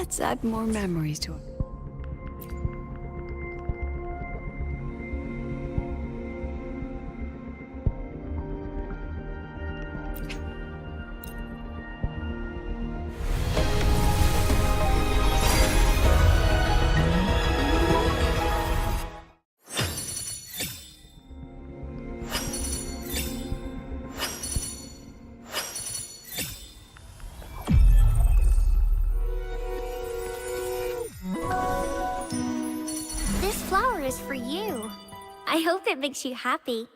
Let's add more memories to it. This flower is for you. I hope it makes you happy.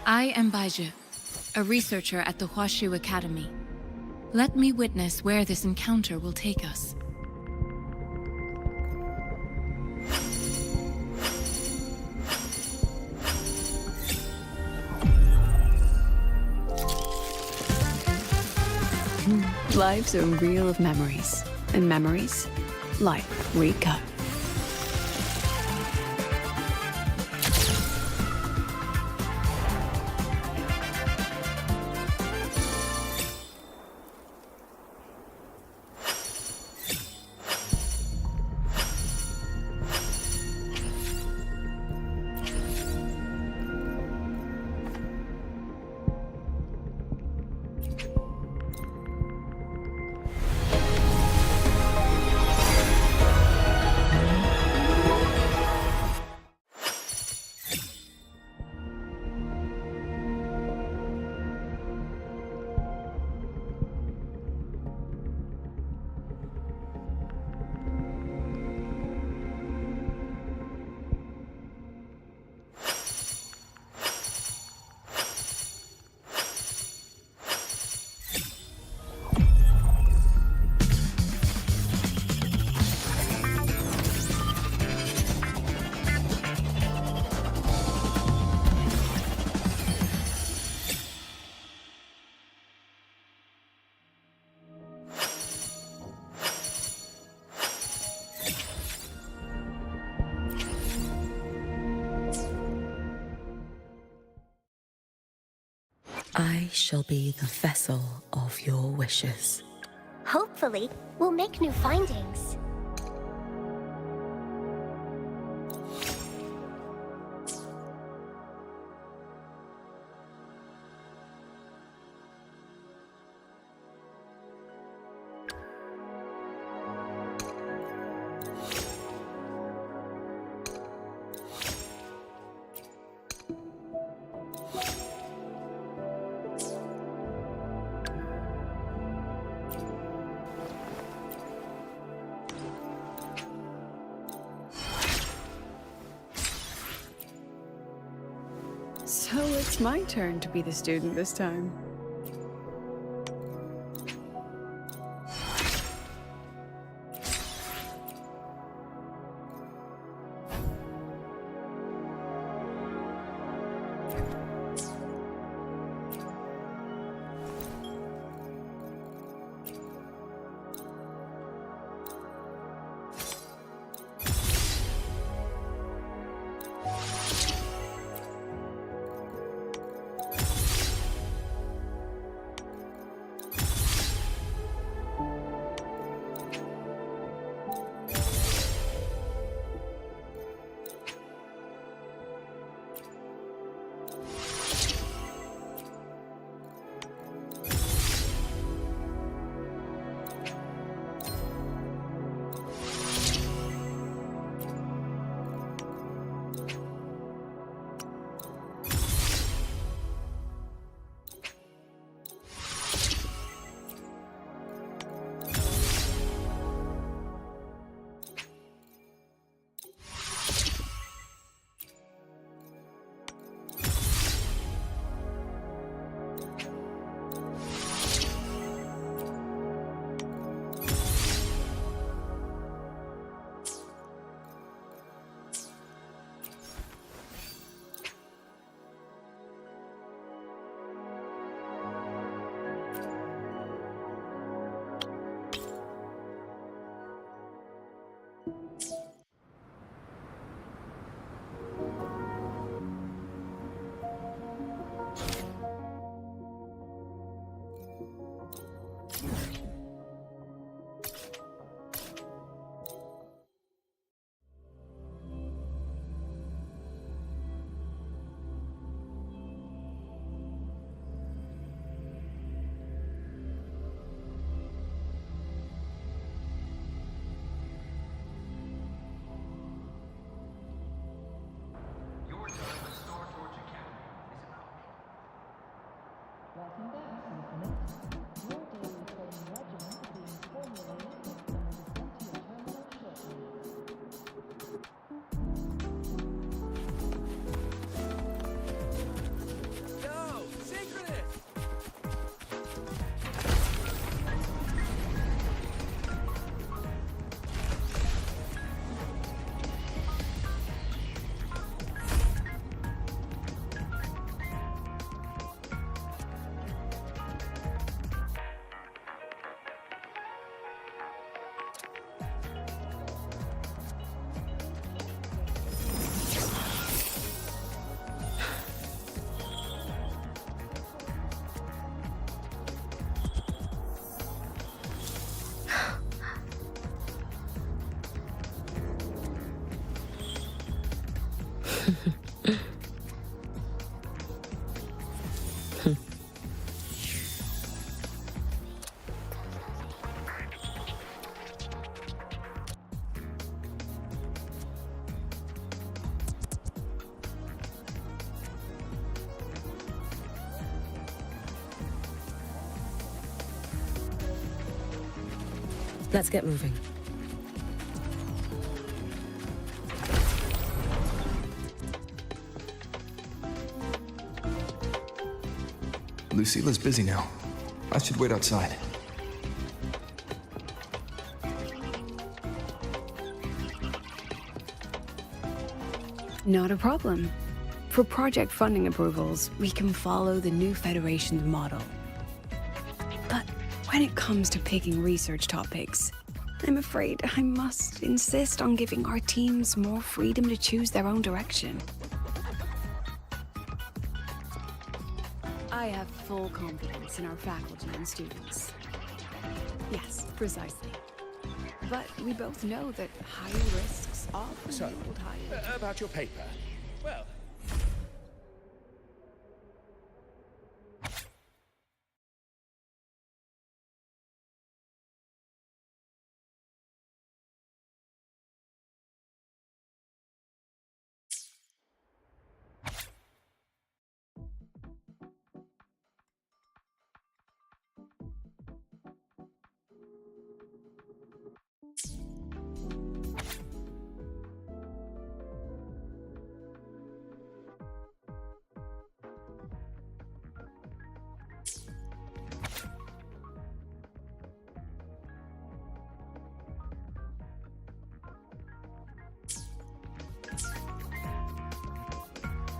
I am Baizhi, a researcher at the Huashu Academy. Let me witness where this encounter will take us. Life's a reel of memories, and memories, life recut. I shall be the vessel of your wishes. Hopefully, we'll make new findings. So it's my turn to be the student this time. Let's get moving. Lucilla's busy now. I should wait outside. Not a problem. For project funding approvals, we can follow the new Federation's model. But when it comes to picking research topics, I'm afraid I must insist on giving our teams more freedom to choose their own direction. I have full confidence in our faculty and students. Yes, precisely. But we both know that high risks often So, yield high. about your paper. Well,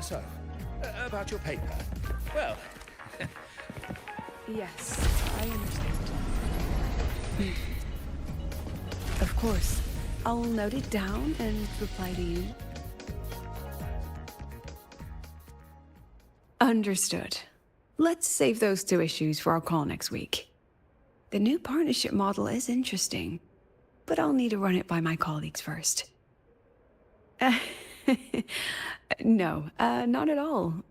So, about your paper. Well, Yes, I understand. Of course. I'll note it down and reply to you. Understood. Let's save those two issues for our call next week. The new partnership model is interesting, but I'll need to run it by my colleagues first. No, not at all.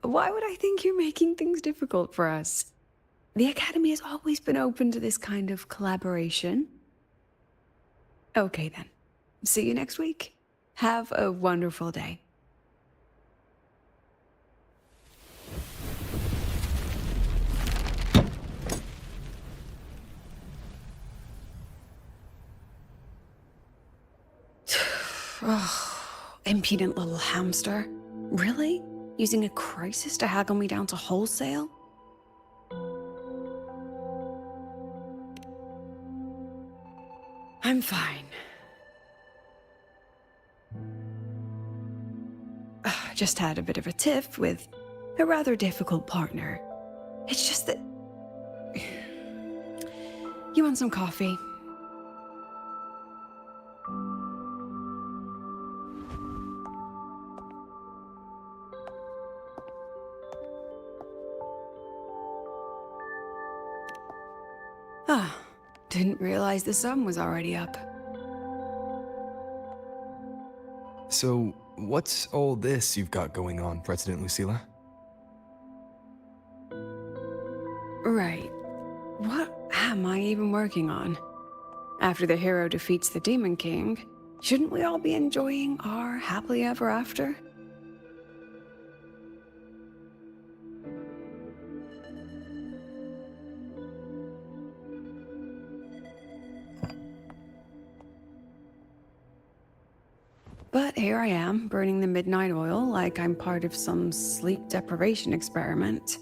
Why would I think you're making things difficult for us? The Academy has always been open to this kind of collaboration. Okay then. See you next week. Have a wonderful day. Oh, impudent little hamster. Really? Using a crisis to haggle me down to wholesale? I'm fine. Just had a bit of a tiff with a rather difficult partner. It's just that... You want some coffee? Ah, didn't realize the sun was already up. So, what's all this you've got going on, President Lucilla? Right. What am I even working on? After the hero defeats the Demon King, shouldn't we all be enjoying our happily ever after? But here I am, burning the midnight oil like I'm part of some sleep deprivation experiment.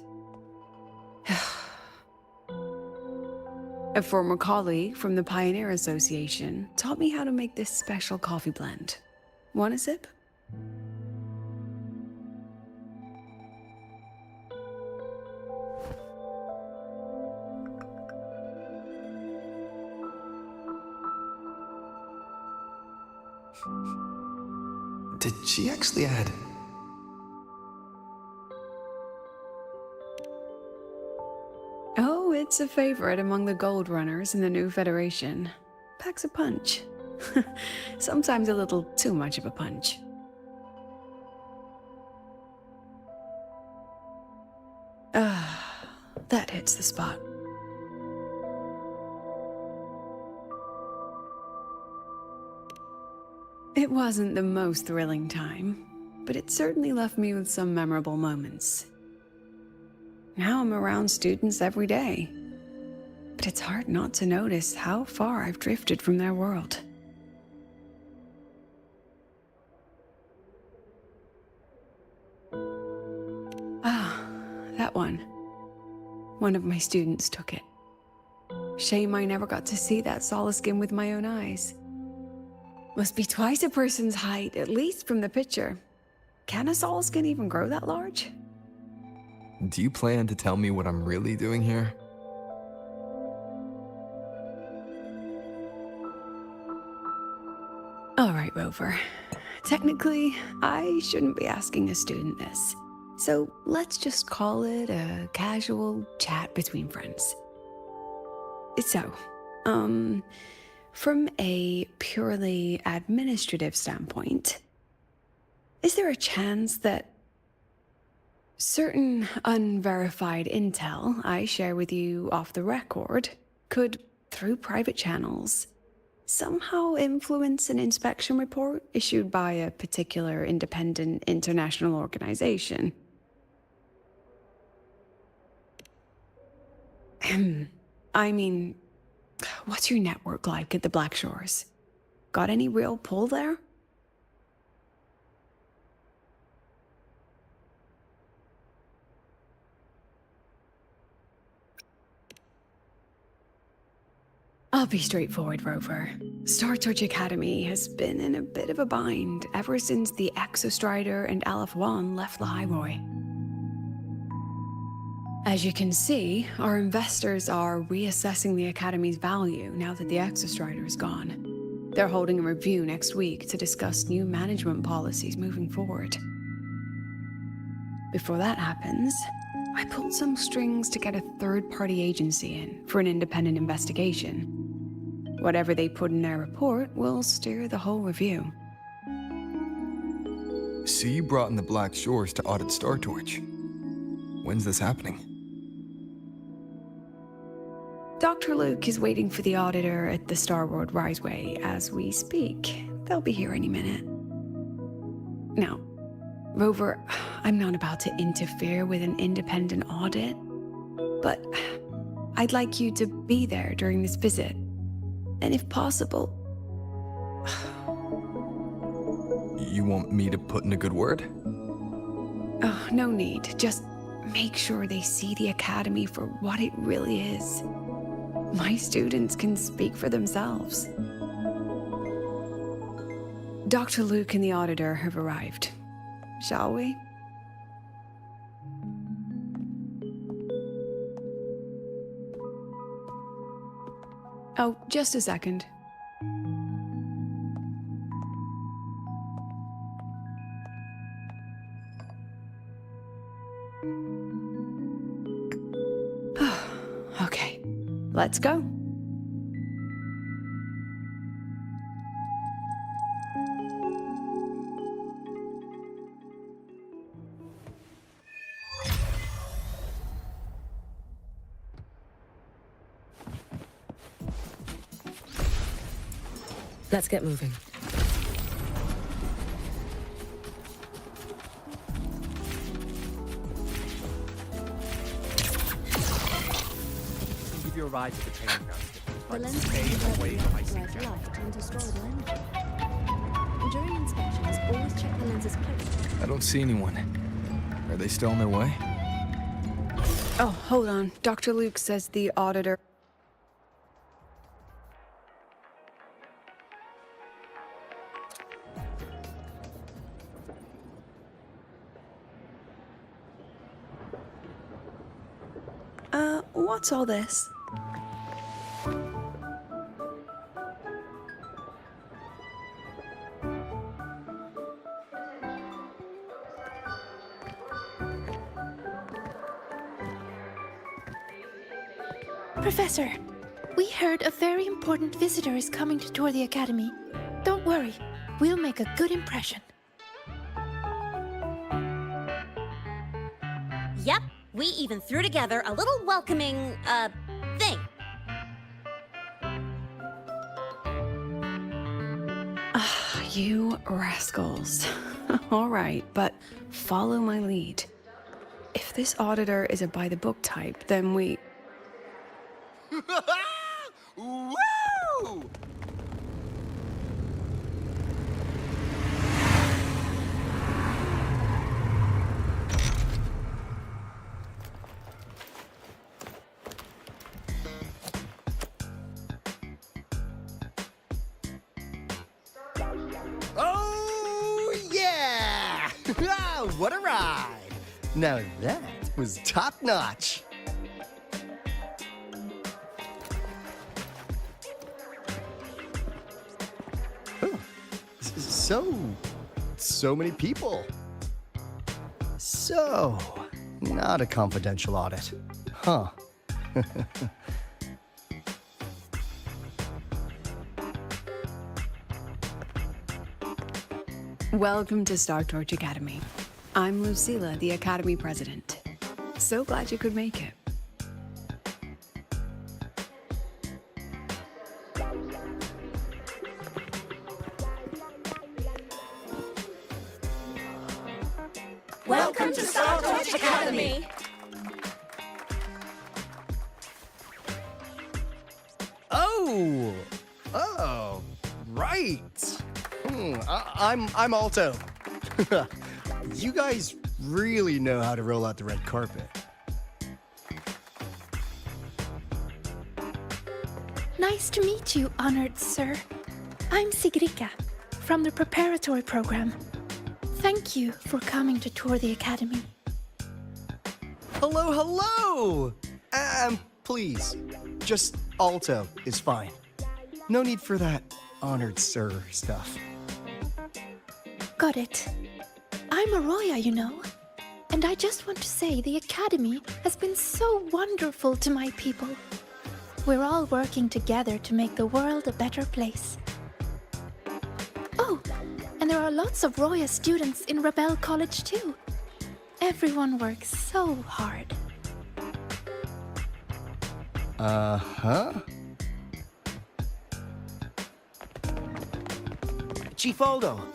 A former colleague from the Pioneer Association taught me how to make this special coffee blend. Want a sip? Did she actually add? Oh, it's a favorite among the gold runners in the new Federation. Packs a punch. Sometimes a little too much of a punch. Ah, that hits the spot. It wasn't the most thrilling time, but it certainly left me with some memorable moments. Now I'm around students every day, but it's hard not to notice how far I've drifted from their world. Ah, that one. One of my students took it. Shame I never got to see that solace skin with my own eyes. Must be twice a person's height, at least from the picture. Can a solace skin even grow that large? Do you plan to tell me what I'm really doing here? All right, Rover. Technically, I shouldn't be asking a student this. So let's just call it a casual chat between friends. So, from a purely administrative standpoint, is there a chance that certain unverified intel I share with you off the record could, through private channels, somehow influence an inspection report issued by a particular independent international organization? I mean, what's your network like at the Black Shores? Got any real pull there? I'll be straightforward, Rover. Star Torch Academy has been in a bit of a bind ever since the Exostrider and Aleph 1 left the Highway. As you can see, our investors are reassessing the Academy's value now that the Exostrider is gone. They're holding a review next week to discuss new management policies moving forward. Before that happens, I pulled some strings to get a third-party agency in for an independent investigation. Whatever they put in their report will steer the whole review. So you brought in the Black Shores to audit Star Torch. When's this happening? Dr. Luke is waiting for the auditor at the Starworld Riseway as we speak. They'll be here any minute. Now, Rover, I'm not about to interfere with an independent audit, but I'd like you to be there during this visit. And if possible... You want me to put in a good word? Oh, no need. Just make sure they see the Academy for what it really is. My students can speak for themselves. Dr. Luke and the auditor have arrived. Shall we? Oh, just a second. Okay, let's go. Let's get moving. Keep your ride to the training ground. The lens Stay away from my signature. light and destroy the lens. During inspections, always check the lenses closely. I don't see anyone. Are they still on their way? Oh, hold on. Dr. Luke says the auditor... What's all this? Professor, we heard a very important visitor is coming to tour the Academy. Don't worry, we'll make a good impression. Yep, we even threw together a little welcoming, thing. You rascals. All right, but follow my lead. If this auditor is a by-the-book type, then we... Woo! Oh, yeah! What a ride! Now that was top-notch. Oh, so many people. So, not a confidential audit. Huh. Welcome to Star Torch Academy. I'm Lucilla, the Academy President. So glad you could make it. Welcome to Star Torch Academy! Oh, right. I'm Alto. You guys really know how to roll out the red carpet. Nice Nice to meet you, honored sir. I'm Sigrika, from the preparatory program. Thank you for coming to tour the academy. Hello, hello! Please, just Alto is fine. No need for that honored sir stuff. Got it. I'm a Roya, you know. And I just want to say the academy has been so wonderful to my people. We're all working together to make the world a better place. Oh, and there are lots of Roya students in Rebel College too. Everyone works so hard. Uh-huh. Chief Aldo,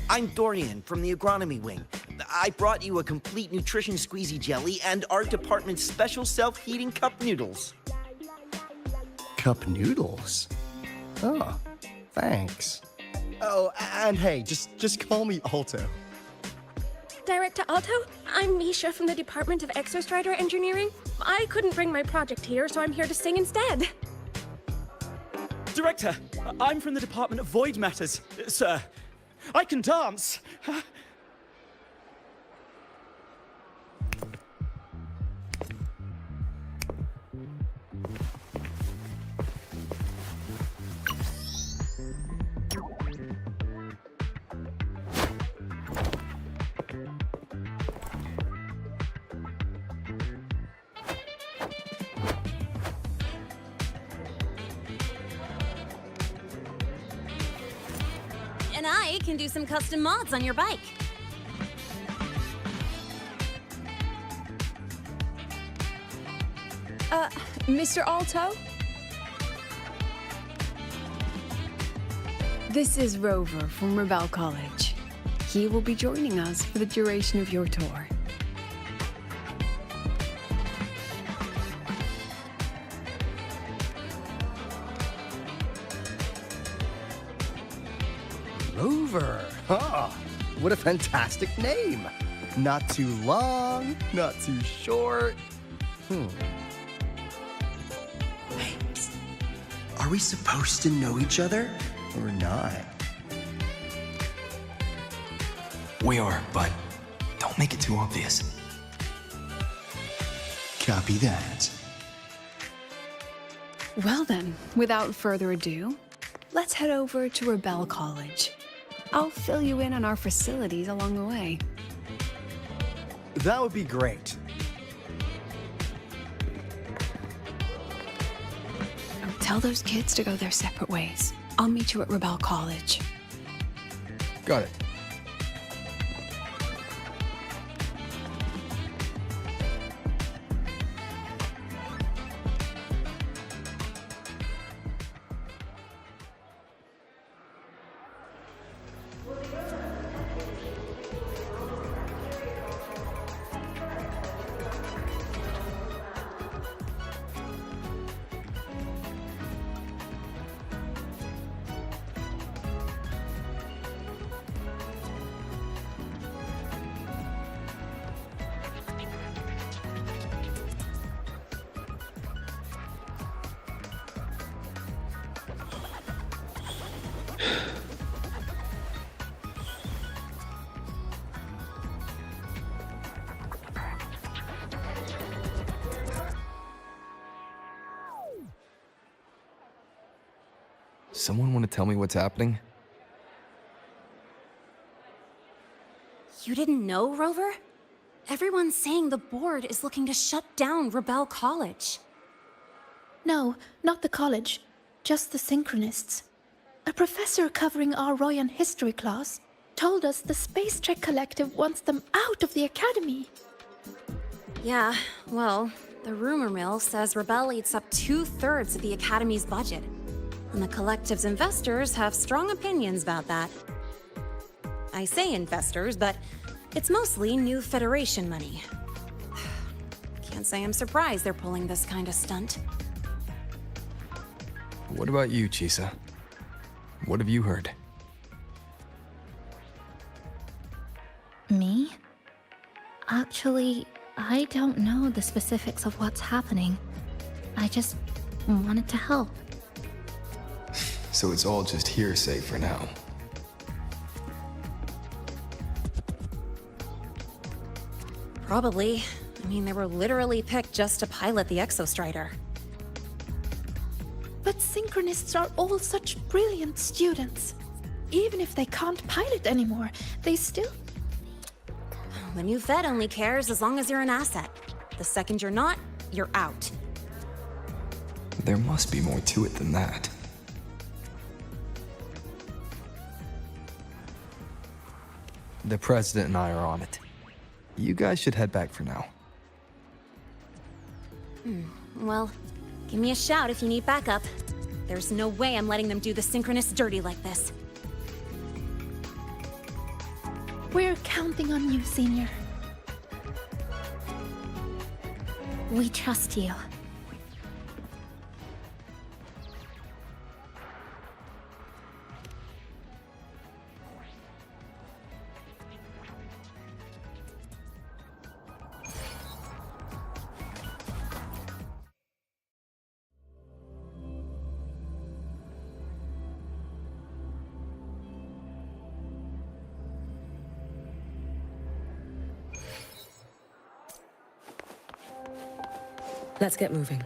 I'm Dorian from the agronomy wing. I brought you a complete nutrition squeezy jelly and our department's special self-heating cup noodles. Cup noodles? Oh, thanks. Oh, and hey, just call me Alto. Director Alto, I'm Misha from the Department of Exostrider Engineering. I couldn't bring my project here, so I'm here to sing instead. Director, I'm from the Department of Void Matters, sir. I can dance. And I can do some custom mods on your bike. Mr. Alto? This is Rover from Rebel College. He will be joining us for the duration of your tour. Rover. Huh. What a fantastic name. Not too long, not too short. Hey, are we supposed to know each other or not? We are, but don't make it too obvious. Copy that. Well then, without further ado, let's head over to Rebel College. I'll fill you in on our facilities along the way. That would be great. Tell those kids to go their separate ways. I'll meet you at Rebel College. Got it. Someone want to tell me what's happening? You didn't know, Rover? Everyone's saying the board is looking to shut down Rebel College. No, not the college, just the Synchronists. A professor covering our Royan history class told us the Space Trek Collective wants them out of the academy. Yeah, well, the rumor mill says Rebel eats up 2/3 of the academy's budget. And the collective's investors have strong opinions about that. I say investors, but it's mostly new Federation money. Can't say I'm surprised they're pulling this kind of stunt. What about you, Chisa? What have you heard? Me? Actually, I don't know the specifics of what's happening. I just wanted to help. so it's all just hearsay for now. Probably. I mean, they were literally picked just to pilot the Exostrider. But synchronists are all such brilliant students. Even if they can't pilot anymore, they still... The new Fed only cares as long as you're an asset. The second you're not, you're out. There must be more to it than that. The President and I are on it. You guys should head back for now. Well, give me a shout if you need backup. There's no way I'm letting them do the Synchronists dirty like this. We're counting on you, Senior. We trust you. Let's get moving.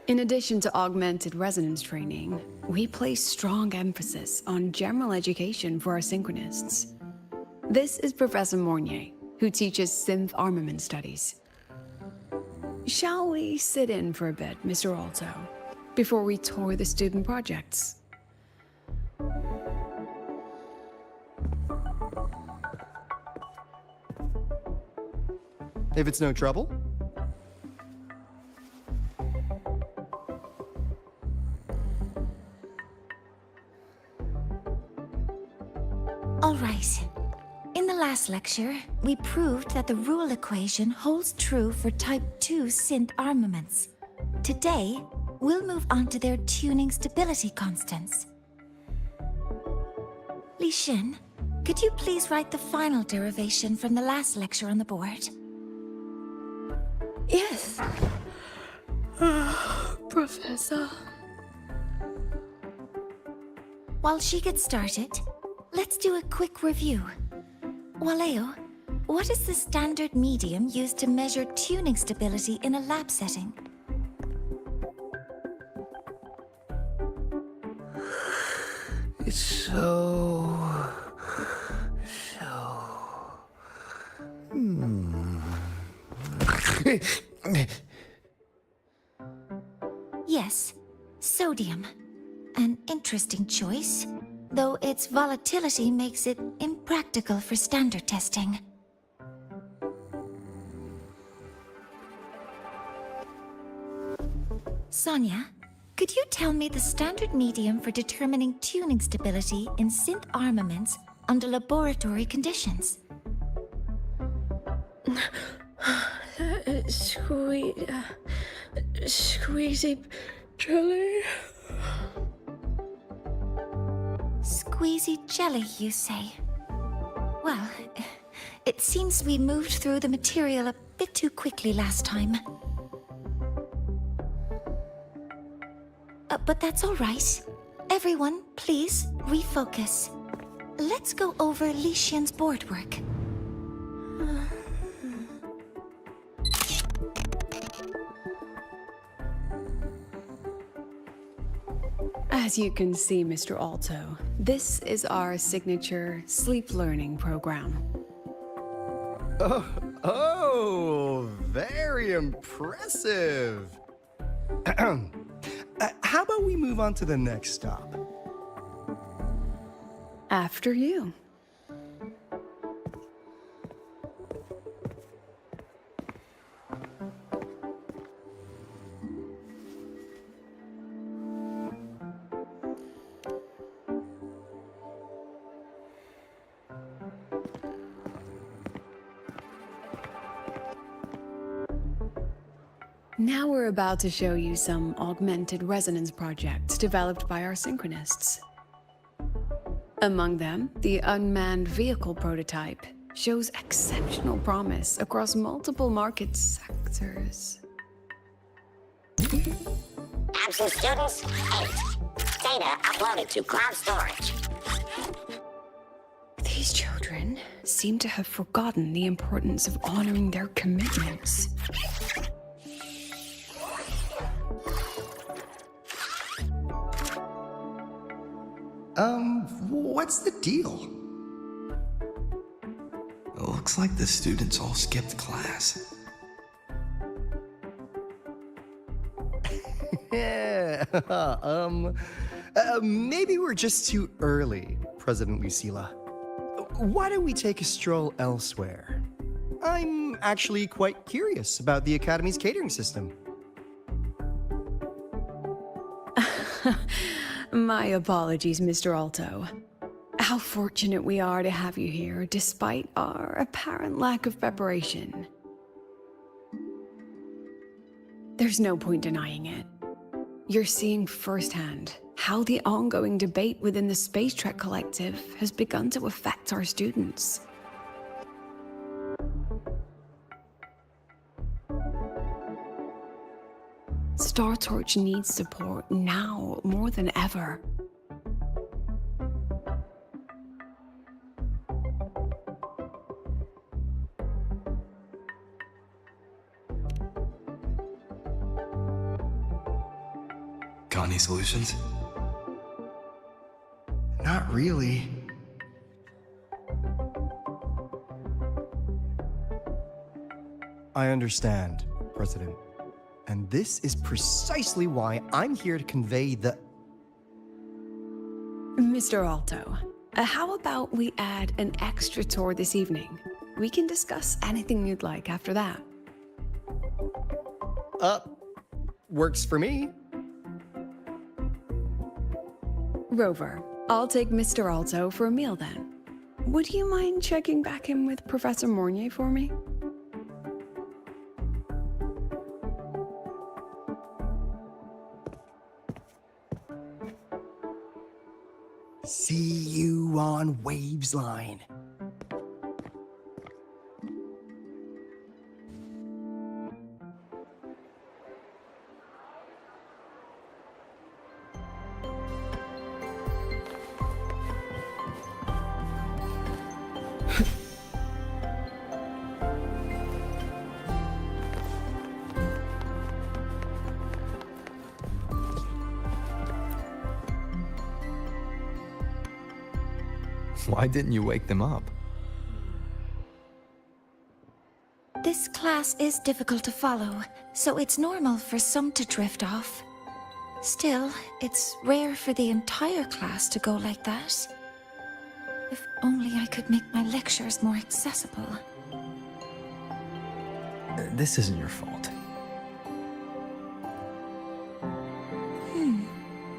In addition to augmented resonance training, we place strong emphasis on general education for our synchronists. This is Professor Mornier, who teaches synth armament studies. Shall we sit in for a bit, Mr. Alto, before we tour the student projects? If it's no trouble. All right. In the last lecture, we proved that the rule equation holds true for Type 2 synth armaments. Today, we'll move on to their tuning stability constants. Li Xin, could you please write the final derivation from the last lecture on the board? Yes. Professor. While she gets started, let's do a quick review. Waleo, what is the standard medium used to measure tuning stability in a lab setting? It's so... Yes, sodium. An interesting choice, though its volatility makes it impractical for standard testing. Sonia, could you tell me the standard medium for determining tuning stability in synth armaments under laboratory conditions? Squeezy jelly. Squeezy jelly, you say? Well, it seems we moved through the material a bit too quickly last time. But that's all right. Everyone, please, refocus. Let's go over Li Xian's board work. As you can see, Mr. Alto, this is our signature sleep learning program. Oh, very impressive. How about we move on to the next stop? After you. Now we're about to show you some augmented resonance projects developed by our synchronists. Among them, the unmanned vehicle prototype shows exceptional promise across multiple market sectors. Absent students, 8. Data uploaded to cloud storage. These children seem to have forgotten the importance of honoring their commitments. What's the deal? It looks like the students all skipped class. Yeah, maybe we're just too early, President Lucilla. Why don't we take a stroll elsewhere? I'm actually quite curious about the Academy's catering system. My apologies, Mr. Alto. How fortunate we are to have you here, despite our apparent lack of preparation. There's no point denying it. You're seeing firsthand how the ongoing debate within the Space Trek Collective has begun to affect our students. Star Torch needs support now more than ever. Got any solutions? Not really. I understand, President. And this is precisely why I'm here to convey the... Mr. Alto, how about we add an extra tour this evening? We can discuss anything you'd like after that. Works for me. Rover, I'll take Mr. Alto for a meal then. Would you mind checking back in with Professor Mornier for me? See you on Waves Line. Why didn't you wake them up? This class is difficult to follow, so it's normal for some to drift off. Still, it's rare for the entire class to go like that. If only I could make my lectures more accessible. This isn't your fault.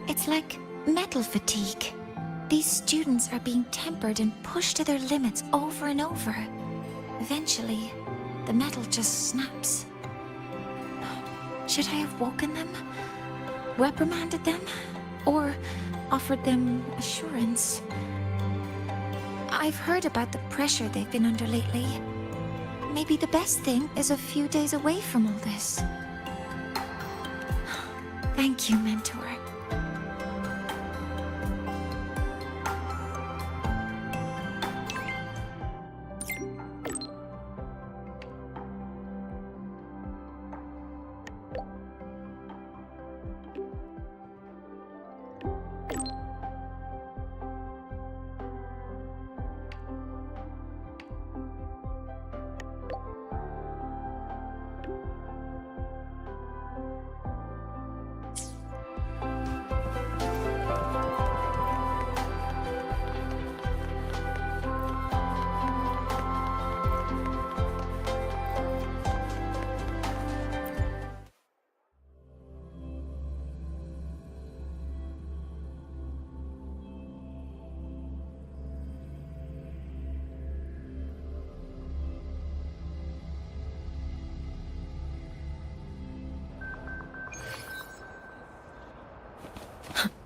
It's like metal fatigue. These students are being tempered and pushed to their limits over and over. Eventually, the metal just snaps. Should I have woken them? Reprimanded them? Or offered them assurance? I've heard about the pressure they've been under lately. Maybe the best thing is a few days away from all this. Thank you, Mentor.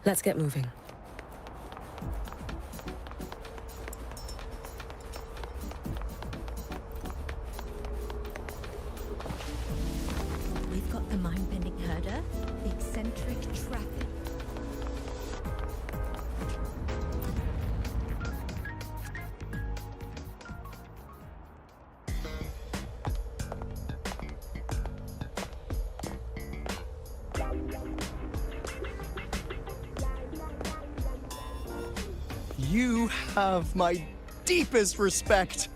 Let's get moving. We've got the mind-bending herder, the eccentric traffic. You have my deepest respect.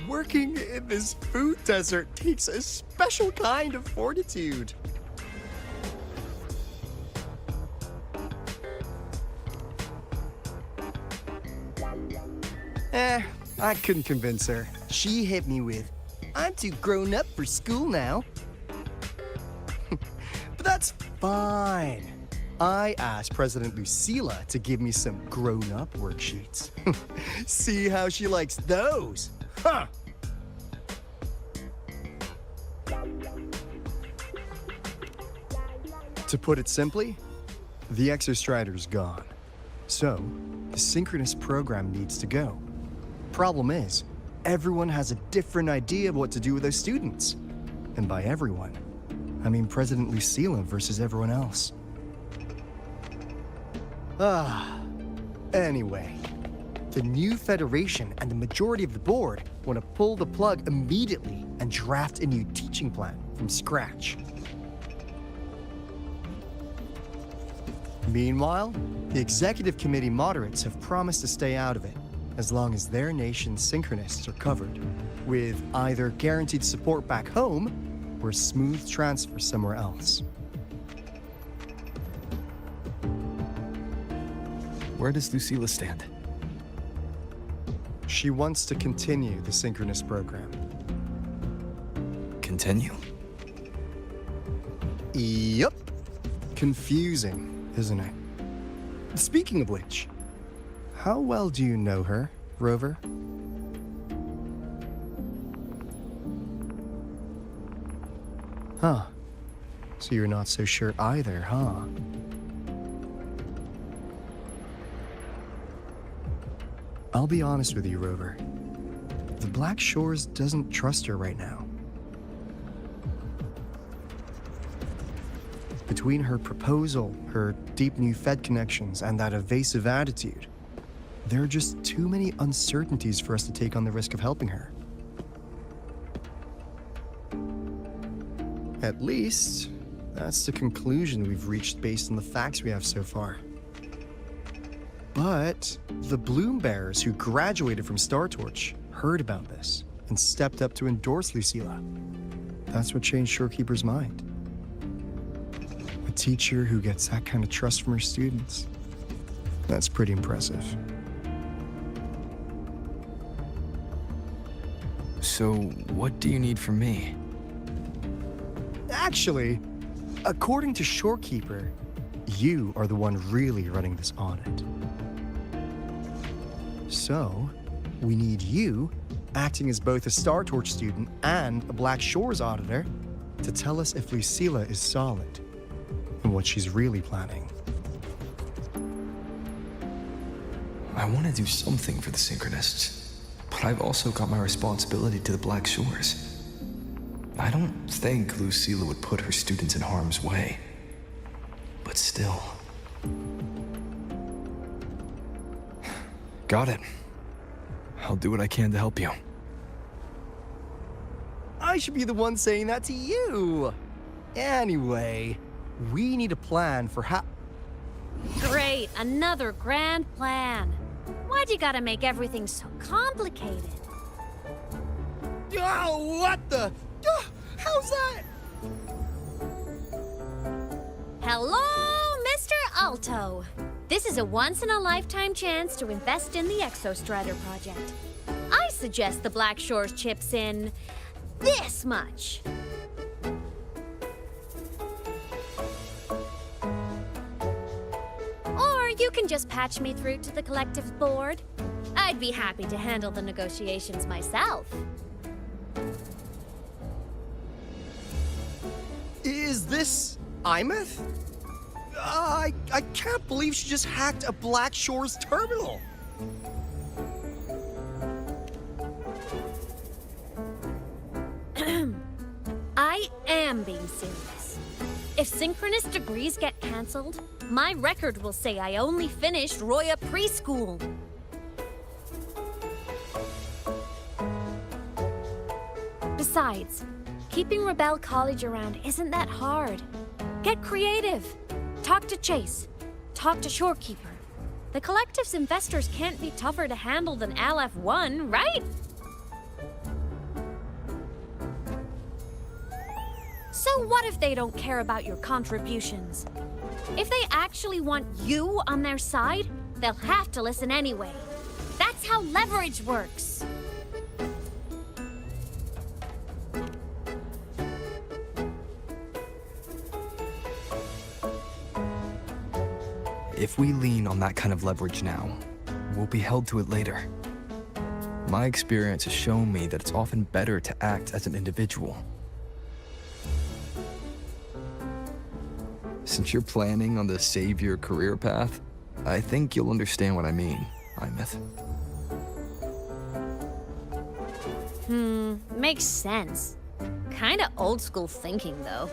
Working in this food desert takes a special kind of fortitude. I couldn't convince her. She hit me with, "I'm too grown up for school now." But that's fine. I asked President Lucilla to give me some grown-up worksheets. See how she likes those. Huh! To put it simply, the Exostrider's gone. So, the synchronous program needs to go. Problem is, everyone has a different idea of what to do with those students. And by everyone, I mean President Lucilla versus everyone else. Anyway, the new Federation and the majority of the board want to pull the plug immediately and draft a new teaching plan from scratch. Meanwhile, the executive committee moderates have promised to stay out of it, as long as their nation's synchronists are covered, with either guaranteed support back home or a smooth transfer somewhere else. Where does Lucilla stand? She wants to continue the synchronous program. Continue? Yup. Confusing, isn't it? Speaking of which, how well do you know her, Rover? Huh. So you're not so sure either, huh? I'll be honest with you, Rover. The Black Shores doesn't trust her right now. Between her proposal, her deep new Fed connections, and that evasive attitude, there are just too many uncertainties for us to take on the risk of helping her. At least, that's the conclusion we've reached based on the facts we have so far. But the Bloom Bearers who graduated from Star Torch heard about this and stepped up to endorse Lucilla. That's what changed Shorekeeper's mind. A teacher who gets that kind of trust from her students. That's pretty impressive. So, what do you need from me? Actually, according to Shorekeeper, you are the one really running this audit. So, we need you, acting as both a Star Torch student and a Black Shores auditor, to tell us if Lucilla is solid and what she's really planning. I want to do something for the Synchronists, but I've also got my responsibility to the Black Shores. I don't think Lucilla would put her students in harm's way, but still. Got it. I'll do what I can to help you. I should be the one saying that to you. Anyway, we need a plan for how... Great, another grand plan. Why'd you gotta make everything so complicated? Oh, what the... how's that? Hello, Mr. Alto. This is a once-in-a-lifetime chance to invest in the Exostrider project. I suggest the Black Shores chips in this much. Or you can just patch me through to the collective's board. I'd be happy to handle the negotiations myself. Is this Imeth? I can't believe she just hacked a Black Shore's terminal. I am being serious. If synchronous degrees get cancelled, my record will say I only finished Roya preschool. Besides, keeping Rebel College around isn't that hard. Get creative. Talk to Chase. Talk to Shorekeeper. The Collective's investors can't be tougher to handle than LF1, right? So what if they don't care about your contributions? If they actually want you on their side, they'll have to listen anyway. That's how leverage works. If we lean on that kind of leverage now, we'll be held to it later. My experience has shown me that it's often better to act as an individual. Since you're planning on the savior career path, I think you'll understand what I mean, Imeth. Makes sense. Kinda old school thinking, though.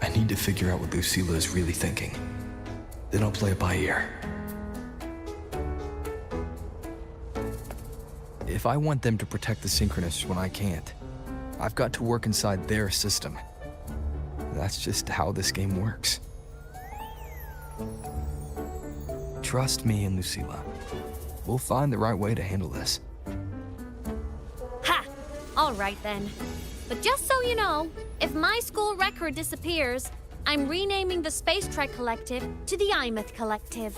I need to figure out what Lucilla is really thinking. Then I'll play it by ear. If I want them to protect the Synchronists when I can't, I've got to work inside their system. That's just how this game works. Trust me and Lucilla. We'll find the right way to handle this. Ha! All right then. But just so you know, if my school record disappears, I'm renaming the Space Trek Collective to the Imeth Collective.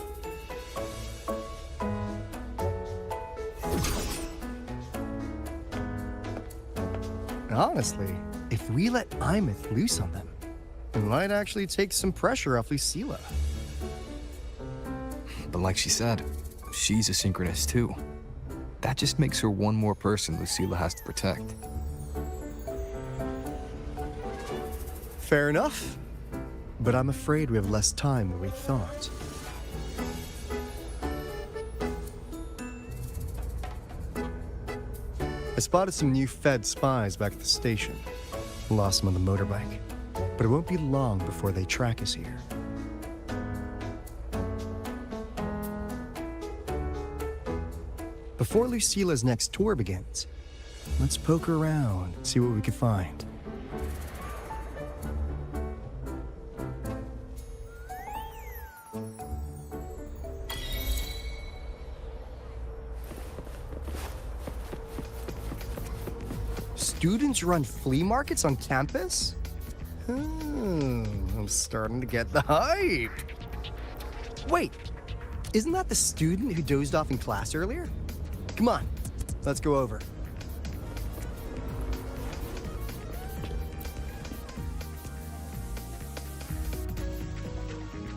Honestly, if we let Imeth loose on them, it might actually take some pressure off Lucilla. But like she said, she's a Synchronist too. That just makes her one more person Lucilla has to protect. Fair enough. But I'm afraid we have less time than we thought. I spotted some new Fed spies back at the station. Lost them on the motorbike. But it won't be long before they track us here. Before Lucilla's next tour begins, let's poke around and see what we can find. Students run flea markets on campus? I'm starting to get the hype. Wait, isn't that the student who dozed off in class earlier? Come on, let's go over.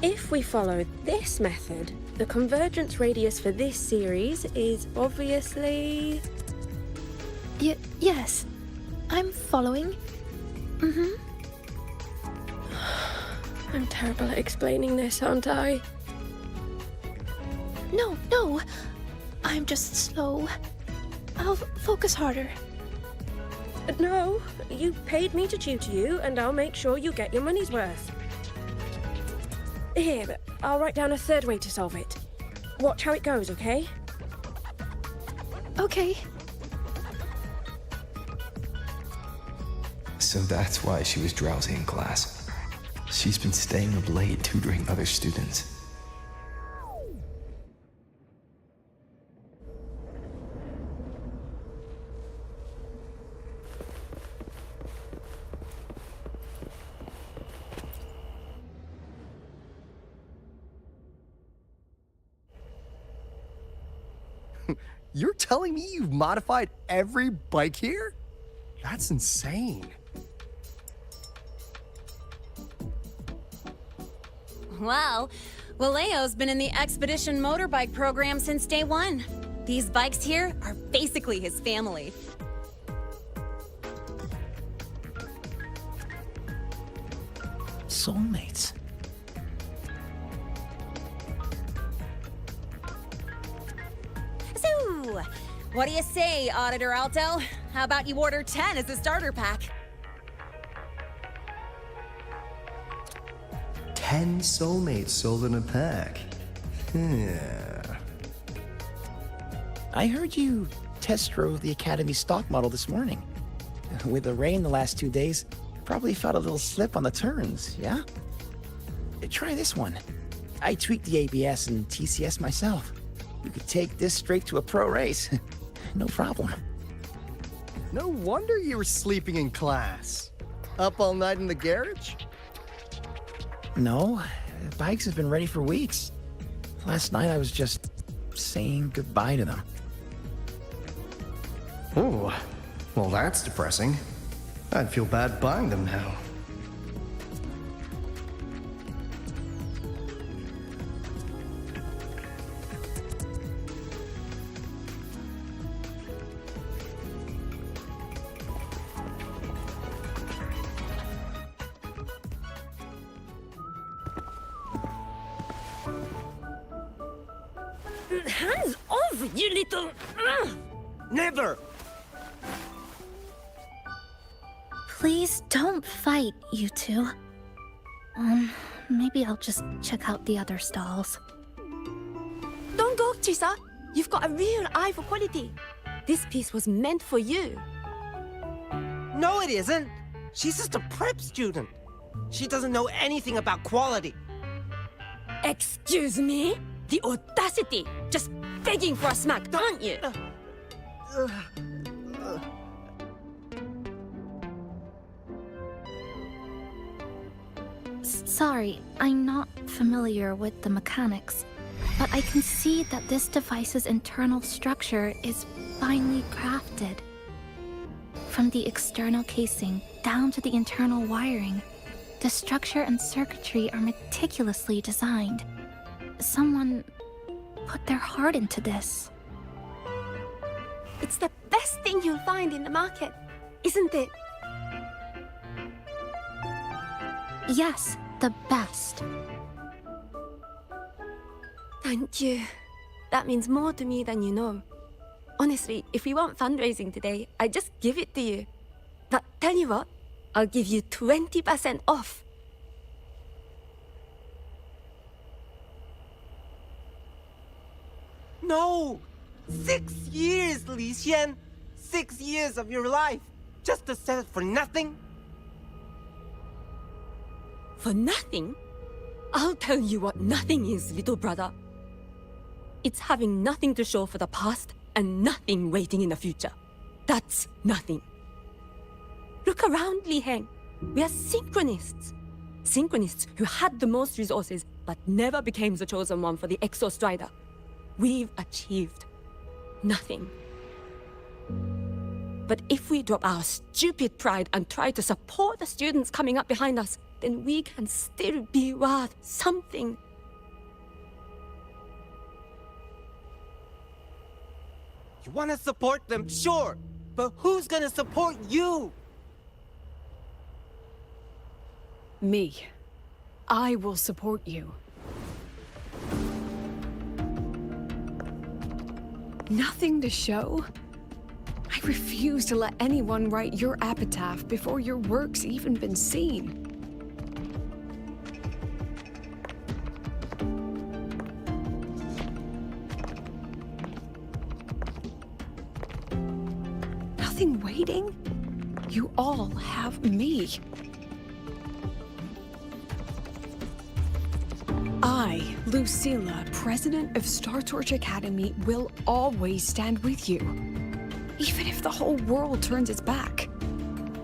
If we follow this method, the convergence radius for this series is obviously... Yes. I'm following. I'm terrible at explaining this, aren't I? No. I'm just slow. I'll focus harder. No, you paid me to tutor you, and I'll make sure you get your money's worth. Here, I'll write down a third way to solve it. Watch how it goes, okay? Okay. So that's why she was drowsy in class. She's been staying up late tutoring other students. You're telling me you've modified every bike here? That's insane. Well, Valeo's been in the Expedition motorbike program since day one. These bikes here are basically his family. Soulmates. So, what do you say, Auditor Alto? How about you order 10 as a starter pack? 10 soulmates sold in a pack. Yeah. I heard you test drove the Academy stock model this morning. With the rain the last 2 days, probably felt a little slip on the turns, yeah? Try this one. I tweaked the ABS and TCS myself. You could take this straight to a pro race. No problem. No wonder you were sleeping in class. Up all night in the garage? No, bikes have been ready for weeks. Last night I was just saying goodbye to them. Oh, well that's depressing. I'd feel bad buying them now. Hands off, you little... Never! Please don't fight, you two. Maybe I'll just check out the other stalls. Don't go, Chisa. You've got a real eye for quality. This piece was meant for you. No, it isn't. She's just a prep student. She doesn't know anything about quality. Excuse me? The audacity! Just begging for a smack, aren't you? Sorry, I'm not familiar with the mechanics, but I can see that this device's internal structure is finely crafted. From the external casing down to the internal wiring, the structure and circuitry are meticulously designed. Someone put their heart into this. It's the best thing you'll find in the market, isn't it? Yes, the best. Thank you. That means more to me than you know. Honestly, if we want fundraising today, I'd just give it to you. But tell you what, I'll give you 20% off. No! 6 years, Li Xian! 6 years of your life, just to sell it for nothing? For nothing? I'll tell you what nothing is, little brother. It's having nothing to show for the past and nothing waiting in the future. That's nothing. Look around, Li Heng. We are synchronists. Synchronists who had the most resources but never became the chosen one for the Exo Strider. We've achieved nothing. But if we drop our stupid pride and try to support the students coming up behind us, then we can still be worth something. You want to support them, sure, but who's gonna support you? Me. I will support you. Nothing to show? I refuse to let anyone write your epitaph before your work's even been seen. Nothing waiting? You all have me. I, Lucilla, president of Star Torch Academy, will always stand with you. Even if the whole world turns its back.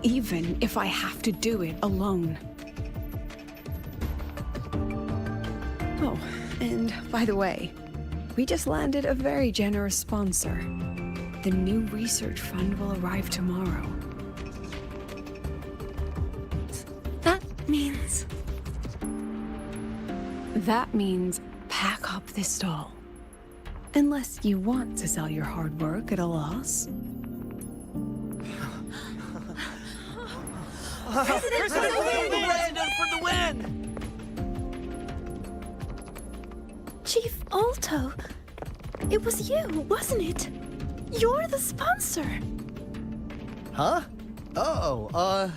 Even if I have to do it alone. Oh, and by the way, we just landed a very generous sponsor. The new research fund will arrive tomorrow. That means... That means pack up this stall. Unless you want to sell your hard work at a loss. President for the win! Chief Alto, it was you, wasn't it? You're the sponsor. Huh? Oh,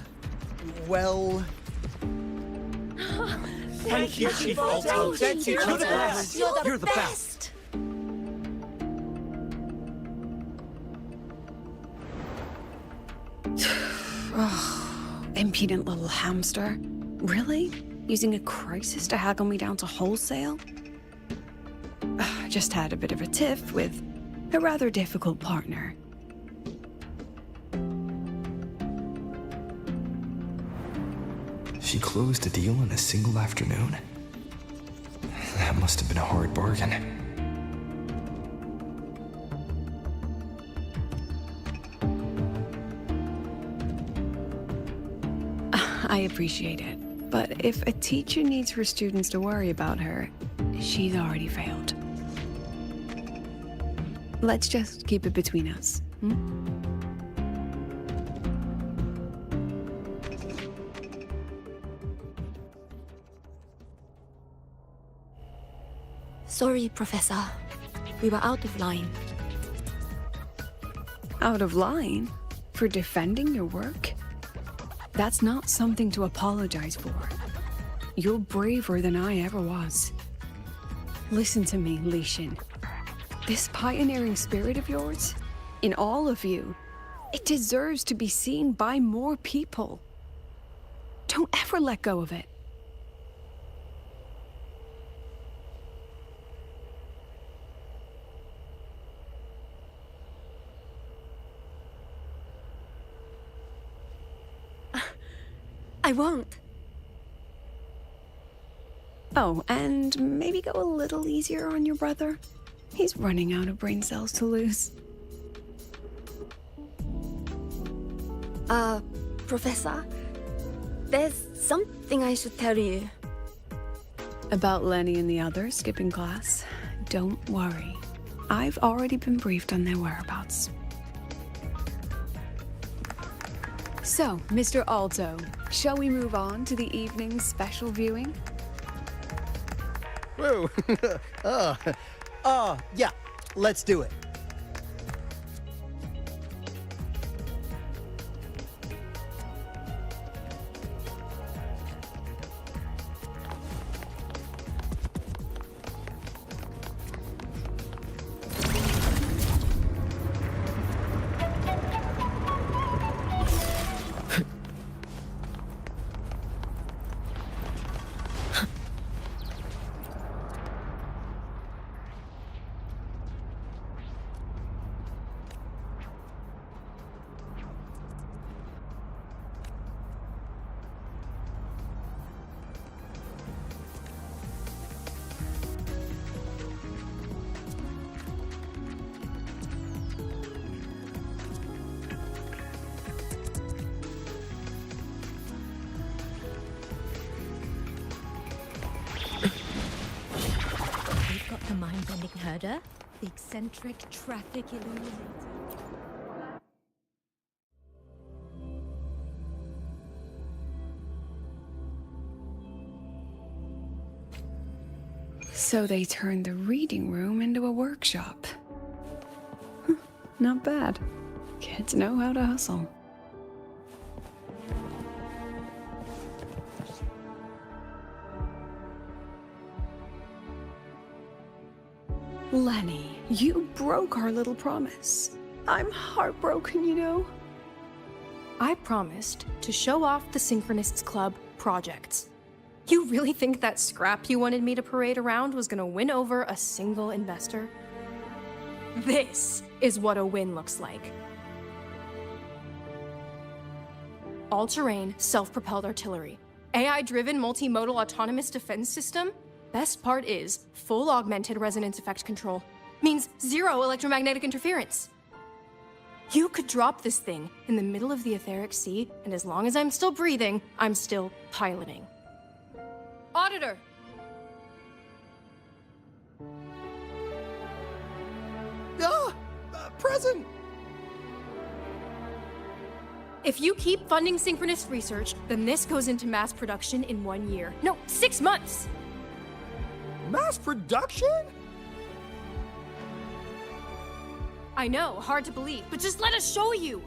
well... Thank you, Chief Alto. Thank you. You're the best. You're the best. Impudent little hamster. Really? Using a crisis to haggle me down to wholesale? Just had a bit of a tiff with a rather difficult partner. She closed a deal in a single afternoon? That must have been a hard bargain. I appreciate it, but if a teacher needs her students to worry about her, she's already failed. Let's just keep it between us, Sorry, Professor. We were out of line. Out of line? For defending your work? That's not something to apologize for. You're braver than I ever was. Listen to me, Li Xin. This pioneering spirit of yours, in all of you, it deserves to be seen by more people. Don't ever let go of it. I won't. Oh, and maybe go a little easier on your brother. He's running out of brain cells to lose. Professor, there's something I should tell you. About Lenny and the others skipping class? Don't worry. I've already been briefed on their whereabouts. So, Mr. Alto, shall we move on to the evening's special viewing? Whoa. Yeah, let's do it. We've got the mind-bending herder, the eccentric traffic illuminator. So they turned the reading room into a workshop. Not bad. Kids know how to hustle. Lenny, you broke our little promise. I'm heartbroken, you know. I promised to show off the Synchronists Club projects. You really think that scrap you wanted me to parade around was gonna win over a single investor? This is what a win looks like. All-terrain, self-propelled artillery. AI-driven multimodal autonomous defense system. Best part is full augmented resonance effect control. Means zero electromagnetic interference. You could drop this thing in the middle of the etheric sea, and as long as I'm still breathing, I'm still piloting. Auditor! present. If you keep funding synchronous research, then this goes into mass production in 1 year. No, 6 months! Mass production? I know, hard to believe, but just let us show you!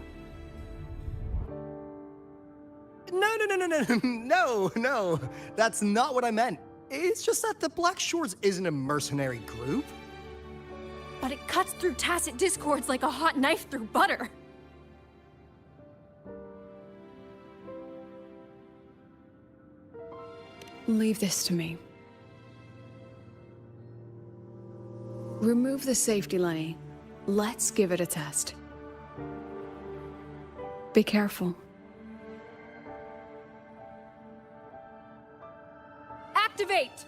No. That's not what I meant. It's just that the Black Shores isn't a mercenary group. But it cuts through tacit discords like a hot knife through butter. Leave this to me. Remove the safety, Lenny. Let's give it a test. Be careful. Activate!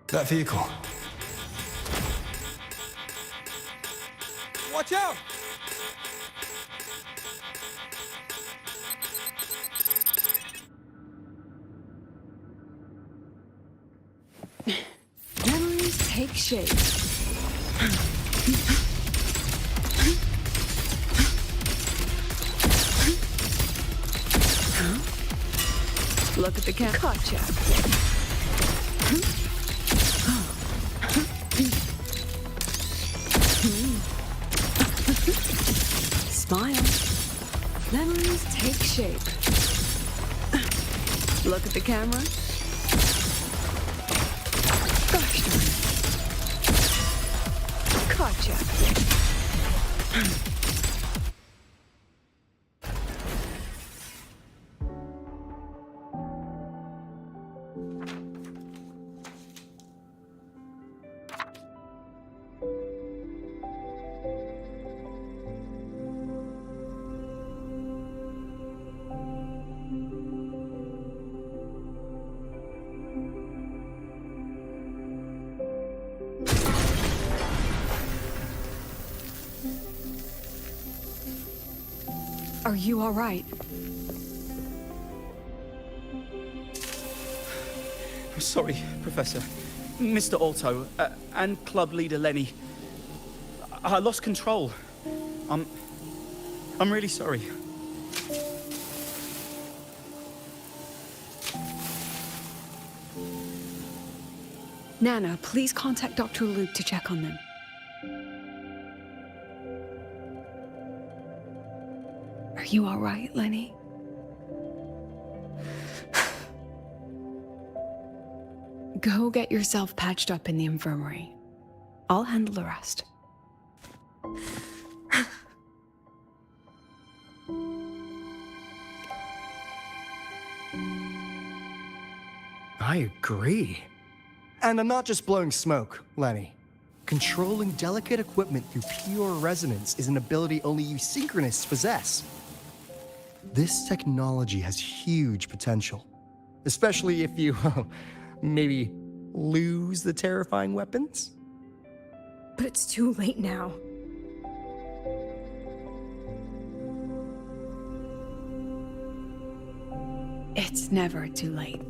That vehicle. Watch out! Memories take shape. Look at the camera. Gotcha. Smile. Memories take shape. Look at the camera. Gosh darn. Gotcha. Are you all right? I'm sorry, Professor. Mr. Alto, and club leader Lenny. I lost control. I'm really sorry. Nana, please contact Dr. Luke to check on them. Are you all right, Lenny? Go get yourself patched up in the infirmary. I'll handle the rest. I agree. And I'm not just blowing smoke, Lenny. Controlling delicate equipment through pure resonance is an ability only you synchronists possess. This technology has huge potential, especially if you, maybe lose the terrifying weapons? But it's too late now. It's never too late.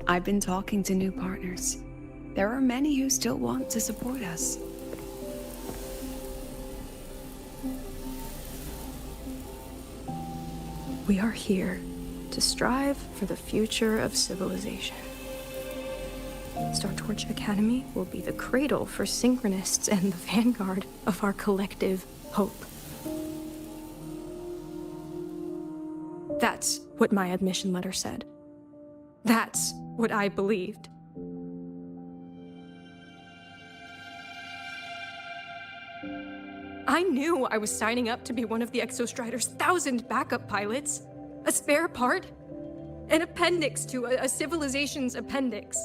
I've been talking to new partners. There are many who still want to support us. We are here to strive for the future of civilization. Startorch Academy will be the cradle for synchronists and the vanguard of our collective hope. That's what my admission letter said. That's what I believed. I knew I was signing up to be one of the Exostrider's 1,000 backup pilots. A spare part. An appendix to a civilization's appendix.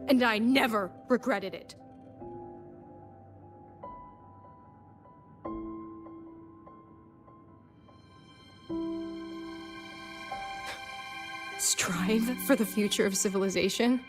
And I never regretted it. Strive for the future of civilization?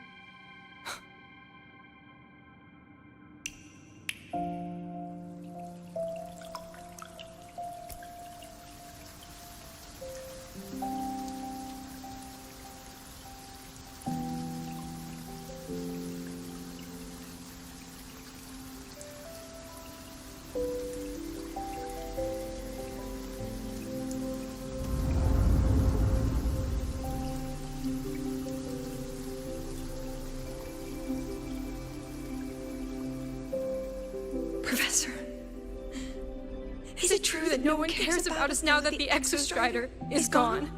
that no one cares about us now that the Exostrider is gone.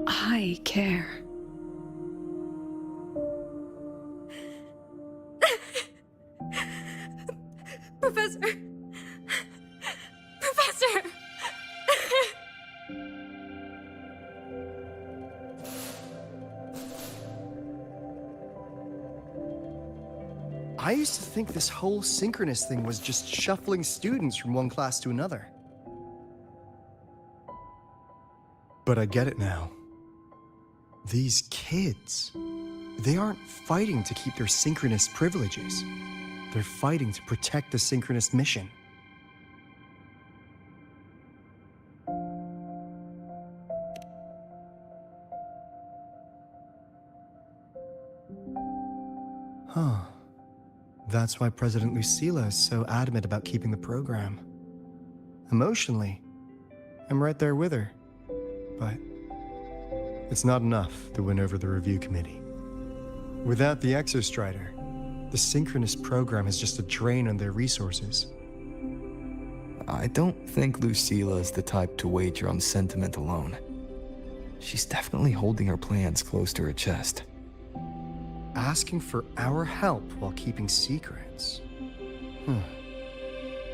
I care. Professor! Professor! I used to think this whole synchronous thing was just shuffling students from one class to another. But I get it now. These kids, they aren't fighting to keep their synchronous privileges. They're fighting to protect the synchronous mission. Huh. That's why President Lucilla is so adamant about keeping the program. Emotionally, I'm right there with her. But it's not enough to win over the review committee. Without the Exostrider, the synchronous program is just a drain on their resources. I don't think Lucilla is the type to wager on sentiment alone. She's definitely holding her plans close to her chest. Asking for our help while keeping secrets.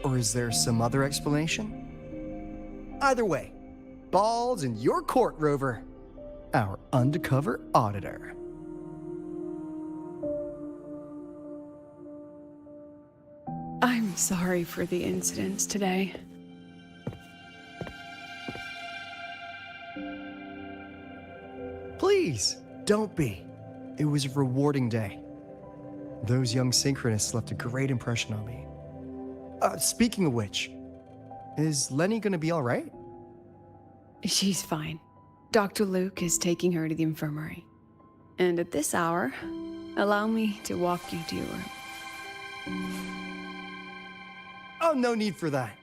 Or is there some other explanation? Either way, ball's in your court, Rover. Our undercover auditor. I'm sorry for the incidents today. Please, don't be. It was a rewarding day. Those young synchronists left a great impression on me. Speaking of which, is Lenny gonna be all right? She's fine. Dr. Luke is taking her to the infirmary. And at this hour, allow me to walk you to your room. Oh, no need for that.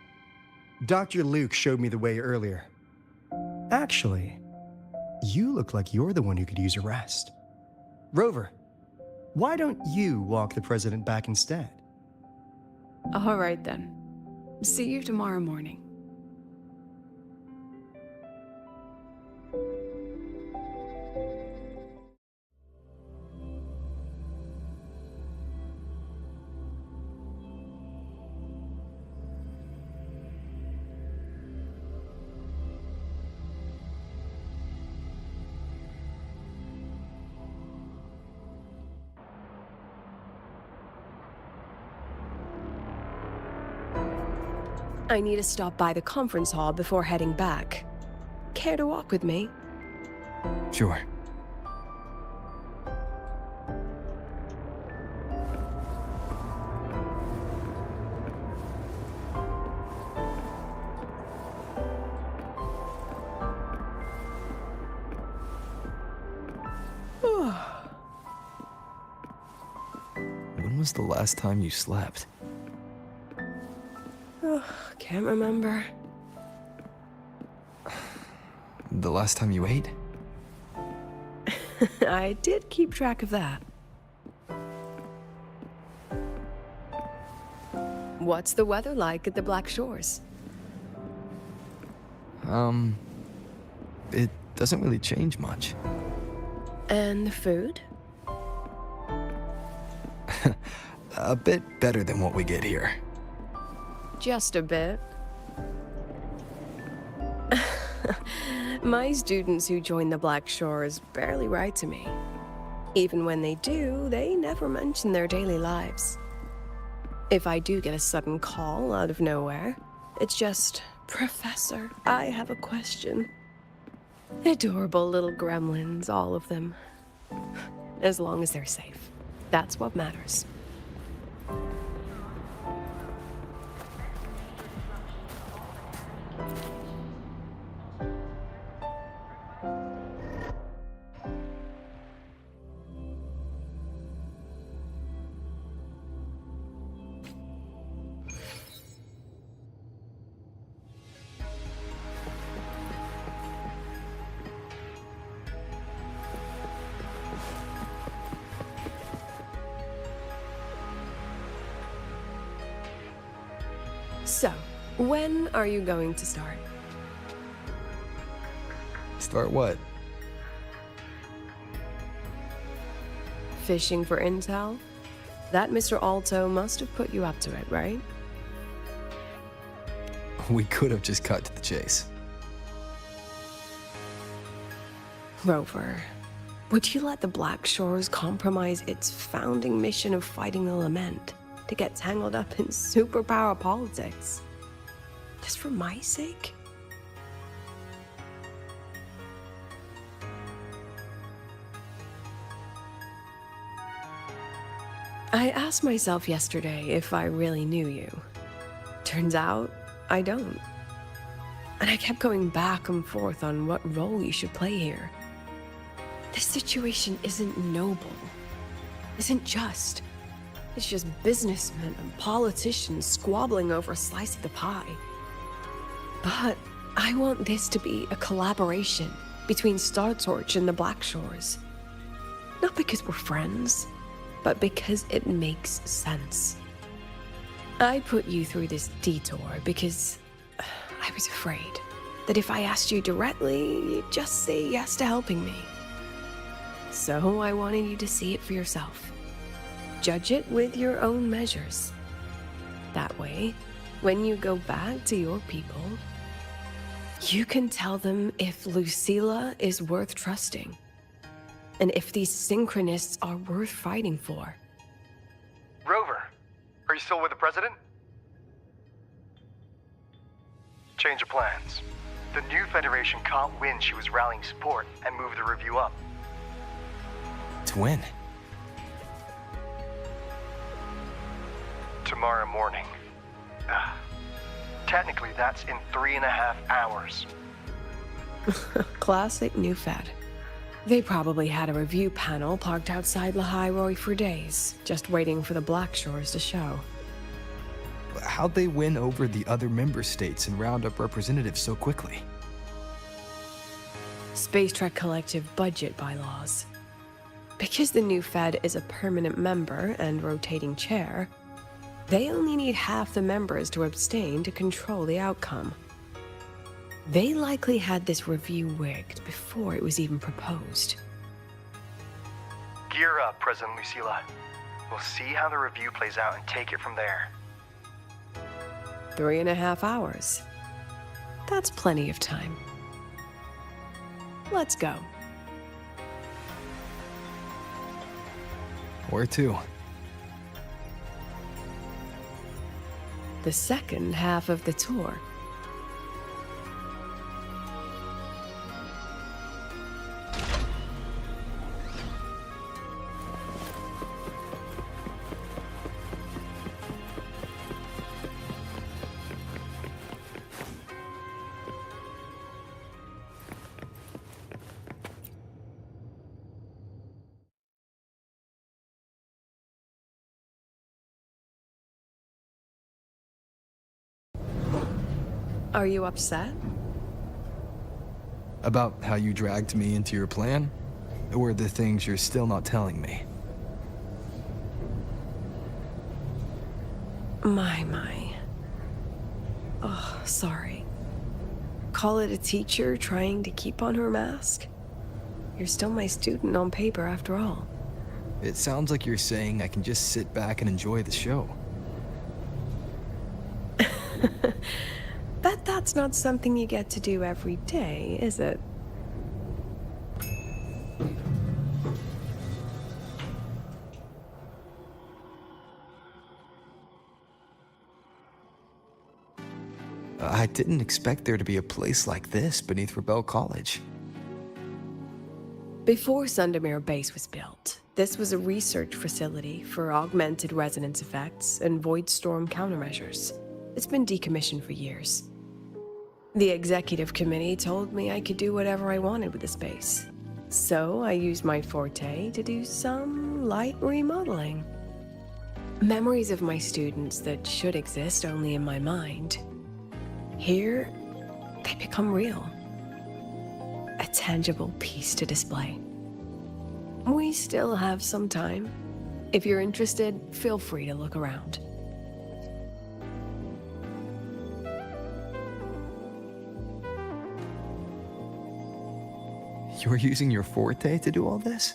Dr. Luke showed me the way earlier. Actually, you look like you're the one who could use a rest. Rover, why don't you walk the president back instead? All right then. See you tomorrow morning. I need to stop by the conference hall before heading back. Care to walk with me? Sure. When was the last time you slept? Can't remember. The last time you ate? I did keep track of that. What's the weather like at the Black Shores? It doesn't really change much. And the food? A bit better than what we get here. Just a bit. My students who join the Black Shores barely write to me. Even when they do, they never mention their daily lives. If I do get a sudden call out of nowhere, it's just, "Professor, I have a question." Adorable little gremlins, all of them. As long as they're safe. That's what matters. When are you going to start? Start what? Fishing for intel? That Mr. Alto must have put you up to it, right? We could have just cut to the chase. Rover, would you let the Black Shores compromise its founding mission of fighting the Lament to get tangled up in superpower politics? Just for my sake? I asked myself yesterday if I really knew you. Turns out, I don't. And I kept going back and forth on what role you should play here. This situation isn't noble, isn't just. It's just businessmen and politicians squabbling over a slice of the pie. But I want this to be a collaboration between StarTorch and the Black Shores. Not because we're friends, but because it makes sense. I put you through this detour because I was afraid that if I asked you directly, you'd just say yes to helping me. So I wanted you to see it for yourself. Judge it with your own measures. That way, when you go back to your people, you can tell them if Lucilla is worth trusting, and if these synchronists are worth fighting for. Rover, are you still with the president? Change of plans. The new Federation can't win. She was rallying support and moved the review up. To win? Tomorrow morning. Technically, that's in 3.5 hours. Classic New Fed. They probably had a review panel parked outside Lahairoi for days, just waiting for the Black Shores to show. How'd they win over the other member states and round up representatives so quickly? Space Trek Collective budget bylaws. Because the new Fed is a permanent member and rotating chair, they only need half the members to abstain to control the outcome. They likely had this review rigged before it was even proposed. Gear up, President Lucilla. We'll see how the review plays out and take it from there. 3.5 hours. That's plenty of time. Let's go. Where to? The second half of the tour. Are you upset? About how you dragged me into your plan? Or the things you're still not telling me? My. Oh, sorry. Call it a teacher trying to keep on her mask? You're still my student on paper after all. It sounds like you're saying I can just sit back and enjoy the show. Bet that's not something you get to do every day, is it? I didn't expect there to be a place like this beneath Rebel College. Before Sundermere Base was built, this was a research facility for augmented resonance effects and void storm countermeasures. It's been decommissioned for years. The executive committee told me I could do whatever I wanted with the space. So I used my forte to do some light remodeling. Memories of my students that should exist only in my mind. Here, they become real. A tangible piece to display. We still have some time. If you're interested, feel free to look around. You're using your forte to do all this?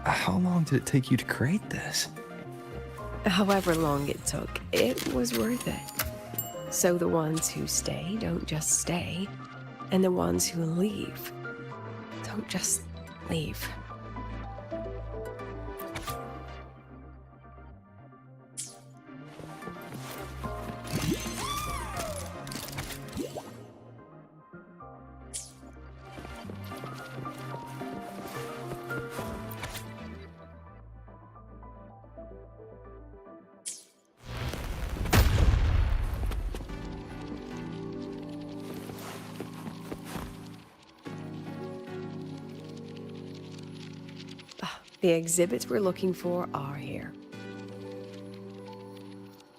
How long did it take you to create this? However long it took, it was worth it. So the ones who stay don't just stay, and the ones who leave don't just leave. The exhibits we're looking for are here.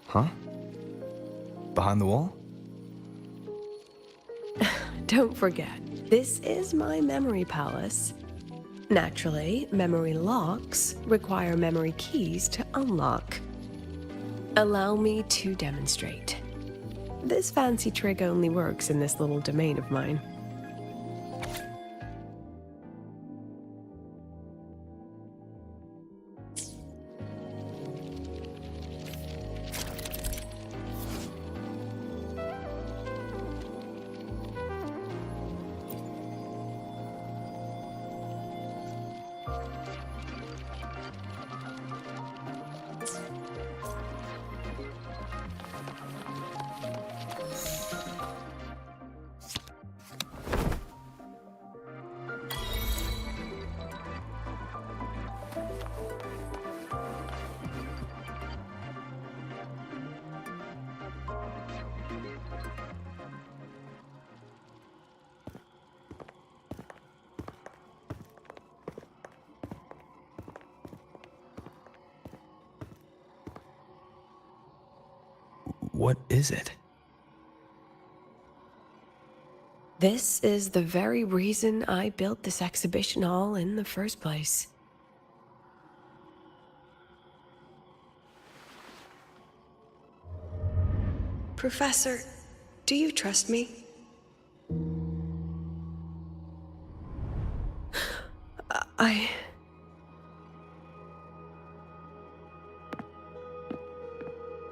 Huh? Behind the wall? Don't forget, this is my memory palace. Naturally, memory locks require memory keys to unlock. Allow me to demonstrate. This fancy trick only works in this little domain of mine. What is it? This is the very reason I built this exhibition hall in the first place. Professor, do you trust me?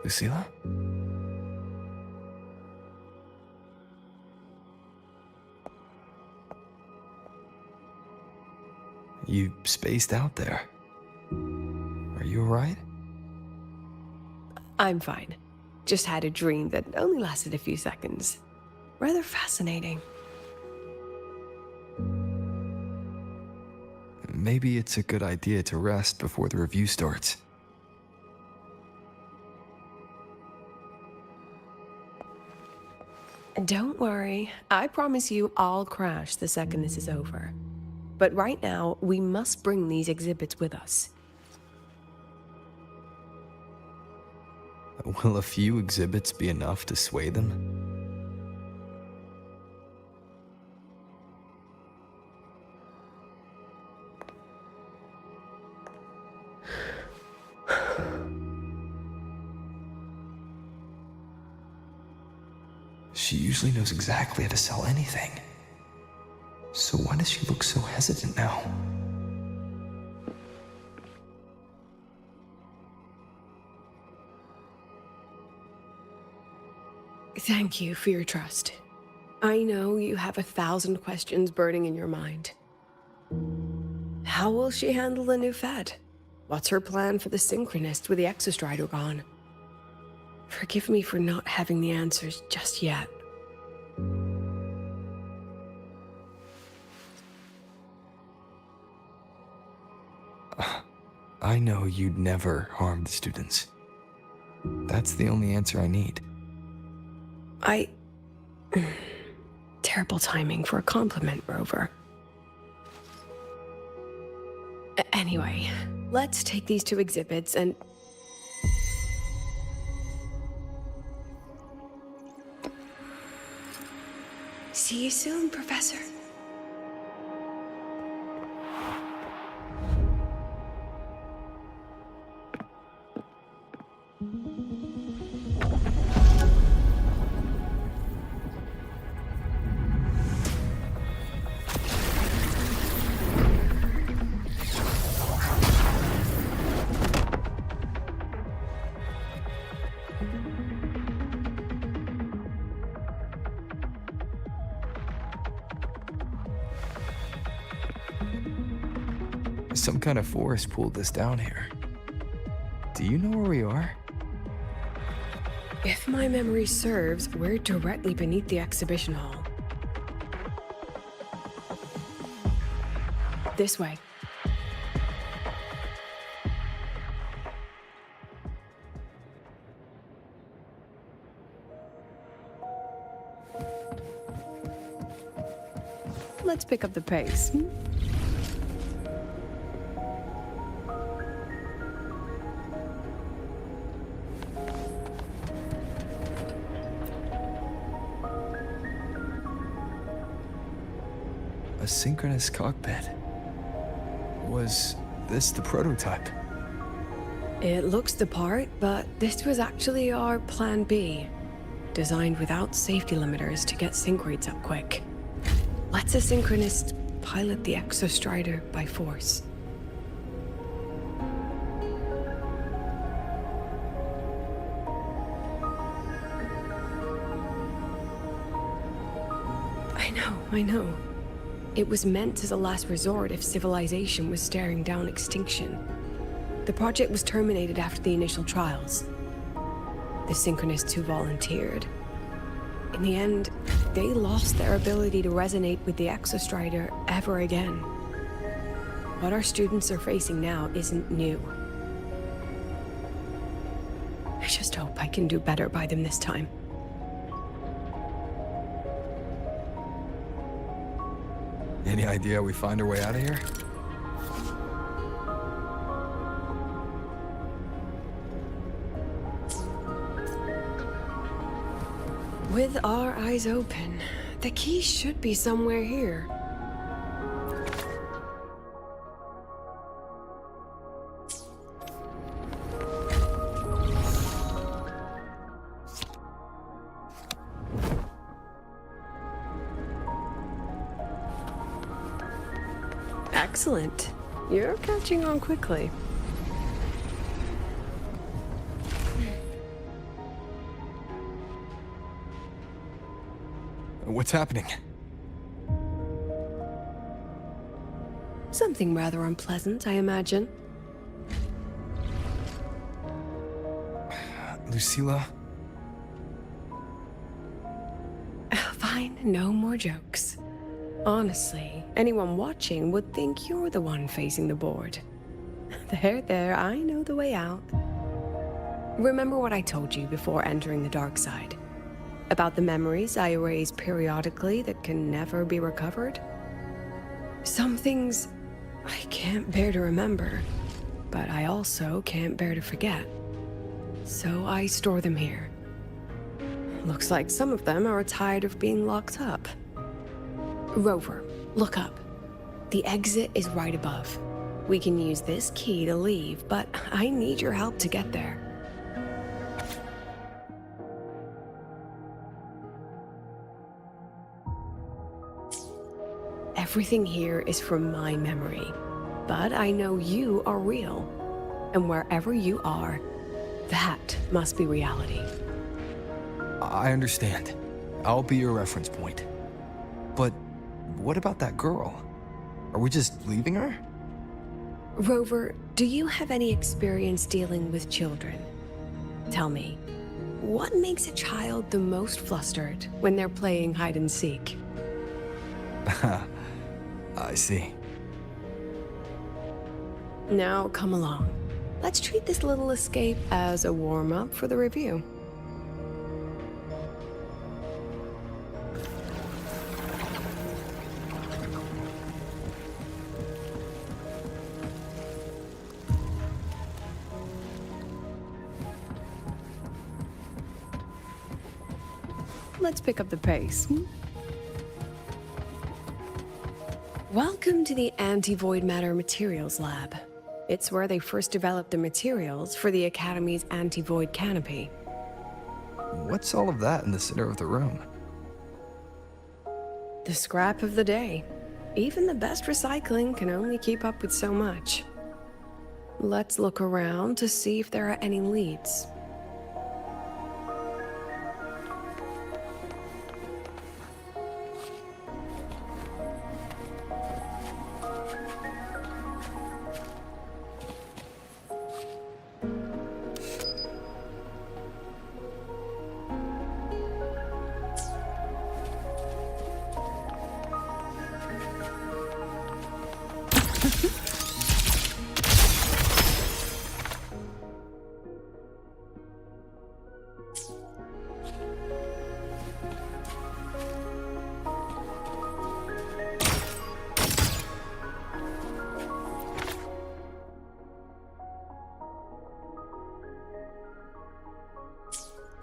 Lucilla? You spaced out there. Are you alright? I'm fine. Just had a dream that only lasted a few seconds. Rather fascinating. Maybe it's a good idea to rest before the review starts. Don't worry. I promise you I'll crash the second this is over. But right now, we must bring these exhibits with us. Will a few exhibits be enough to sway them? She usually knows exactly how to sell anything. So why does she look so hesitant now? Thank you for your trust. I know you have 1,000 questions burning in your mind. How will she handle the new Fed? What's her plan for the Synchronist with the Exostrider gone? Forgive me for not having the answers just yet. I know you'd never harm the students. That's the only answer I need. Terrible timing for a compliment, Rover. Anyway, let's take these 2 exhibits and... See you soon, Professor. Some kind of force pulled this down here. Do you know where we are? If my memory serves, we're directly beneath the exhibition hall. This way. Let's pick up the pace. A synchronous cockpit. Was this the prototype? It looks the part, but this was actually our plan B. Designed without safety limiters to get sync rates up quick. Let's a synchronist pilot the Exostrider by force. I know. It was meant as a last resort if civilization was staring down extinction. The project was terminated after the initial trials. The synchronists who volunteered. In the end, they lost their ability to resonate with the Exostrider ever again. What our students are facing now isn't new. I just hope I can do better by them this time. Any idea how we find our way out of here? With our eyes open, the key should be somewhere here. Excellent. You're catching on quickly. What's happening? Something rather unpleasant, I imagine. Lucilla? Fine, no more jokes. Honestly, anyone watching would think you're the one facing the board. There, I know the way out. Remember what I told you before entering the dark side? About the memories I erase periodically that can never be recovered? Some things I can't bear to remember, but I also can't bear to forget. So I store them here. Looks like some of them are tired of being locked up. Rover, look up. The exit is right above. We can use this key to leave, but I need your help to get there. Everything here is from my memory, but I know you are real. And wherever you are, that must be reality. I understand. I'll be your reference point. But what about that girl? Are we just leaving her? Rover, do you have any experience dealing with children? Tell me, what makes a child the most flustered when they're playing hide and seek? I see. Now, come along. Let's treat this little escape as a warm-up for the review. Let's pick up the pace. Welcome to the Anti-Void Matter Materials Lab. It's where they first developed the materials for the Academy's anti-void canopy. What's all of that in the center of the room? The scrap of the day. Even the best recycling can only keep up with so much. Let's look around to see if there are any leads.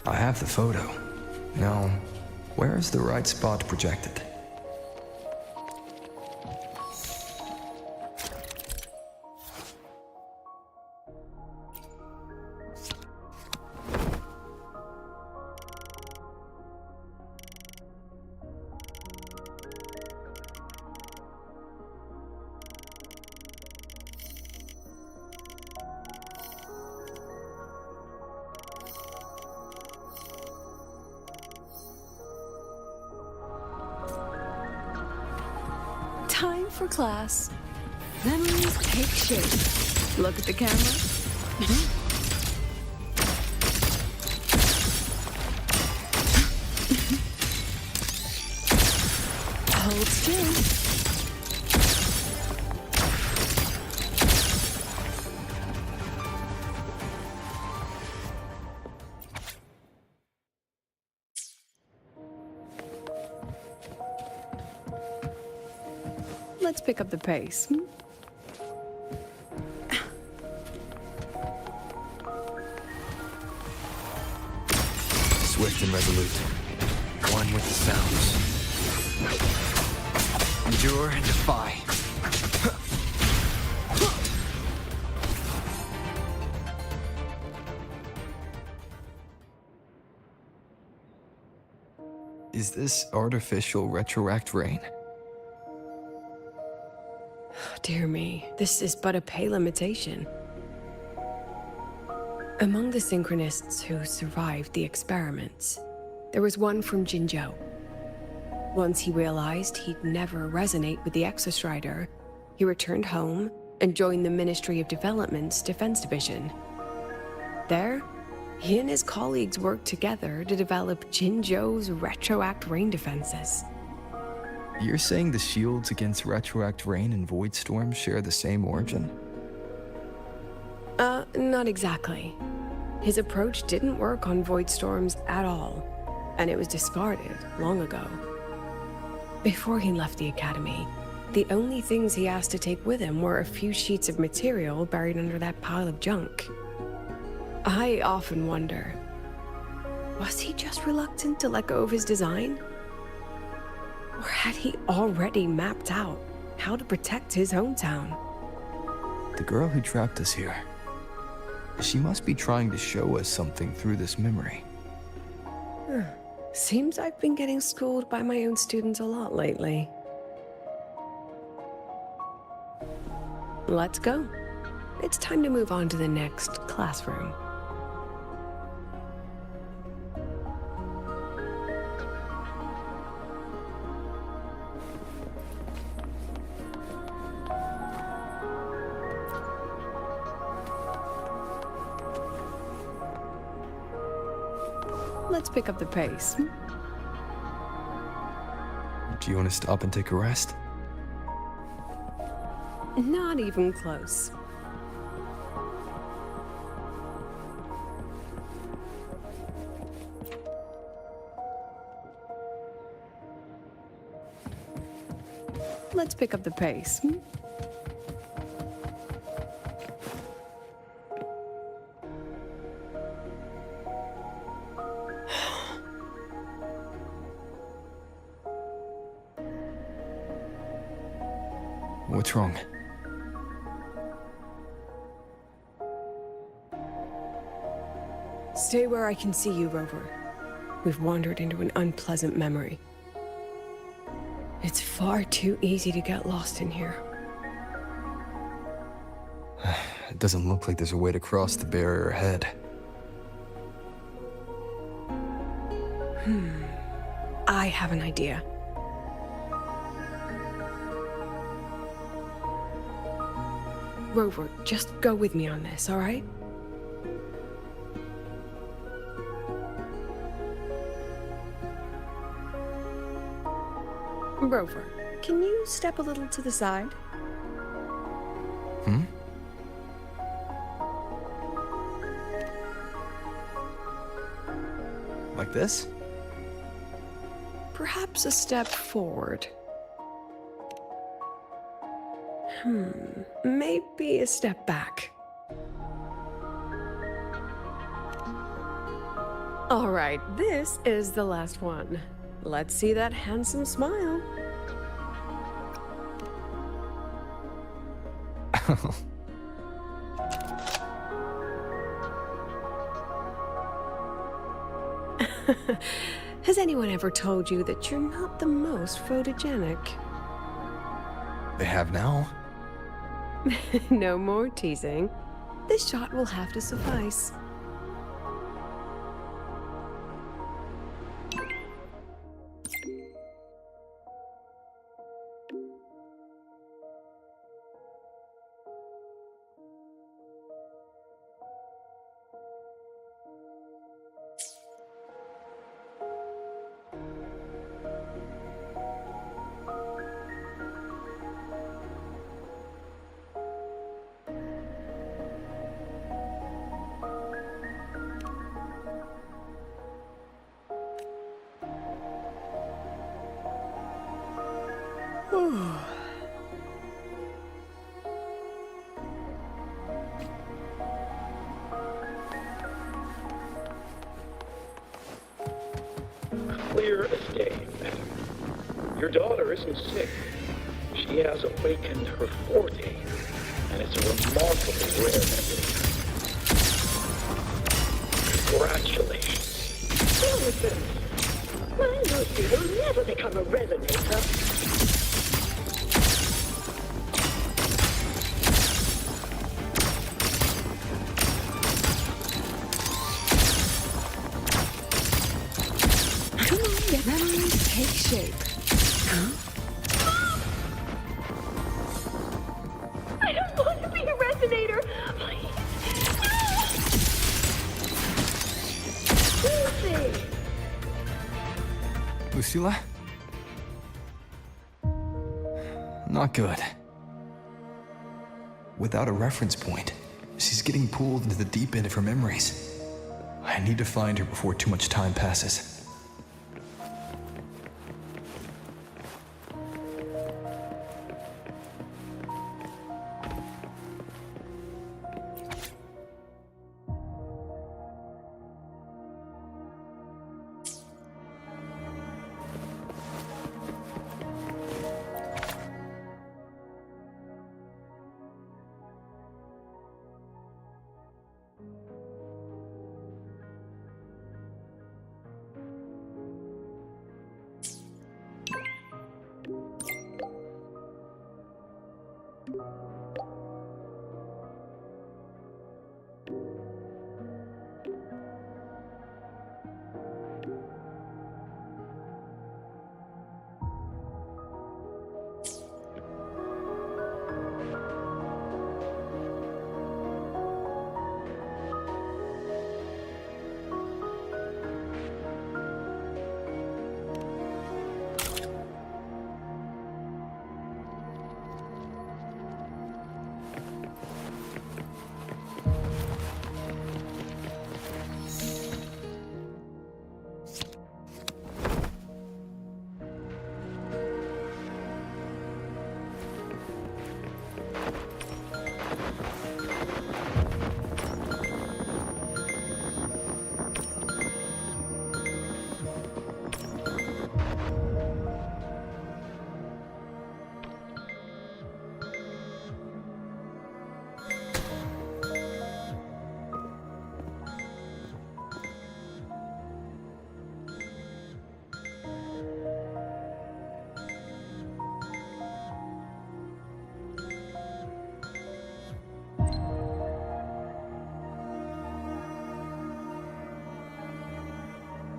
I have the photo. Now, where is the right spot projected? Time for class. Memories take shape. Look at the camera. Hold still. Let's pick up the pace. Swift and resolute. One with the sounds. Endure and defy. Is this artificial retroact rain? Dear me, this is but a pale imitation. Among the synchronists who survived the experiments, there was one from Jinzhou. Once he realized he'd never resonate with the Exostrider, he returned home and joined the Ministry of Development's Defense Division. There, he and his colleagues worked together to develop Jinzhou's retroact rain defenses. You're saying the shields against retroact rain and void storms share the same origin? Not exactly. His approach didn't work on void storms at all, and it was discarded long ago. Before he left the academy, the only things he asked to take with him were a few sheets of material buried under that pile of junk. I often wonder, was he just reluctant to let go of his design? Or had he already mapped out how to protect his hometown? The girl who trapped us here. She must be trying to show us something through this memory. Seems I've been getting schooled by my own students a lot lately. Let's go. It's time to move on to the next classroom. Let's pick up the pace. Do you want to stop and take a rest? Not even close. Let's pick up the pace. What's wrong? Stay where I can see you, Rover. We've wandered into an unpleasant memory. It's far too easy to get lost in here. It doesn't look like there's a way to cross the barrier ahead. I have an idea. Rover, just go with me on this, all right? Rover, can you step a little to the side? Like this? Perhaps a step forward. Maybe a step back. All right, this is the last one. Let's see that handsome smile. Has anyone ever told you that you're not the most photogenic? They have now. No more teasing. This shot will have to suffice. Clear as day, madam. Your daughter isn't sick. She has awakened her forte, and it's a remarkable rare memory. Congratulations. Nonsense. My Lucy will never become a resonator. Memories take shape. Huh? I don't want to be a resonator. Please. Lucy. Lucilla? Not good. Without a reference point, she's getting pulled into the deep end of her memories. I need to find her before too much time passes.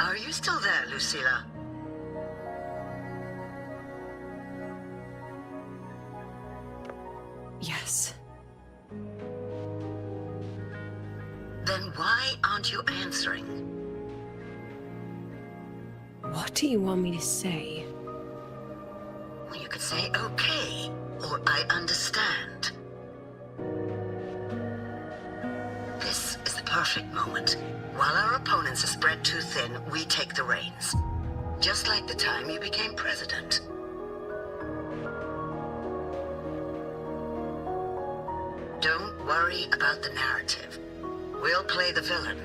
Are you still there, Lucilla? Yes. Then why aren't you answering? What do you want me to say? Well, you could say okay, or I understand. This is the perfect moment. While our opponents are spread too thin, we take the reins. Just like the time you became president. Don't worry about the narrative. We'll play the villain.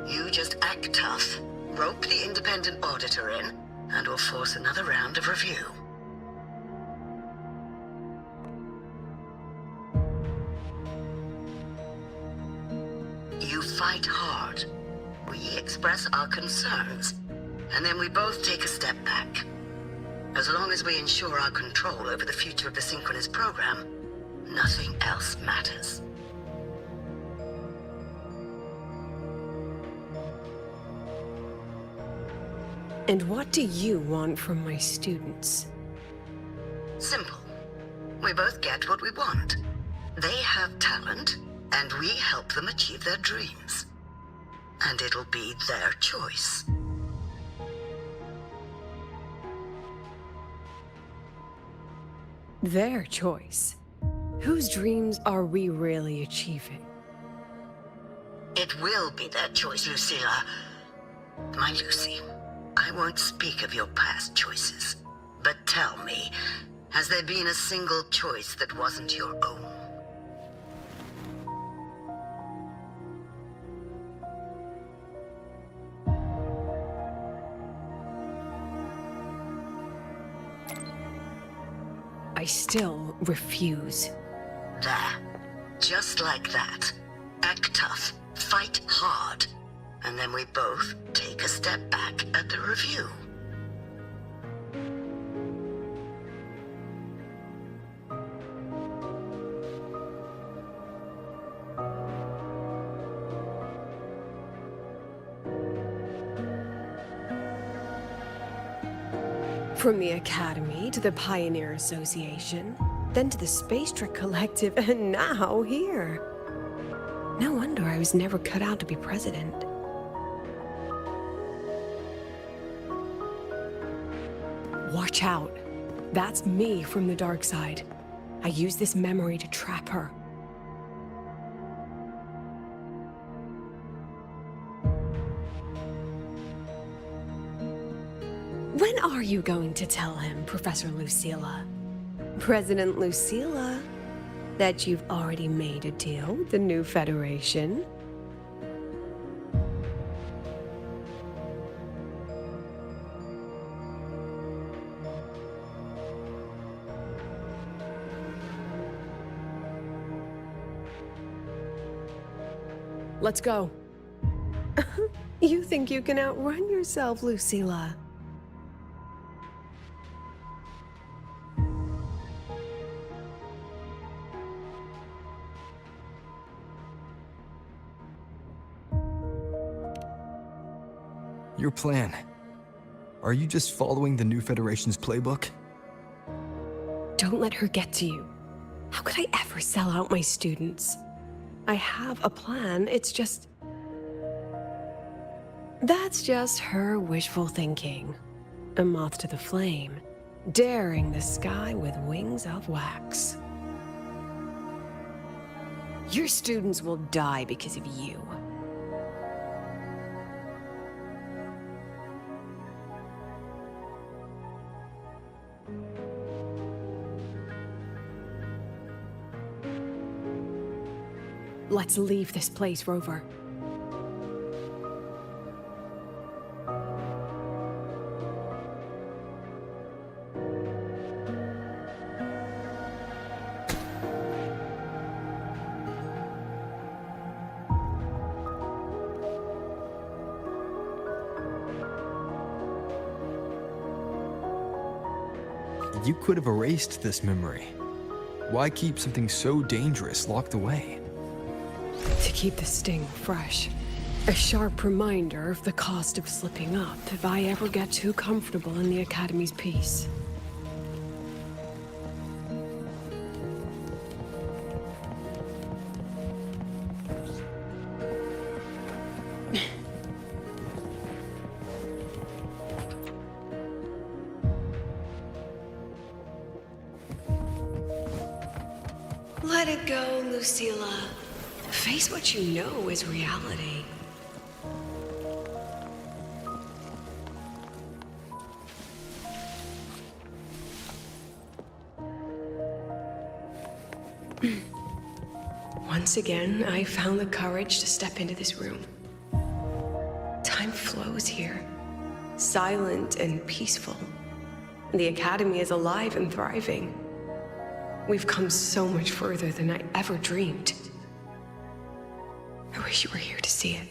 You just act tough, rope the independent auditor in, and we'll force another round of review. You fight hard. We express our concerns, and then we both take a step back. As long as we ensure our control over the future of the synchronous program, nothing else matters. And what do you want from my students? Simple. We both get what we want. They have talent, and we help them achieve their dreams. And it'll be their choice. Their choice. Whose dreams are we really achieving? It will be their choice, Lucilla. My Lucy, I won't speak of your past choices. But tell me, has there been a single choice that wasn't your own? I still refuse. There. Just like that. Act tough, fight hard, and then we both take a step back at the review. From the Academy to the Pioneer Association, then to the Space Trek Collective, and now here. No wonder I was never cut out to be president. Watch out. That's me from the dark side. I use this memory to trap her. When are you going to tell him, Professor Lucilla? President Lucilla, that you've already made a deal with the new Federation? Let's go. You think you can outrun yourself, Lucilla? Your plan. Are you just following the new Federation's playbook? Don't let her get to you. How could I ever sell out my students? I have a plan, it's just... That's just her wishful thinking. A moth to the flame, daring the sky with wings of wax. Your students will die because of you. Let's leave this place, Rover. You could have erased this memory. Why keep something so dangerous locked away? To keep the sting fresh. A sharp reminder of the cost of slipping up if I ever get too comfortable in the Academy's peace. Let it go, Lucilla. Face what you know is reality. Once again, I found the courage to step into this room. flows here, silent and peaceful. The Academy is alive and thriving. We've come so much further than I ever dreamed. I wish you were here to see it.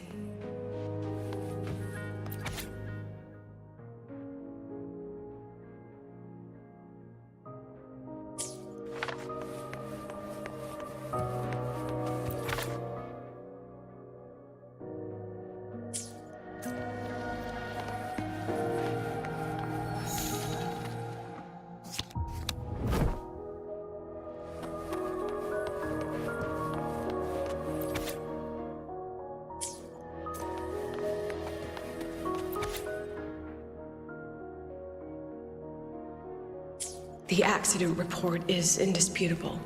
The accident report is indisputable.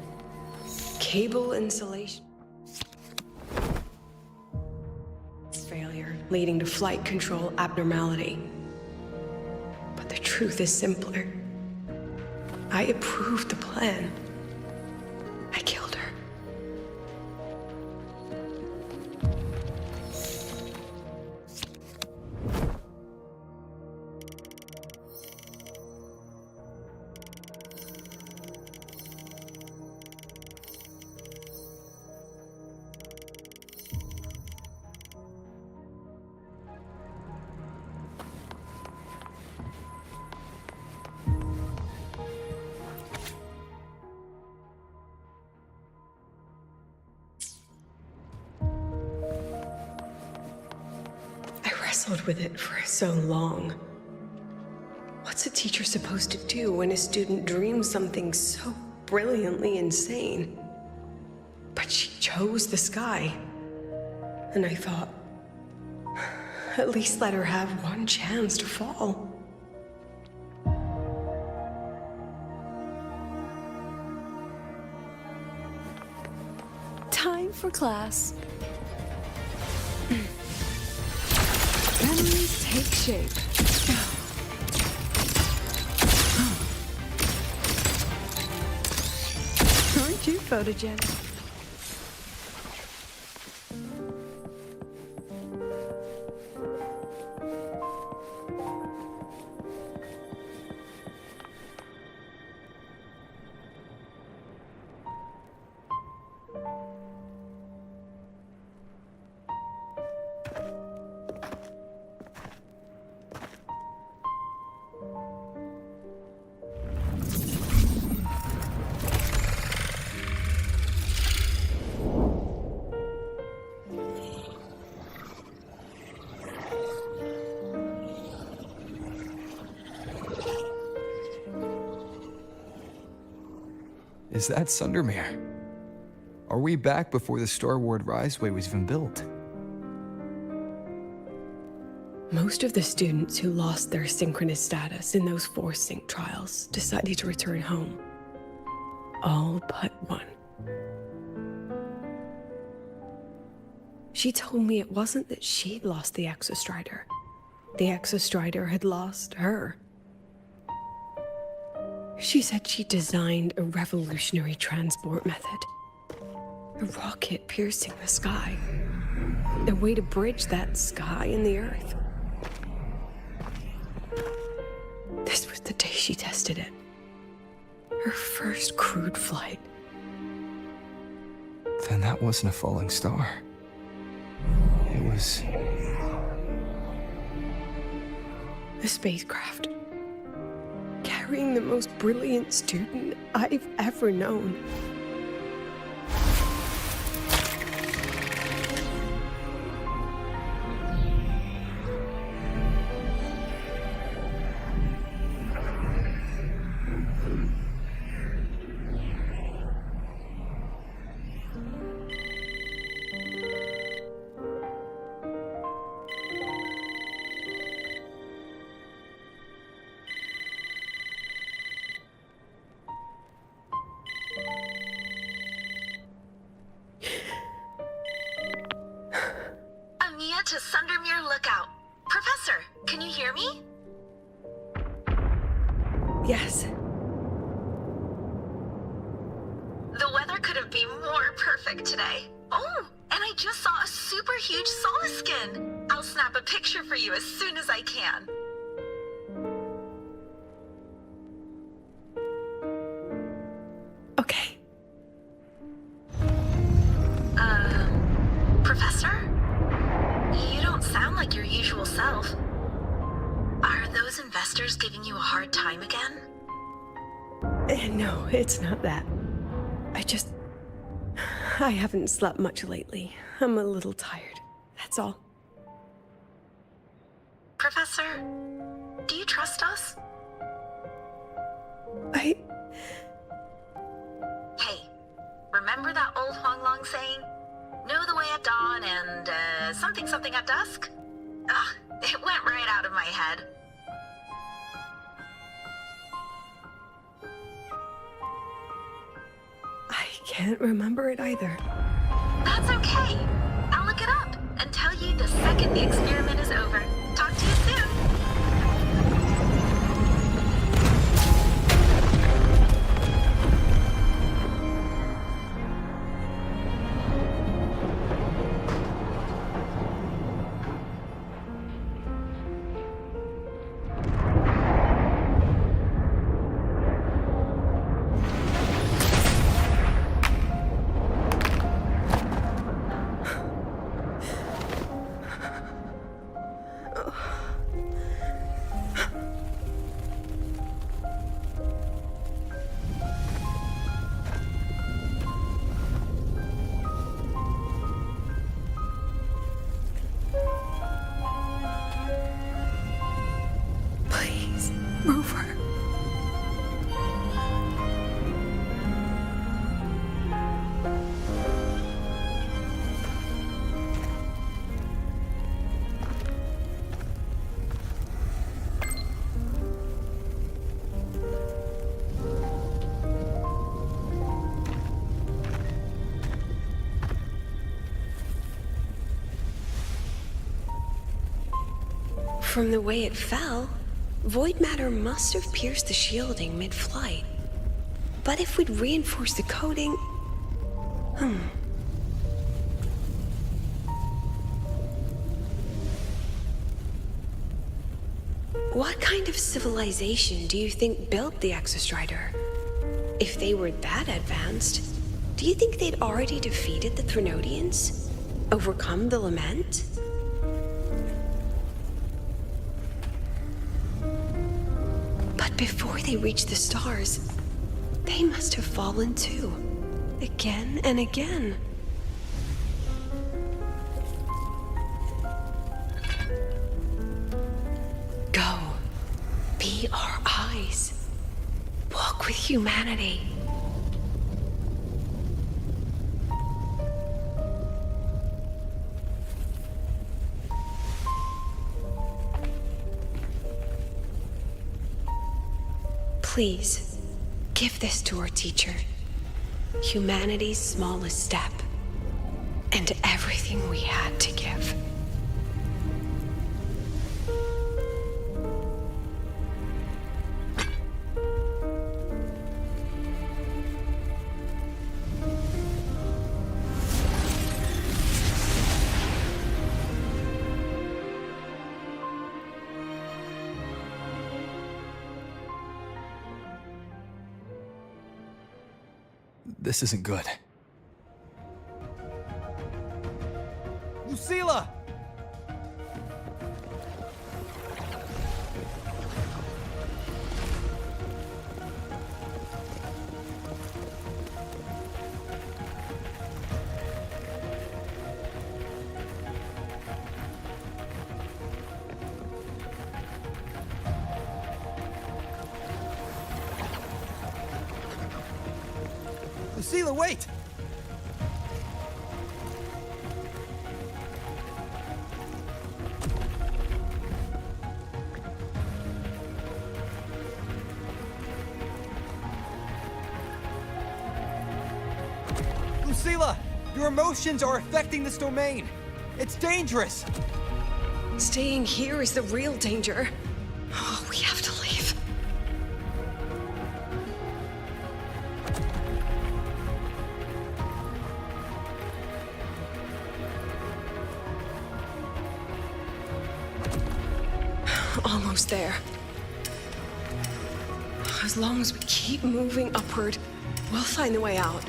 Cable insulation failure, leading to flight control abnormality. But the truth is simpler. I approved the plan. I killed her. Wrestled with it for so long. What's a teacher supposed to do when a student dreams something so brilliantly insane? But she chose the sky. And I thought, at least let her have one chance to fall. Time for class. Memories take shape. Aren't you photogenic? Is that Sundermere? Are we back before the Star Ward Riseway was even built? Most of the students who lost their synchronous status in those force sync trials decided to return home. All but one. She told me it wasn't that she'd lost the Exostrider. The Exostrider had lost her. She said she designed a revolutionary transport method. A rocket piercing the sky. A way to bridge that sky and the Earth. This was the day she tested it. Her first crewed flight. Then that wasn't a falling star. It was... a spacecraft. Carrying the most brilliant student I've ever known. To Sundermere Lookout. Professor, can you hear me? Yes. The weather couldn't be more perfect today. Oh, and I just saw a super huge Solaskin. I'll snap a picture for you as soon as I can. Okay. Professor? You don't sound like your usual self. Are those investors giving you a hard time again? No, it's not that. I haven't slept much lately. I'm a little tired. That's all. Professor, do you trust us? Hey, remember that old Huanglong saying? Know the way at dawn and, something something at dusk? Ugh, it went right out of my head. I can't remember it either. That's okay. I'll look it up and tell you the second the experiment is over. Talk to you soon. From the way it fell, void matter must have pierced the shielding mid-flight. But if we'd reinforced the coating... What kind of civilization do you think built the Exostrider? If they were that advanced, do you think they'd already defeated the Threnodians? Overcome the Lament? But before they reached the stars, they must have fallen too. Again and again. Go. Be our eyes. Walk with humanity. Please, give this to our teacher. Humanity's smallest step, and everything we had to give. This isn't good. Lucilla! Lucilla, wait! Lucilla, your emotions are affecting this domain. It's dangerous. Staying here is the real danger. Oh, we have to leave. Almost there. As long as we keep moving upward, we'll find the way out.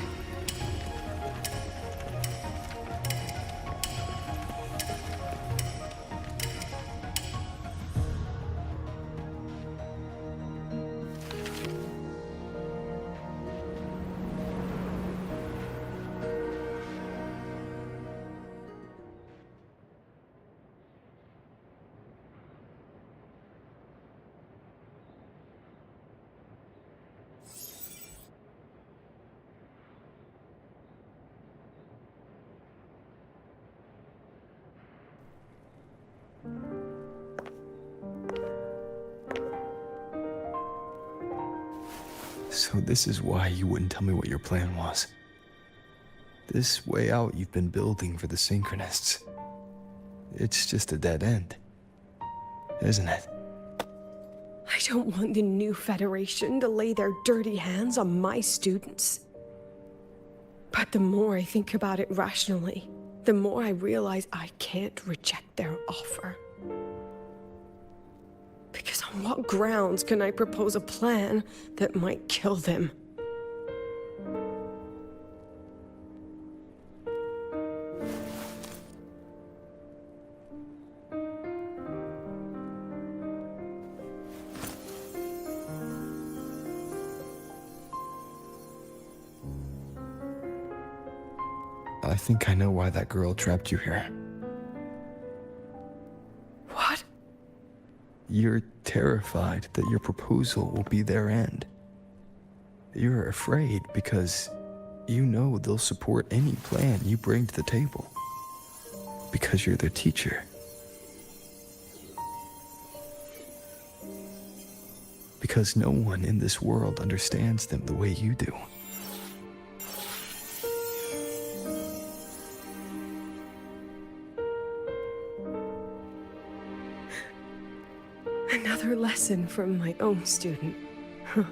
So this is why you wouldn't tell me what your plan was. This way out you've been building for the Synchronists. It's just a dead end, isn't it? I don't want the new Federation to lay their dirty hands on my students. But the more I think about it rationally, the more I realize I can't reject their offer. Because on what grounds can I propose a plan that might kill them? I think I know why that girl trapped you here. What? You're terrified that your proposal will be their end. You're afraid because you know they'll support any plan you bring to the table. Because you're their teacher. Because no one in this world understands them the way you do. Another lesson from my own student. Huh.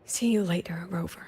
See you later, Rover.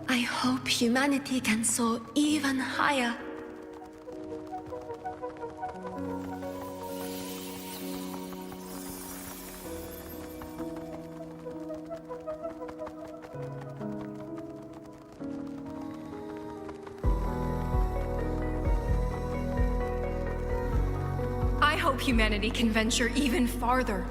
I hope humanity can soar even higher. I hope humanity can venture even farther.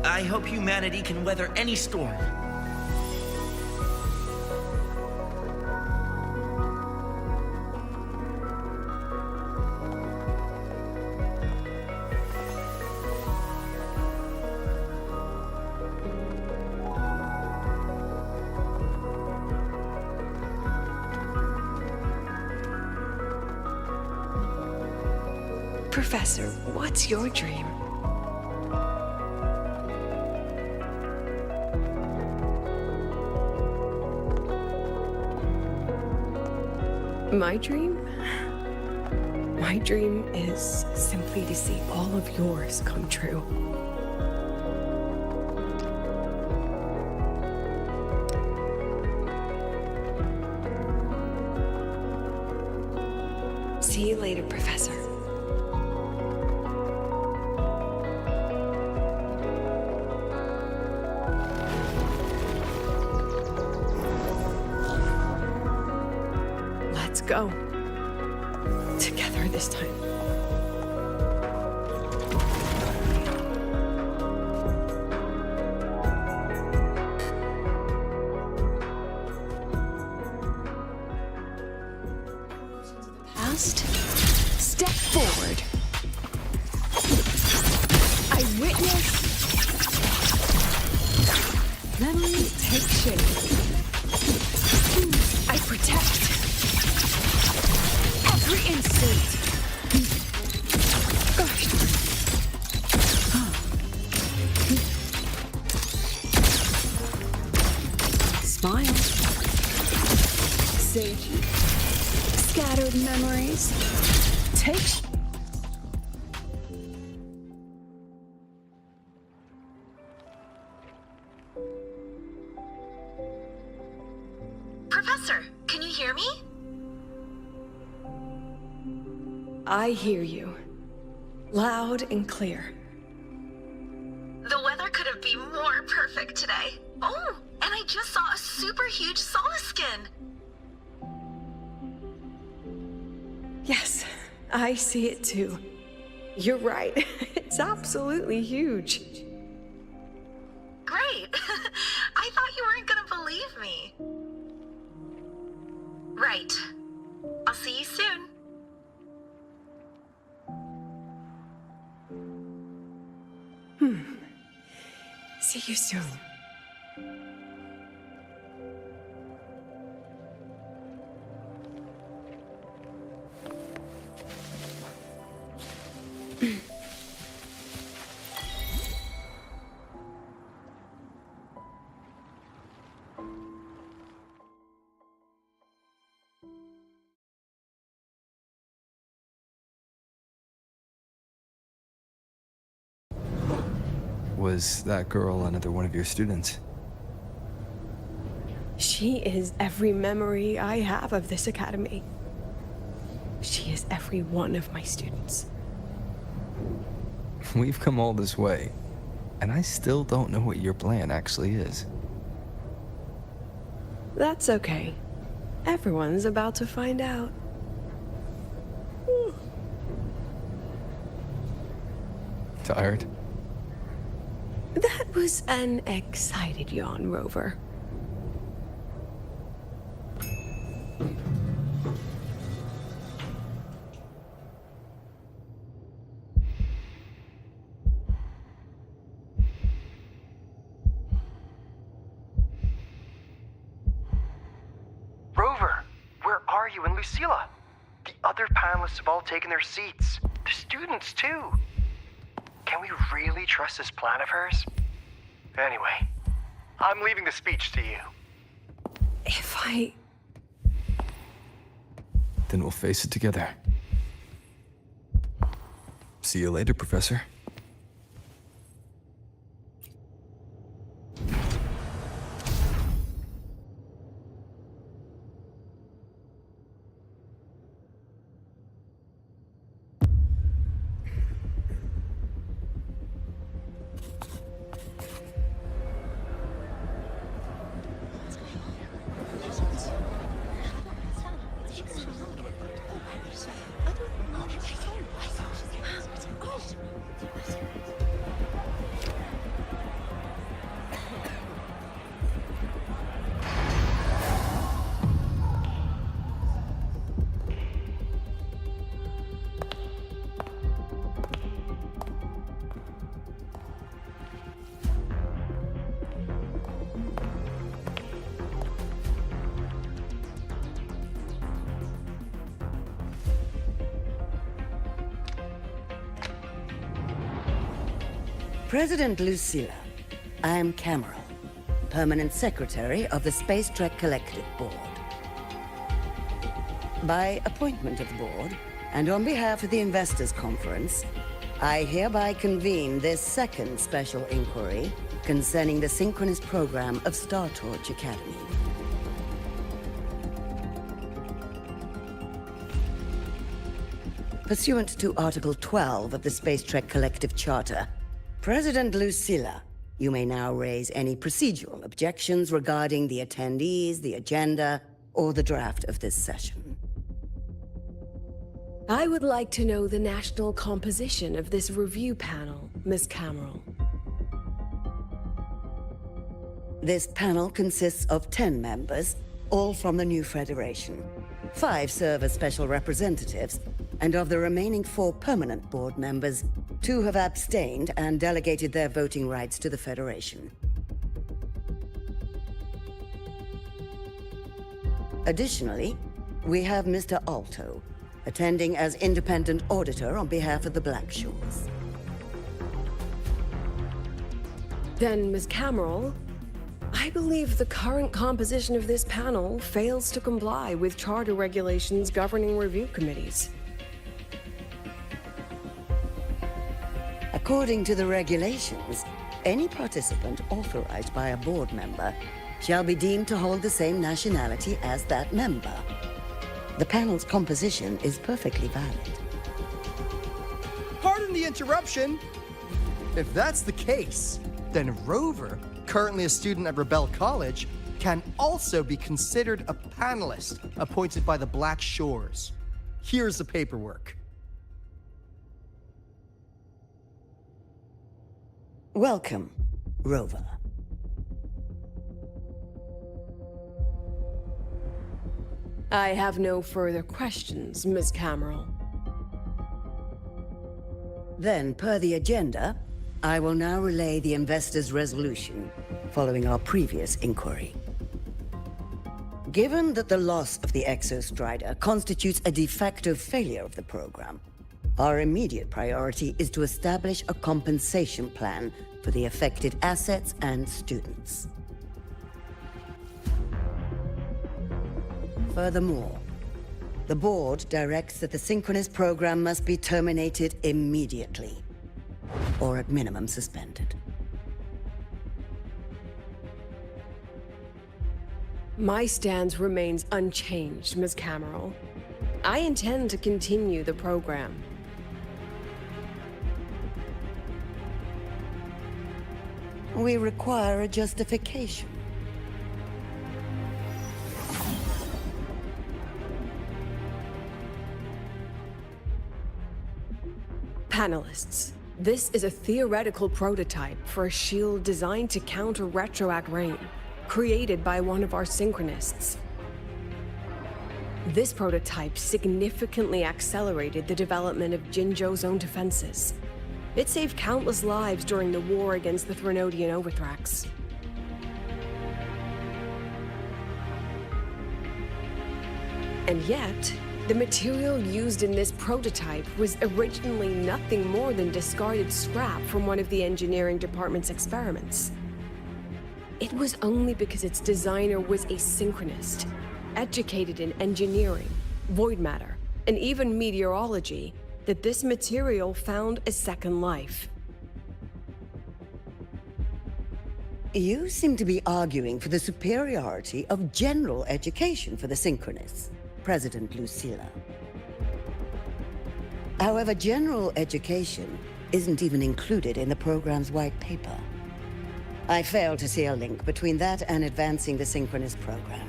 I hope humanity can weather any storm. Professor, what's your dream? My dream? My dream is simply to see all of yours come true. you later, Professor. Let's go. Together this time. Step forward. I witness memories take shape. I protect every instant. Smile. Sage. Scattered memories. Take. Professor, can you hear me? I hear you. Loud and clear. The weather couldn't be more perfect today. Oh, and I just saw a super huge Solaskin. Yes, I see it too. You're right. It's absolutely huge. Great. I thought you weren't gonna believe me. Right. I'll see you soon. See you soon. Was that girl another one of your students? She is every memory I have of this academy. She is every one of my students. We've come all this way, and I still don't know what your plan actually is. That's okay. Everyone's about to find out. Tired? That was an excited yawn, Rover. Rover, where are you and Lucilla? The other panelists have all taken their seats. The students, too. Can we really trust this plan of hers? Anyway, I'm leaving the speech to you. If I... Then we'll face it together. See you later, Professor. President Lucilla, I am Cameron, Permanent Secretary of the Space Trek Collective Board. By appointment of the board, and on behalf of the Investors Conference, I hereby convene this second special inquiry concerning the synchronous program of Star Torch Academy. Pursuant to Article 12 of the Space Trek Collective Charter, President Lucilla, you may now raise any procedural objections regarding the attendees, the agenda, or the draft of this session. I would like to know the national composition of this review panel, Ms. Cameron. This panel consists of 10 members, all from the new Federation. 5 serve as special representatives, and of the remaining 4 permanent board members, 2 have abstained and delegated their voting rights to the Federation. Additionally, we have Mr. Alto, attending as independent auditor on behalf of the Black Shores. Then, Ms. Cameron, I believe the current composition of this panel fails to comply with charter regulations governing review committees. According to the regulations, any participant authorized by a board member shall be deemed to hold the same nationality as that member. The panel's composition is perfectly valid. Pardon the interruption. If that's the case, then Rover, currently a student at Rebel College, can also be considered a panelist appointed by the Black Shores. Here's the paperwork. Welcome, Rover. I have no further questions, Ms. Cameron. Then, per the agenda, I will now relay the investors' resolution, following our previous inquiry. Given that the loss of the Exostrider constitutes a de facto failure of the program, our immediate priority is to establish a compensation plan for the affected assets and students. Furthermore, the board directs that the synchronous program must be terminated immediately, or at minimum suspended. My stance remains unchanged, Ms. Cameron. I intend to continue the program. We require a justification. Panelists, this is a theoretical prototype for a shield designed to counter retroact rain, created by one of our synchronists. This prototype significantly accelerated the development of Jinzhou's own defenses. It saved countless lives during the war against the Threnodian Overthrax. And yet, the material used in this prototype was originally nothing more than discarded scrap from one of the engineering department's experiments. It was only because its designer was a synchronist, educated in engineering, void matter, and even meteorology, that this material found a second life. You seem to be arguing for the superiority of general education for the synchronists, President Lucilla. However, general education isn't even included in the program's white paper. I fail to see a link between that and advancing the synchronous program.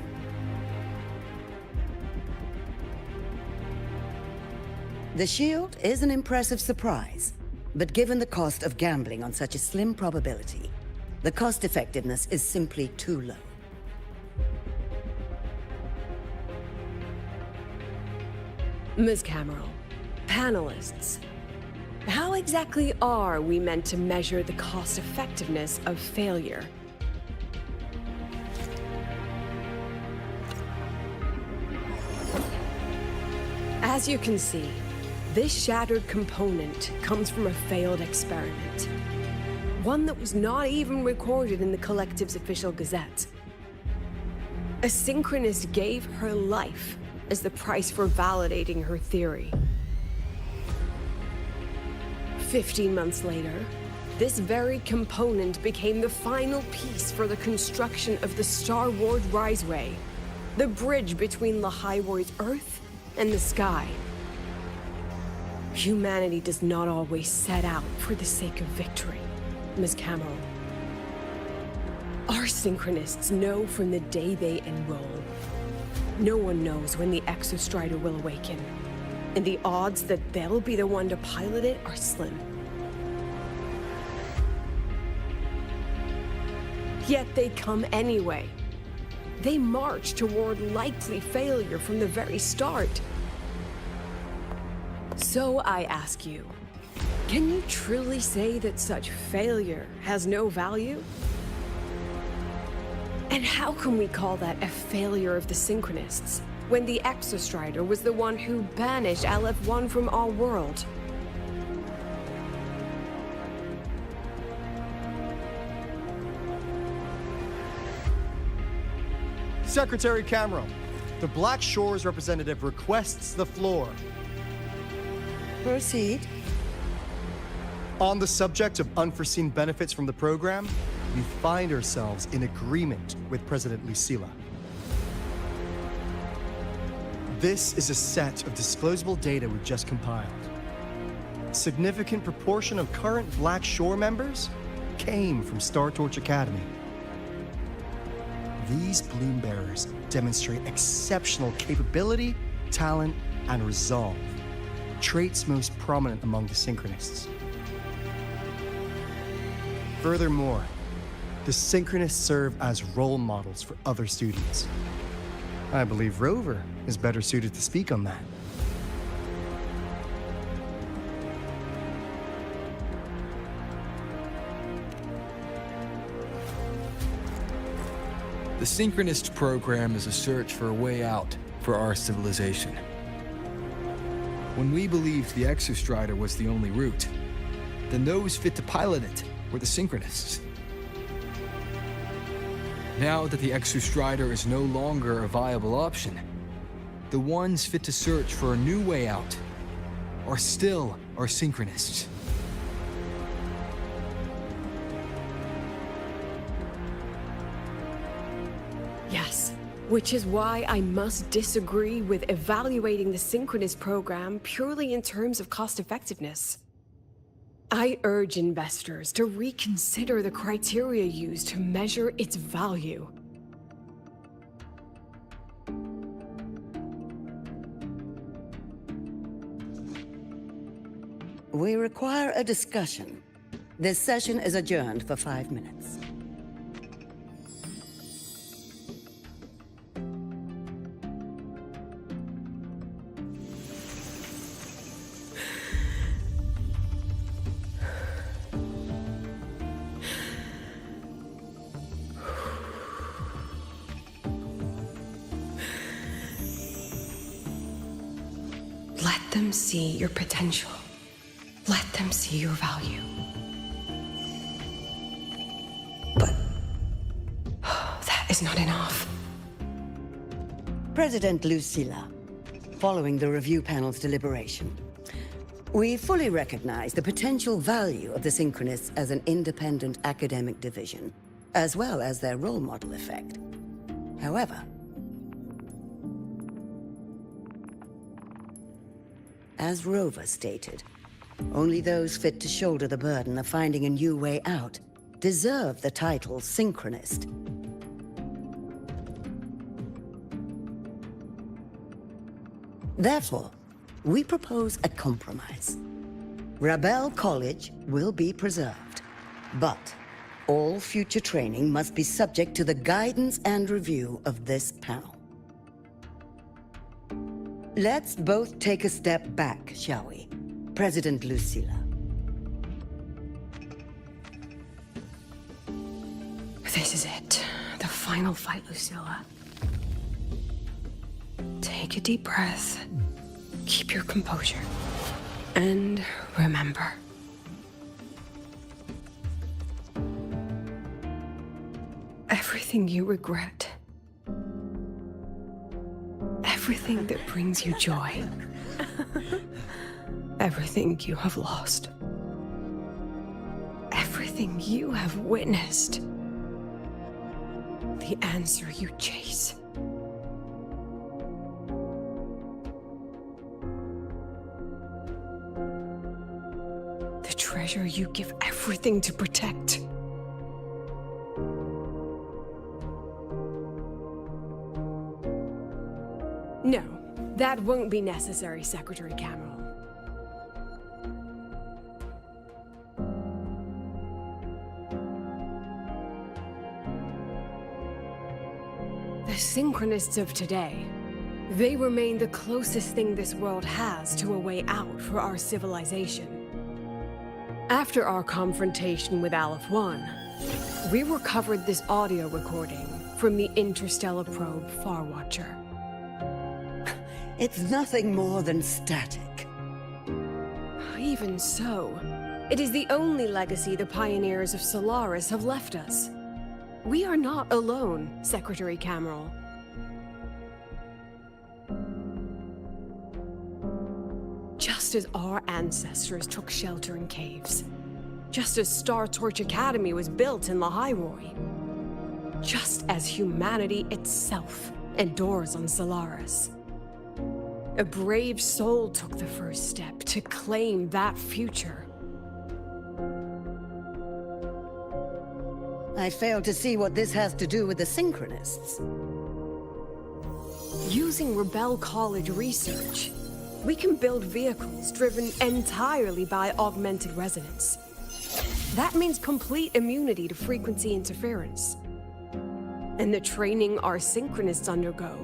The shield is an impressive surprise, but given the cost of gambling on such a slim probability, the cost-effectiveness is simply too low. Ms. Cameron, panelists, how exactly are we meant to measure the cost-effectiveness of failure? As you can see, this shattered component comes from a failed experiment. One that was not even recorded in the Collective's official gazette. A synchronist gave her life as the price for validating her theory. 15 months later, this very component became the final piece for the construction of the Star Wars Riseway, the bridge between Lahaiwoi's Earth and the sky. Humanity does not always set out for the sake of victory, Ms. Cameron. Our synchronists know from the day they enroll. No one knows when the Exostrider will awaken, and the odds that they'll be the one to pilot it are slim. Yet they come anyway. They march toward likely failure from the very start. So I ask you, can you truly say that such failure has no value? And how can we call that a failure of the Synchronists, when the Exostrider was the one who banished LF1 from our world? Secretary Cameron, the Black Shores representative requests the floor. Proceed. On the subject of unforeseen benefits from the program, we find ourselves in agreement with President Lucilla. This is a set of disclosable data we've just compiled. A significant proportion of current Black Shore members came from Star Torch Academy. These Bloom Bearers demonstrate exceptional capability, talent, and resolve, traits most prominent among the Synchronists. Furthermore, the Synchronists serve as role models for other students. I believe Rover is better suited to speak on that. The Synchronist program is a search for a way out for our civilization. When we believed the Exostrider was the only route, then those fit to pilot it were the Synchronists. Now that the Exostrider is no longer a viable option, the ones fit to search for a new way out are still our Synchronists. Yes, which is why I must disagree with evaluating the Synchronist program purely in terms of cost-effectiveness. I urge investors to reconsider the criteria used to measure its value. We require a discussion. This session is adjourned for 5 minutes. Let them see your potential. Let them see your value. But that is not enough. President Lucilla, following the review panel's deliberation, we fully recognize the potential value of the Synchronists as an independent academic division, as well as their role model effect. However, as Rover stated, only those fit to shoulder the burden of finding a new way out deserve the title Synchronist. Therefore, we propose a compromise. Rebel College will be preserved, but all future training must be subject to the guidance and review of this panel. Let's both take a step back, shall we? President Lucilla. This is it. The final fight, Lucilla. Take a deep breath. Keep your composure. And remember. Everything you regret. Everything that brings you joy. Everything you have lost. Everything you have witnessed. The answer you chase. treasure you give everything to protect. No, that won't be necessary, Secretary Cameron. The Synchronists of today, they remain the closest thing this world has to a way out for our civilization. After our confrontation with Aleph 1, we recovered this audio recording from the interstellar probe Farwatcher. It's nothing more than static. Even so, it is the only legacy the pioneers of Solaris have left us. We are not alone, Secretary Cameron. Just as our ancestors took shelter in caves, just as Star Torch Academy was built in Lahiroi, just as humanity itself endures on Solaris. A brave soul took the first step to claim that future. I fail to see what this has to do with the Synchronists. Using Rebel College research, we can build vehicles driven entirely by augmented resonance. That means complete immunity to frequency interference. And the training our Synchronists undergo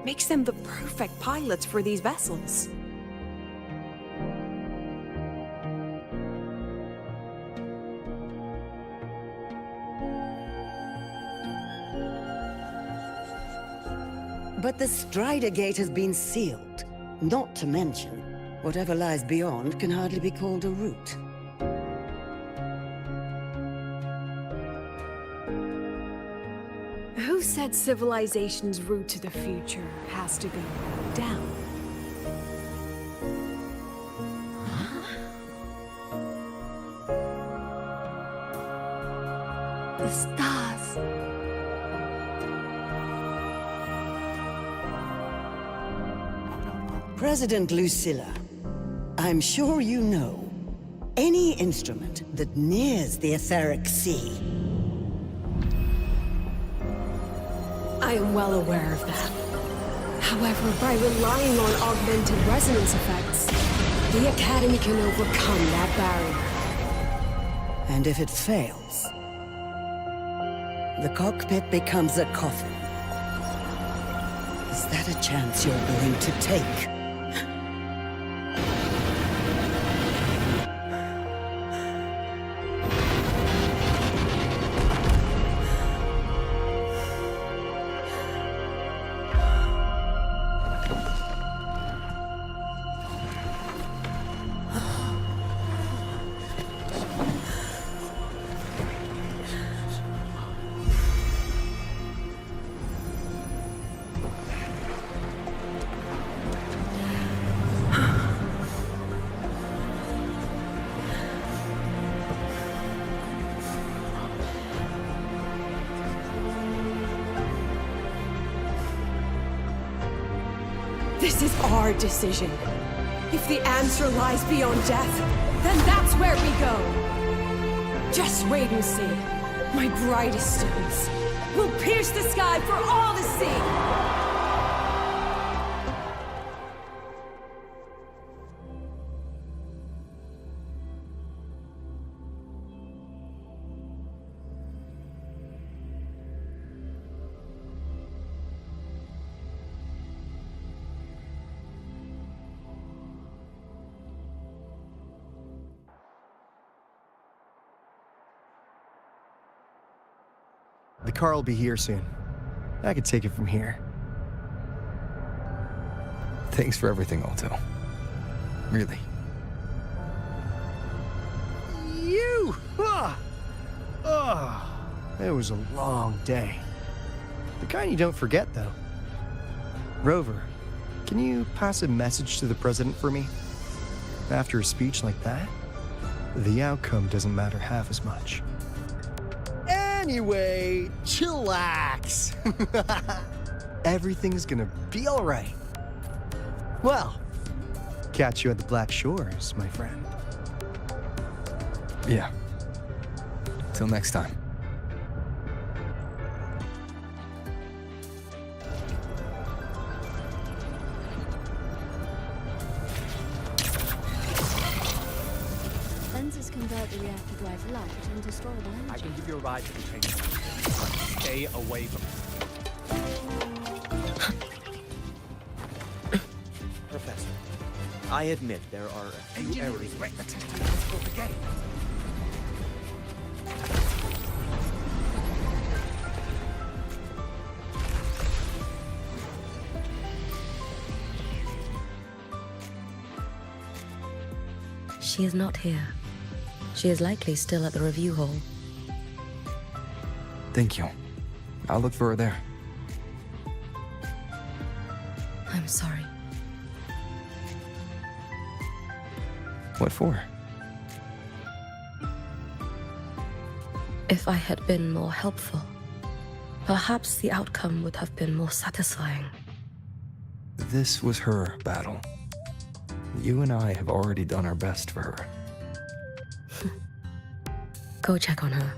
makes them the perfect pilots for these vessels. But the Strider Gate has been sealed. Not to mention, whatever lies beyond can hardly be called a route. Who said civilization's route to the future has to go down? The stars. President Lucilla, I'm sure you know, any instrument that nears the etheric sea. I am well aware of that. However, by relying on augmented resonance effects, the Academy can overcome that barrier. And if it fails, the cockpit becomes a coffin. Is that a chance you're willing to take? This is our decision. If the answer lies beyond death, then that's where we go. Just wait and see. My brightest students will pierce the sky for all to see. The car will be here soon. I could take it from here. Thanks for everything, Alto. Really. You! It was a long day. The kind you don't forget, though. Rover, can you pass a message to the president for me? After a speech like that, the outcome doesn't matter half as much. Anyway, chillax. Everything's gonna be all right. Well, catch you at the Black Shores, my friend. Yeah. Till next time. Lenses convert the reactor drive light into storable energy. I can give you a ride to the training center. Stay away from me. Professor, I admit there are a few errors. She is not here. She is likely still at the review hall. Thank you. I'll look for her there. I'm sorry. What for? If I had been more helpful, perhaps the outcome would have been more satisfying. This was her battle. You and I have already done our best for her. Go check on her.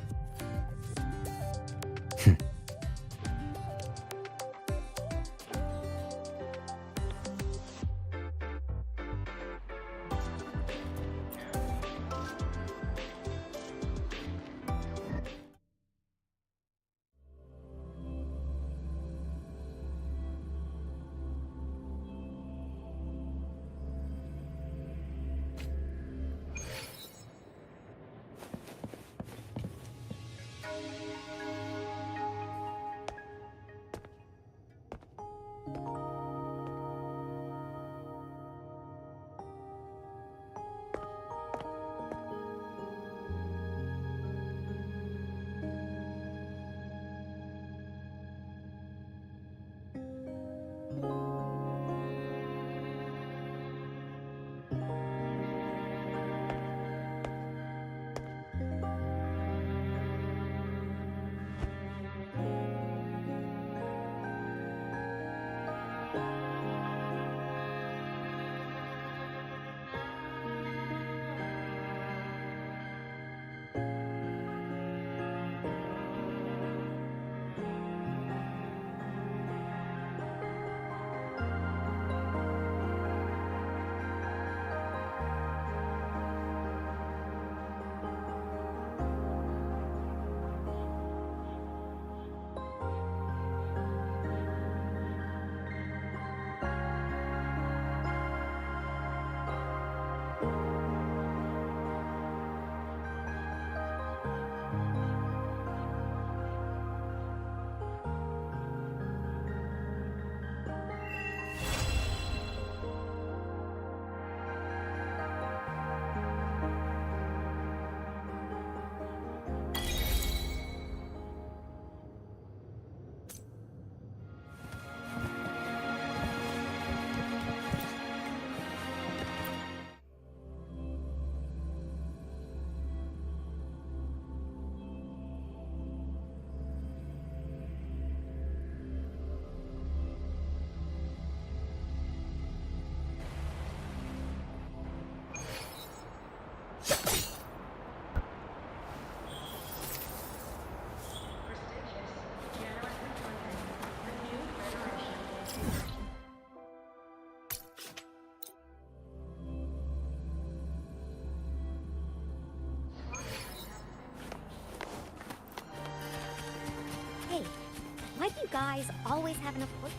Why do you guys always have enough work?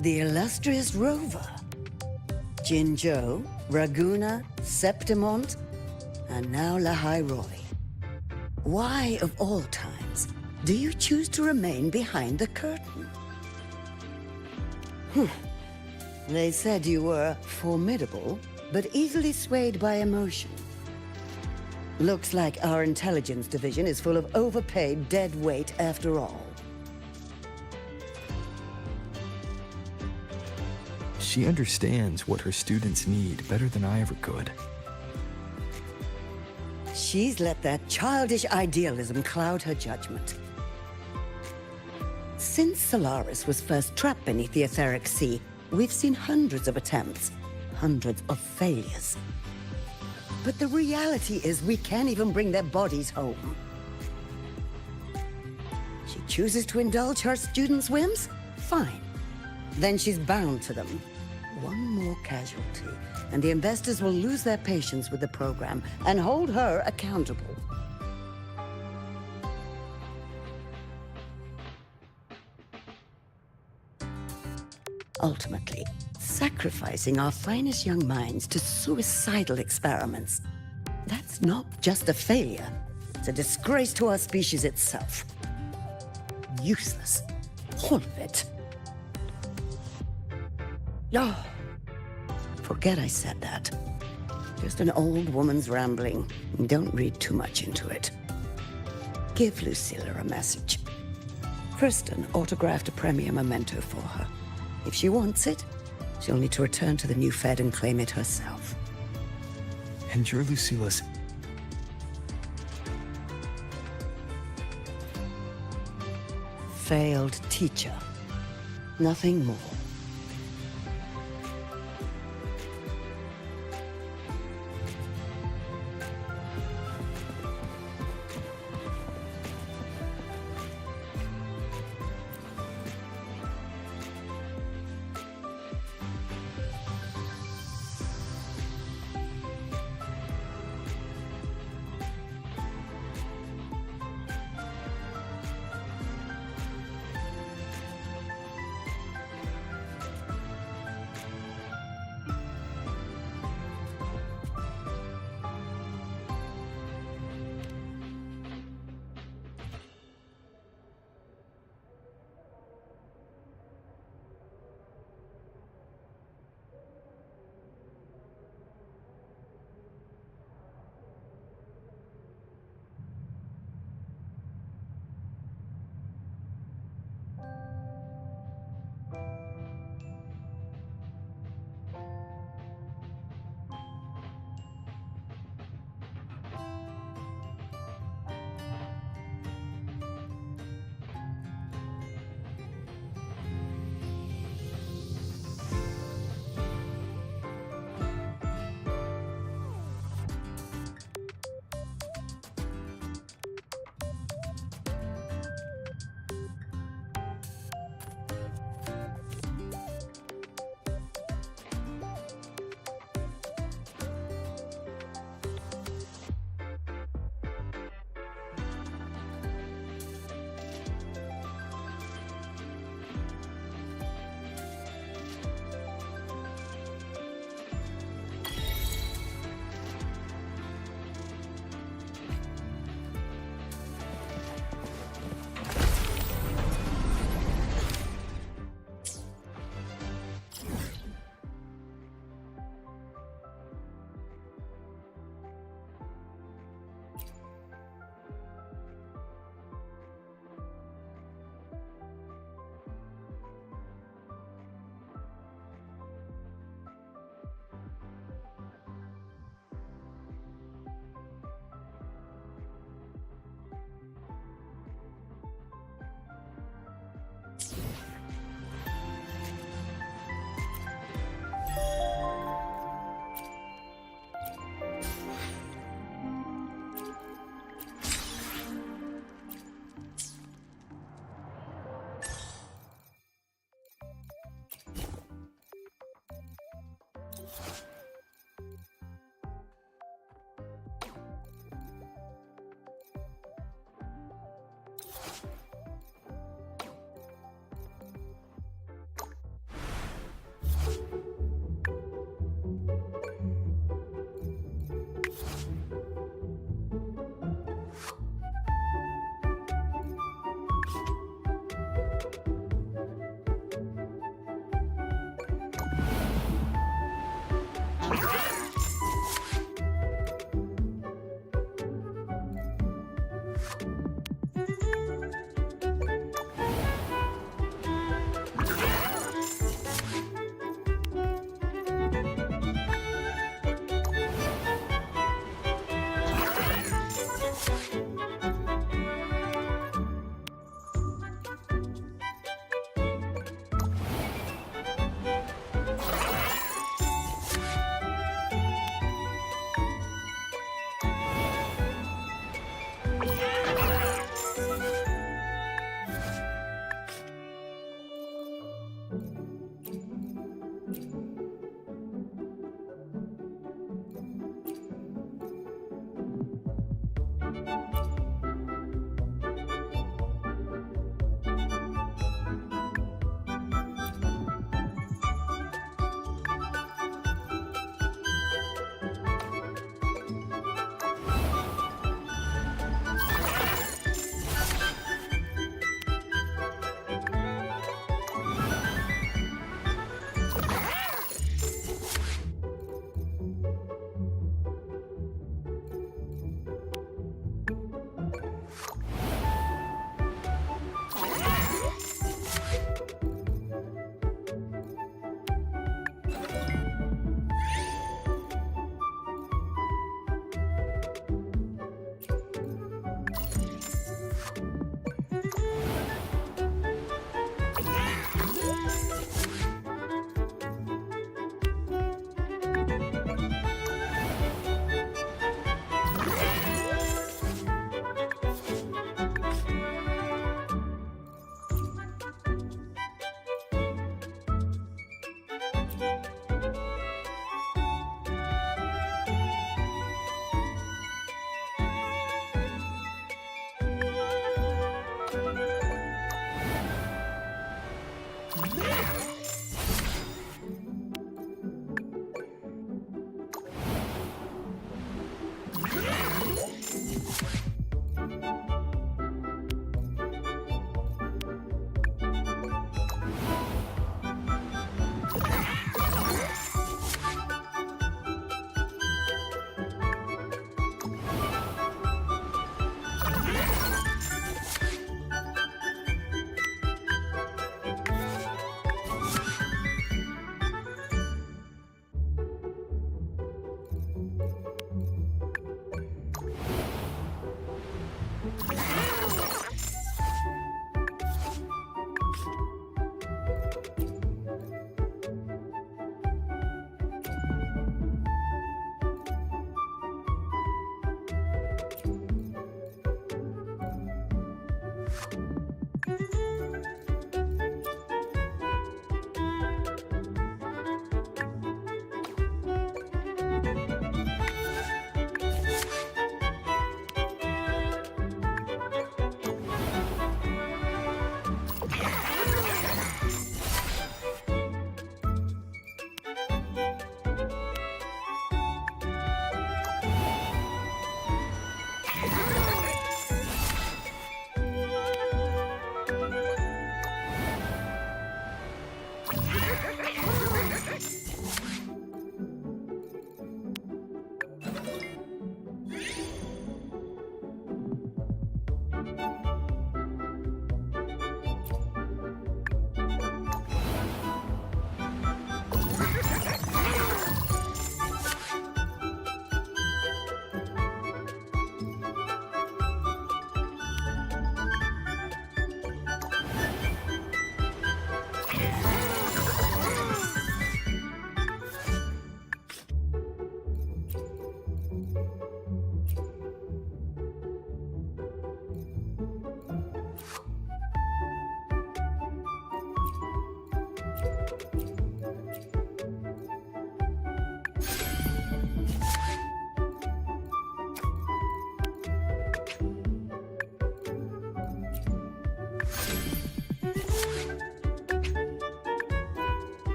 The illustrious rover. Jinzhou, Raguna, Septimont, and now Lahai Roy. Why, of all times, do you choose to remain behind the curtain? They said you were formidable, but easily swayed by emotion. Looks like our intelligence division is full of overpaid dead weight after all. She understands what her students need better than I ever could. She's let that childish idealism cloud her judgment. Since Solaris was first trapped beneath the etheric sea, we've seen hundreds of attempts, hundreds of failures. But the reality is we can't even bring their bodies home. She chooses to indulge her students' whims? Fine. Then she's bound to them. One more casualty, and the investors will lose their patience with the program and hold her accountable. Ultimately, sacrificing our finest young minds to suicidal experiments. That's not just a failure. It's a disgrace to our species itself. Useless. All of it. Oh, forget I said that. Just an old woman's rambling. Don't read too much into it. Give Lucilla a message. Kristen autographed a premier memento for her. If she wants it, she'll need to return to the new Fed and claim it herself. And you're Lucilla's... failed teacher. Nothing more.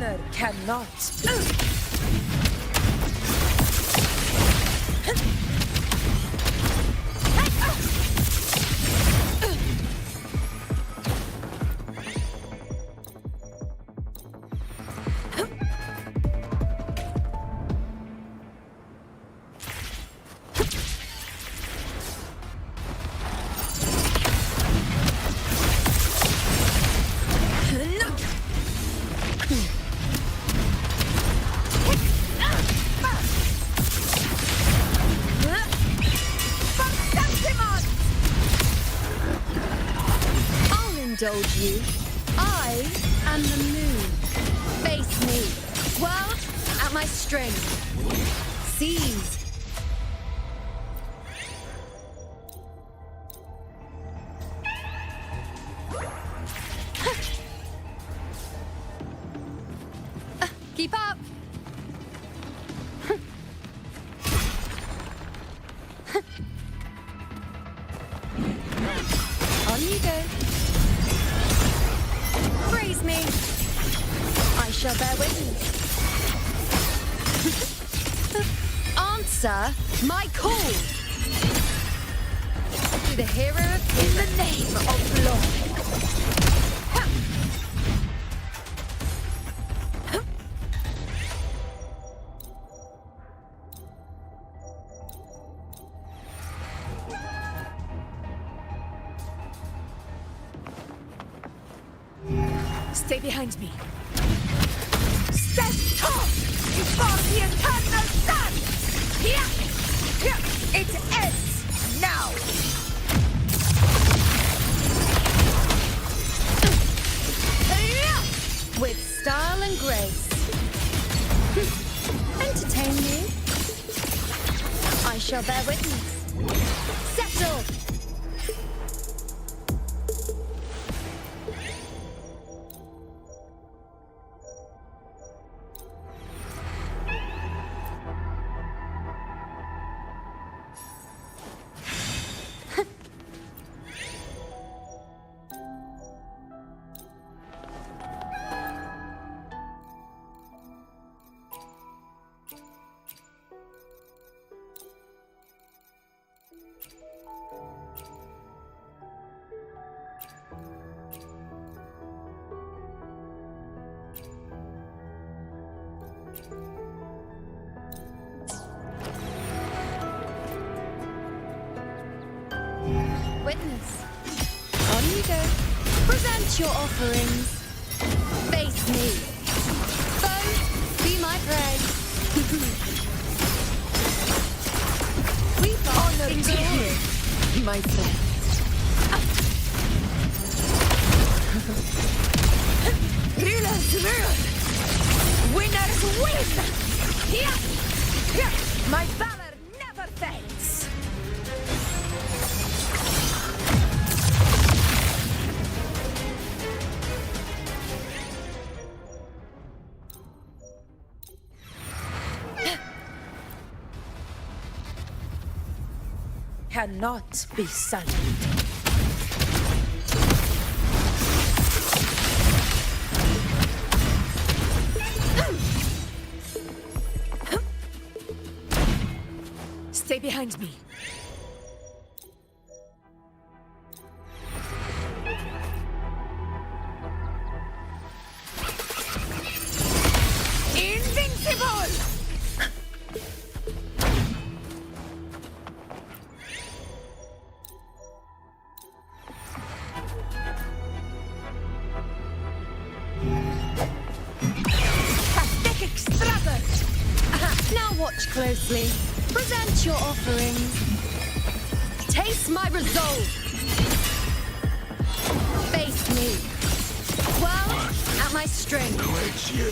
Honor cannot. Indulge you. I am the moon. Face me. World at my strength. Seize. Keep up. On you go. Praise me. I shall bear witness. Answer my call. To the hero in the name of law. Stay behind me. Stand tall before the eternal sun! Here! It ends now! With style and grace. Entertain me. I shall bear witness. Settle! Witness. On you go. Present your offerings. Face me. Foes, be my prey. We honor to you, my friend. Rulers rule. Winners win. Here. My valor never fades. Cannot be silent. Stay behind me. Invincible! Now watch closely. Present your offerings. Taste my resolve. Face me. Well, at my strength. Who is you?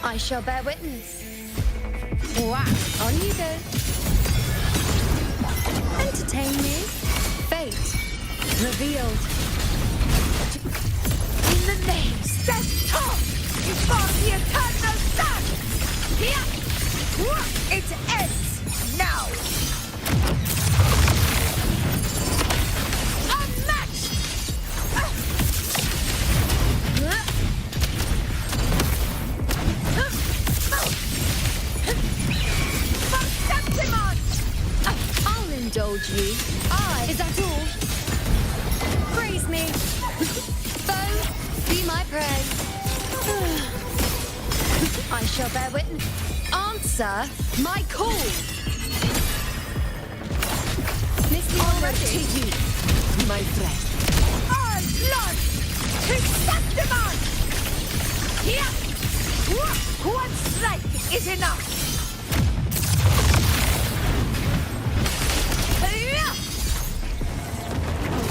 I shall bear witness. Wow, on you go. Entertain me? Fate revealed. In the name, stand tall before the eternal sun! Here! It ends now! Unmatched! I'll indulge you. Is that all? Praise me. Foe, be my prey. I shall bear witness. Answer my call. Listening already to you, my friend. All blood! Chrysanthemum! Here! One strike is enough!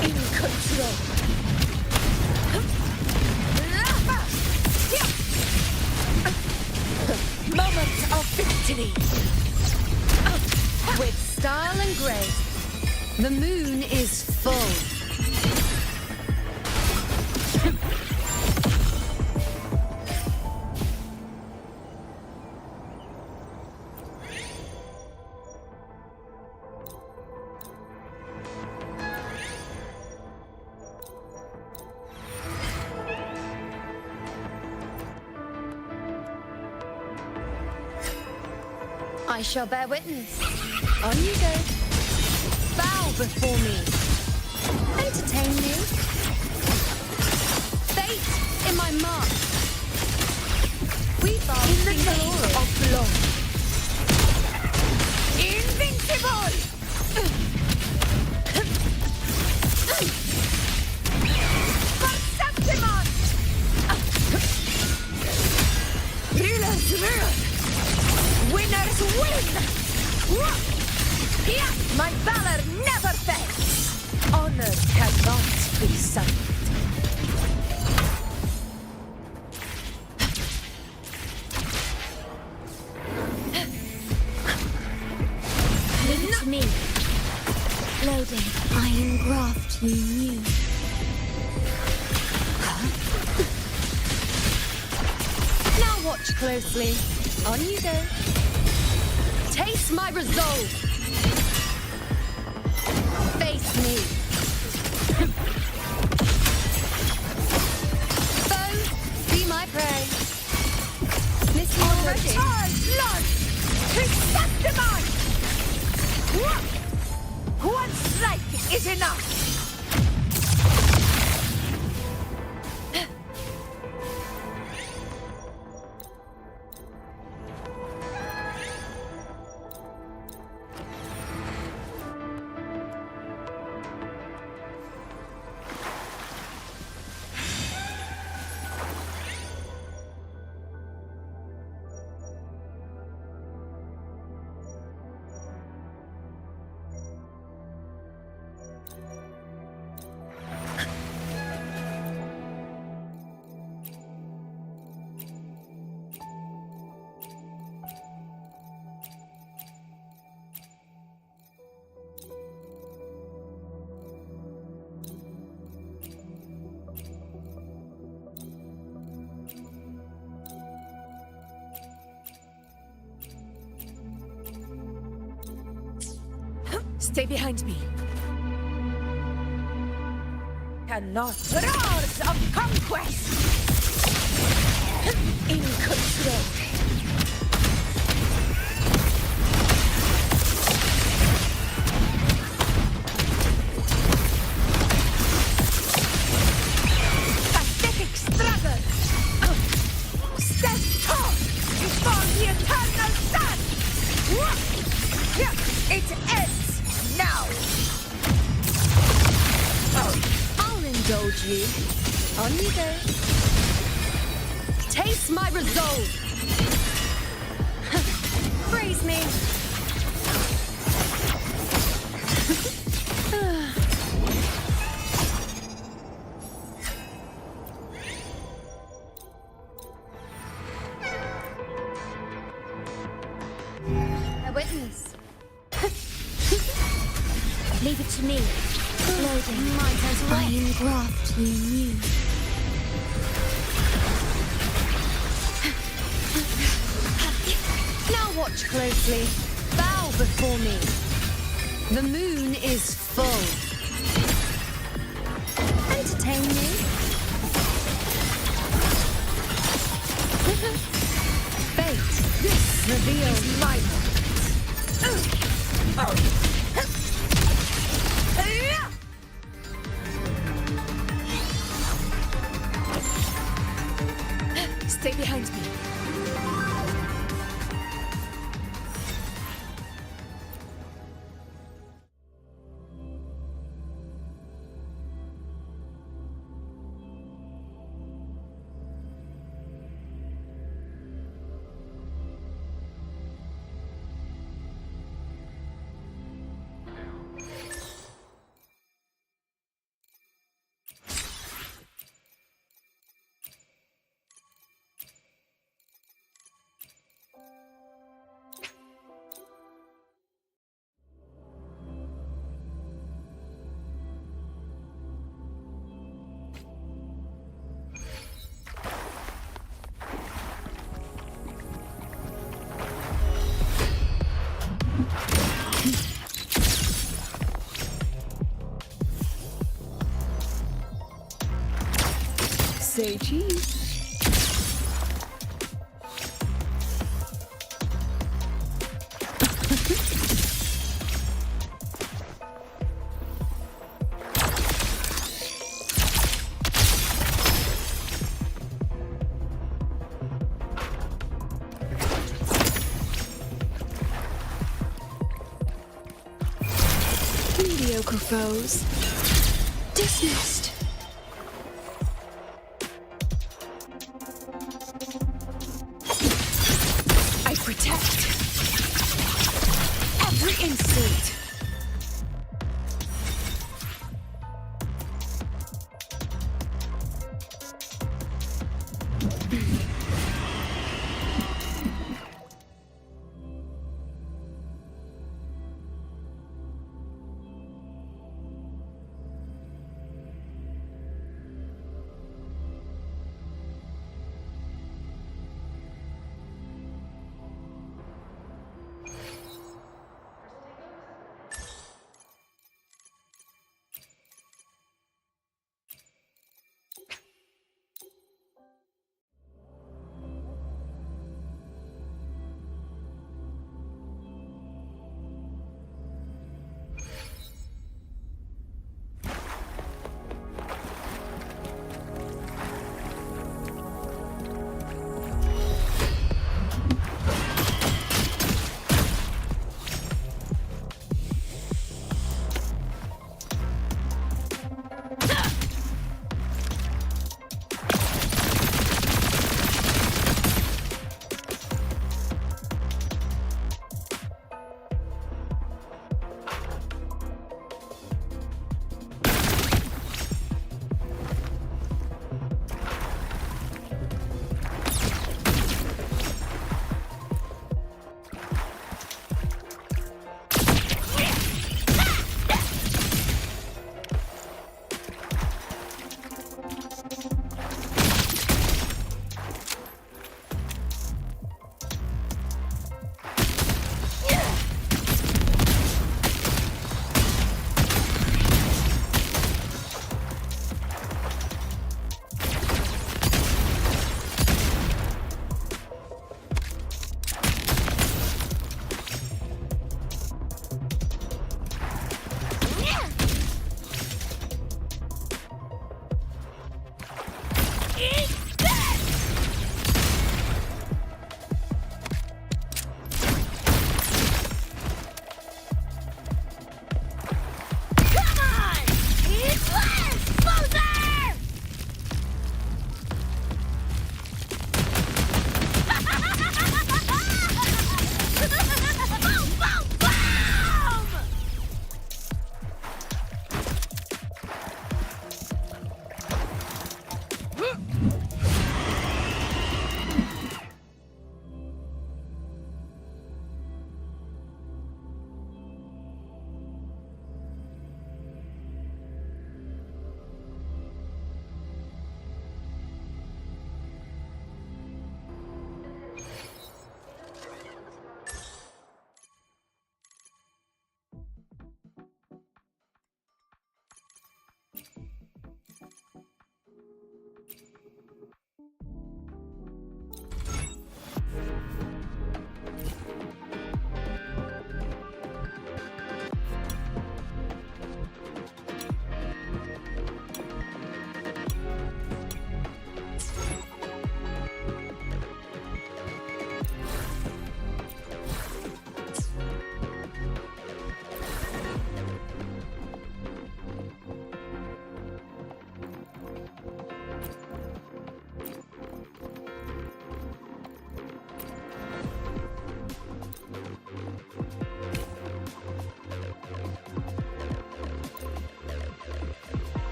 In control. Moment of victory. With style and grace, the moon is full. I shall bear witness. On you go. Bow before me. Entertain me. Fate in my mark. We bow In the in name glory. of love. Invincible! Chrysanthemum! Rulers rule! Winners win! Here, my valor never fades! Honor cannot be sunk. Leave it to me. Loading. I engraft you new. Now watch closely. On you go. Taste my resolve. Face me. Foe, be my prey. Listen already. Blood! Chrysanthemum! One strike is enough! Stay behind me. Cannot. Roars of conquest! In control. Pathetic struggle! Stand tall before the eternal sun! It ends now! I'll indulge you. On you go. Taste my resolve. Praise me. A witness. Leave it to me. Loading. I engraft you new. Now watch closely. Bow before me. The moon is full. Entertain me. Fate, this reveals my Stay behind me. Say cheese. Mediocre foes. Dismissed. I protect. Every instinct.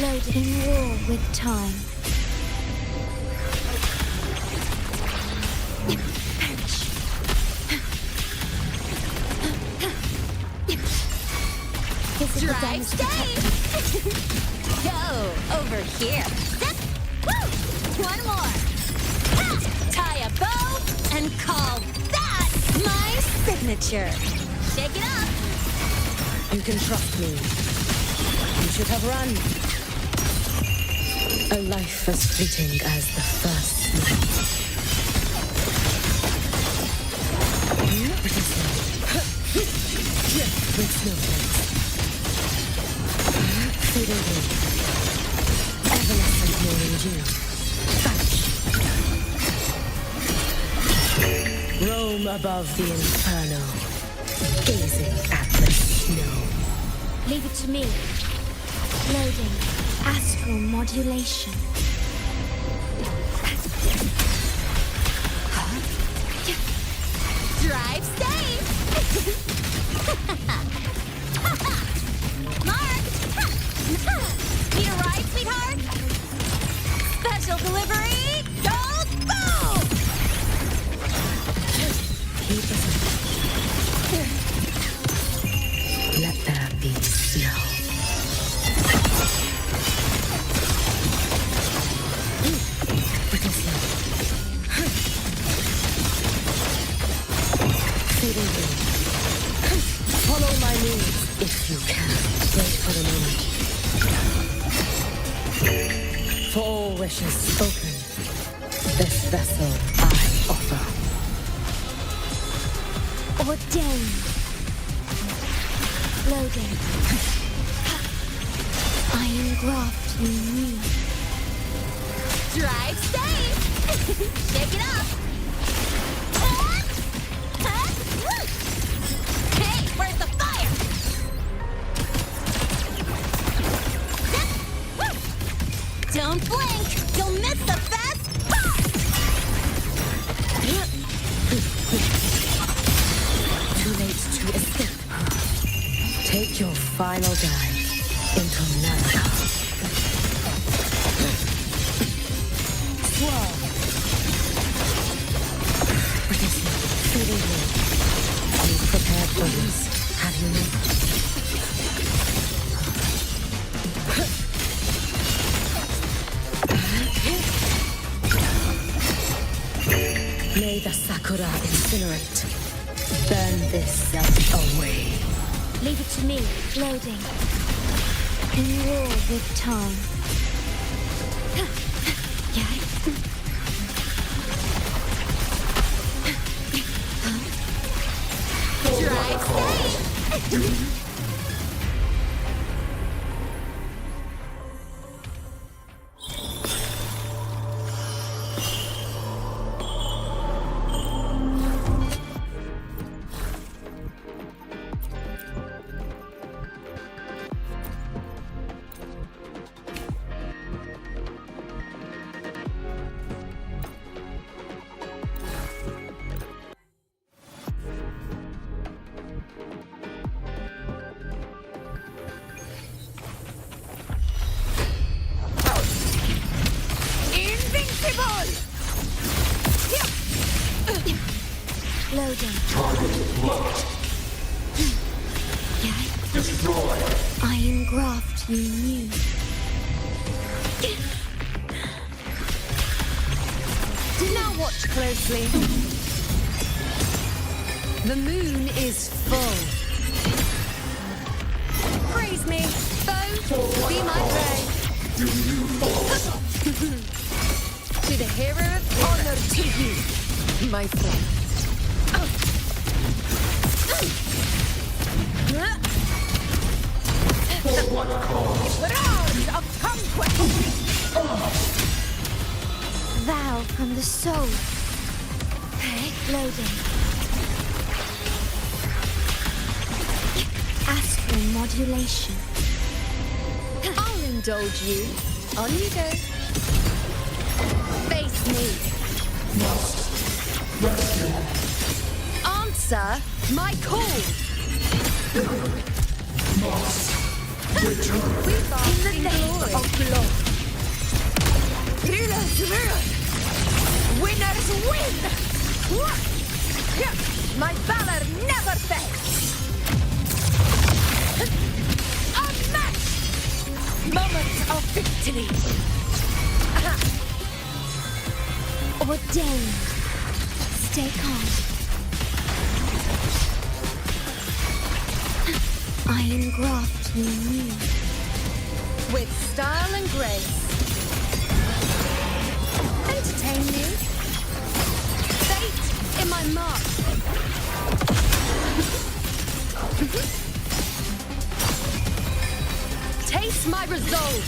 Loaded in war with time. Drive safe! Go over here. Woo! One more. Ha! Tie a bow and call that my signature. Shake it up. You can trust me. You should have run. A life as fleeting as the first night. With snowflakes. Fading blue. Evanescent morning dew. Vanish. Roam above the inferno, gazing at the snow. Leave it to me. Loading. Astral modulation. Drive safe! Mark! Need a ride, sweetheart? Special delivery! Go boom! Let there be snow. Follow my lead if you can. Wait for the moment. For all wishes spoken, this vessel I offer. Ordained. Loading. Iron graft renewed. Drive safe! Shake it up! Hey, where's the fire? Don't blink! You'll miss the best part! Too late to escape. Take your final dive into Nana. Swirl. Feeding you. Are you prepared for this? Have you not? May the Sakura incinerate. Burn this self away. Leave it to me. Loading. In war with time. Drive safe! Loading. Target locked. Destroy. Iron graft renewed. Now watch closely. The moon is full. Praise me, foe, be my prey. To the hero of honor to you, my friend. Round of conquest! Vow from the soul. Loading. Astral modulation. I'll indulge you. On you go. Face me. Must rescue. Answer my call. Must We bask in the name of love. Thrillers rule. Winners win. My valor never fails. Unmatched. Moments of victory. Ordained. Stay calm. I engraft you new. With style and grace. Entertain me. Fate in my mark. Taste my resolve.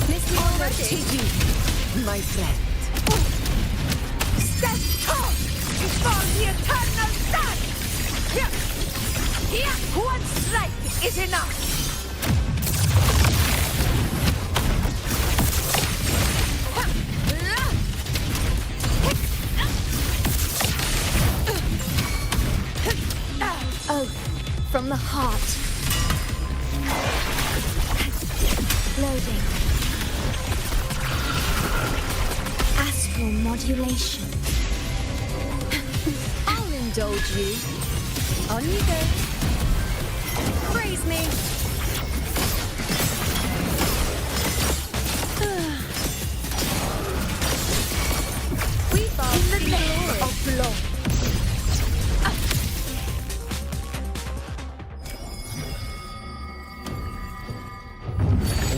Listen already to you, my friend. Stand tall before the eternal sun. One strike is enough. Oath from the heart. Loading. Astral modulation. I'll indulge you. On you go. Praise me. We bask in the name of love.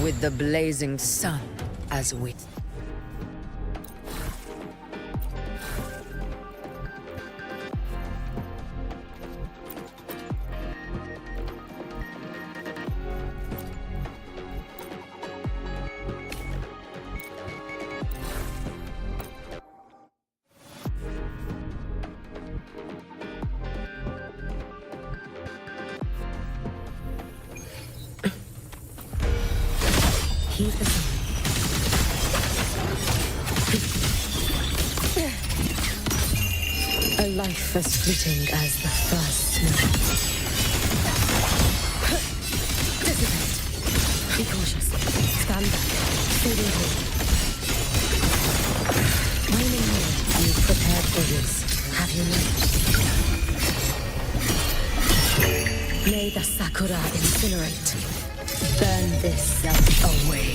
With the blazing sun as wit. Heed the sun. A life as fleeting as the first snow. Dissipate. Be cautious. Stand back. Fading through. Waning moon, you prepared for this. Have you not? May the Sakura incinerate. Burn this self away.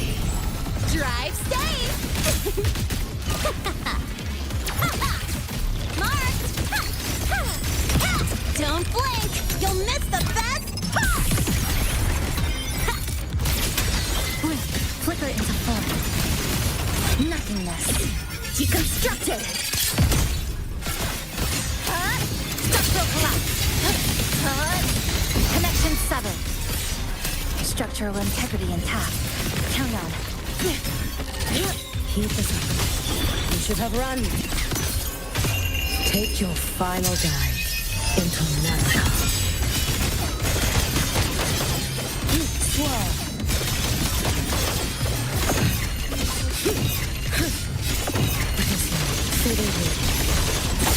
Drive safe! Marked! Don't blink! You'll miss the best part! Flicker into form. Nothingness. Deconstructed! Structural collapse. Connection severed. Structural integrity intact. Count on. Heed the sun. You should have run. Take your final dive into Naraka. Swirl.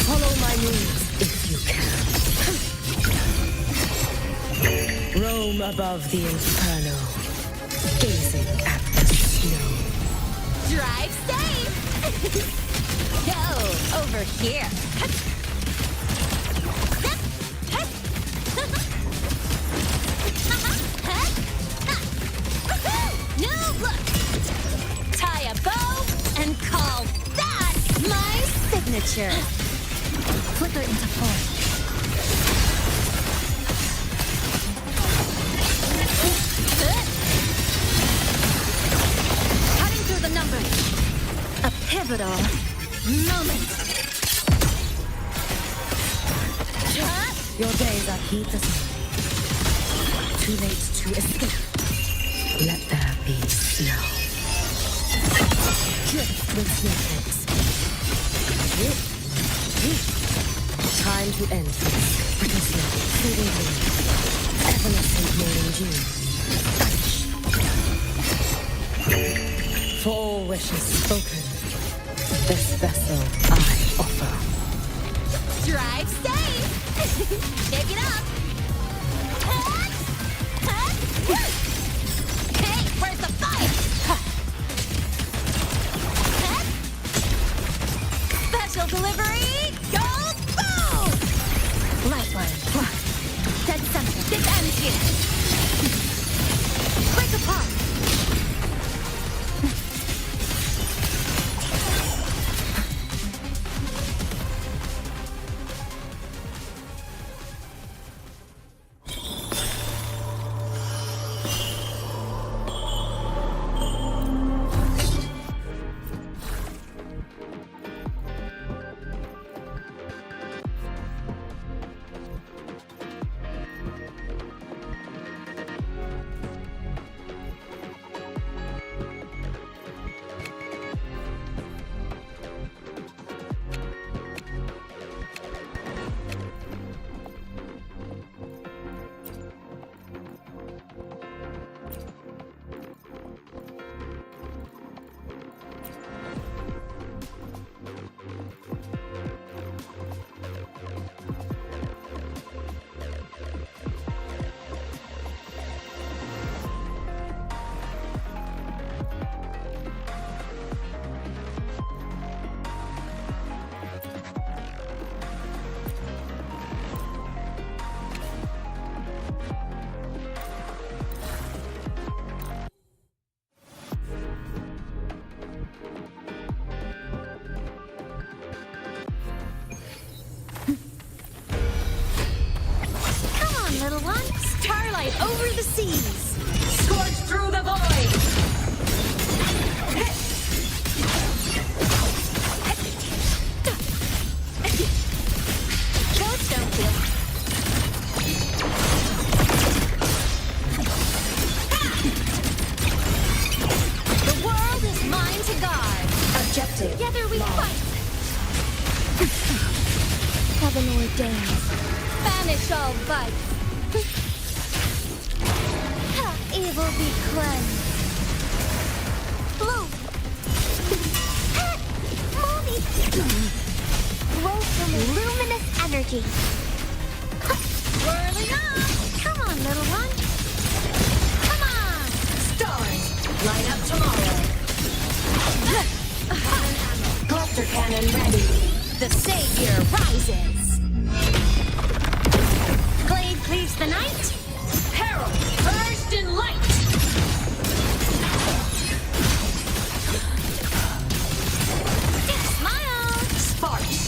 Follow my moves if you can. Roam above the inferno, gazing at the snow. Drive safe! Go over here. New look! Tie a bow and call that my signature. Flicker into form. Cutting through the numbers. A pivotal moment. Your days are heedless. Too late to escape. Let there be snow. Drift with snowflakes. Time to end this. Brittle snow, fading blue. Evanescent morning dew. For all wishes spoken, this vessel I offer. Drive safe! Pick it up! Hey, where's the fight? Special delivery, go boom! Lifeline, dead center, this ends here. Break apart. Little one, starlight over the seas. Scorch through the void. Ghost don't feel. The world is mine to guard. Objective. Together we fight. Heaven ordains. Banish all vice. Evil be cleansed. Blue. Mommy. Flow from luminous energy. Whirling up. Come on, little one. Come on. Stars, light up tomorrow. Cluster cannon ready. The savior rises. Glade cleaves the night. Peril, burst in light. Smile. Sparks,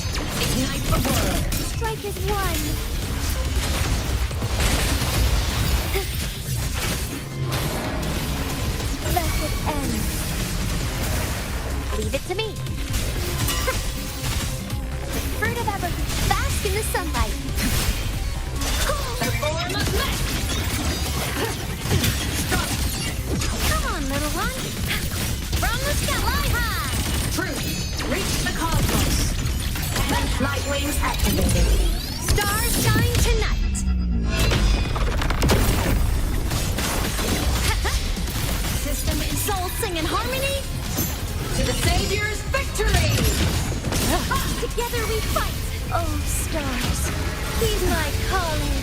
ignite the world. Strike as one. Let it end. Leave it to me. The fruit of ever bask in the sunlight. The form of men. Come on, little one. From the sky, fly high. Truth, reach the cosmos. Light wings activated. Stars shine tonight. System and soul sing in harmony. To the Savior's victory. Together we fight. Oh, stars, heed my calling.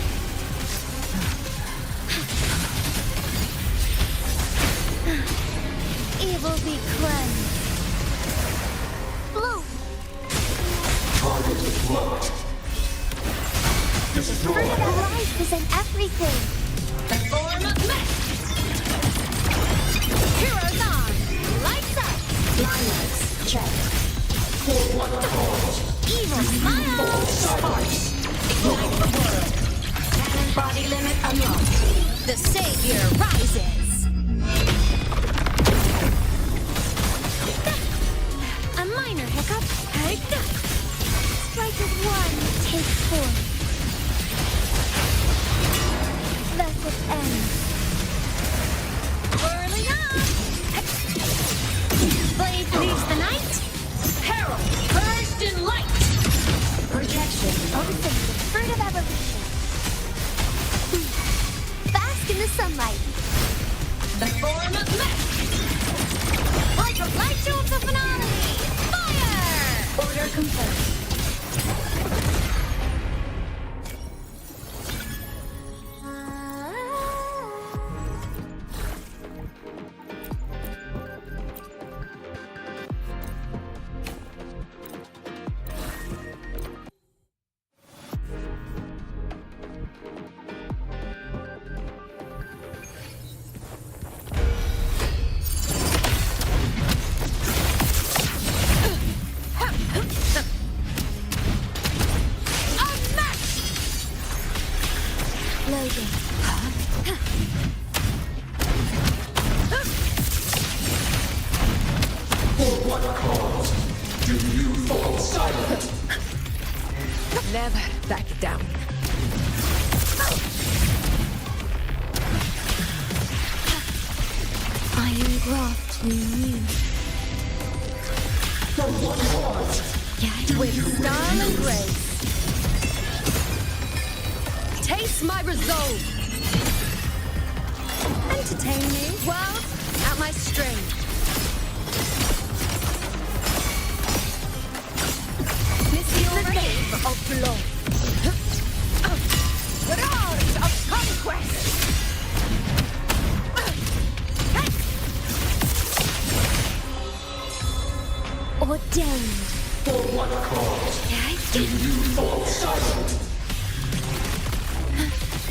Evil be cleansed. Blue. Target deployed. Destroy. Life is in everything. The form of men. Heroes on. Lights up. Blindness. Check. Evil smile. Sparks. Ignite the world. Cannon body limit unlocked. The savior rises. A minor hiccup. Strike as one. Take four. Let it end. Whirling up. Blade leaves the night. Peril, burst in light. Projection, open the fruit of evolution. Bask in the sunlight. The form of mech. Like a light show of the finale. Fire! Order confirmed. Loading. For what cause do you fall silent? Never back down. Iron graft new. For what cause? With style and grace. Taste my resolve. Entertain me, world, at my strength. The name of blood. Roars of conquest. Ordained. For what cause do you fall silent?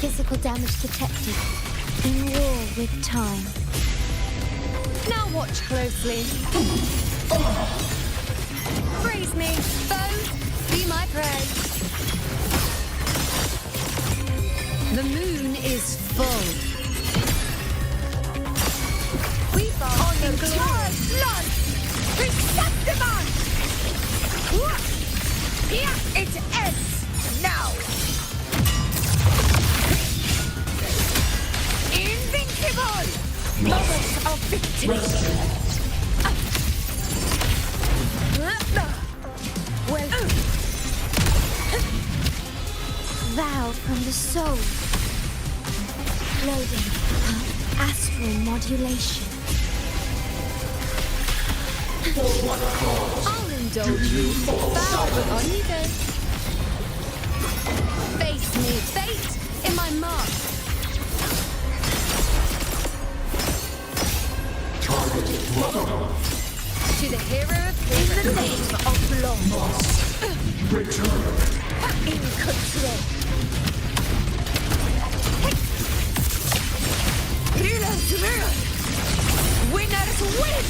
Physical damage detected. In war with time. Now watch closely. Praise me, foes, be my prey. The moon is full. We fall on the blood. Receptivon! Here it ends now. Invincible! Moments of victory. Well, Vow from the soul. Loading. Astral modulation. For what cause I'll indulge do you you. fall Bow silent? uneven. Face me, fate in my mark. Targeted level. To the hero of in the name of law. Must return. In control. Healers mirror. Winners win.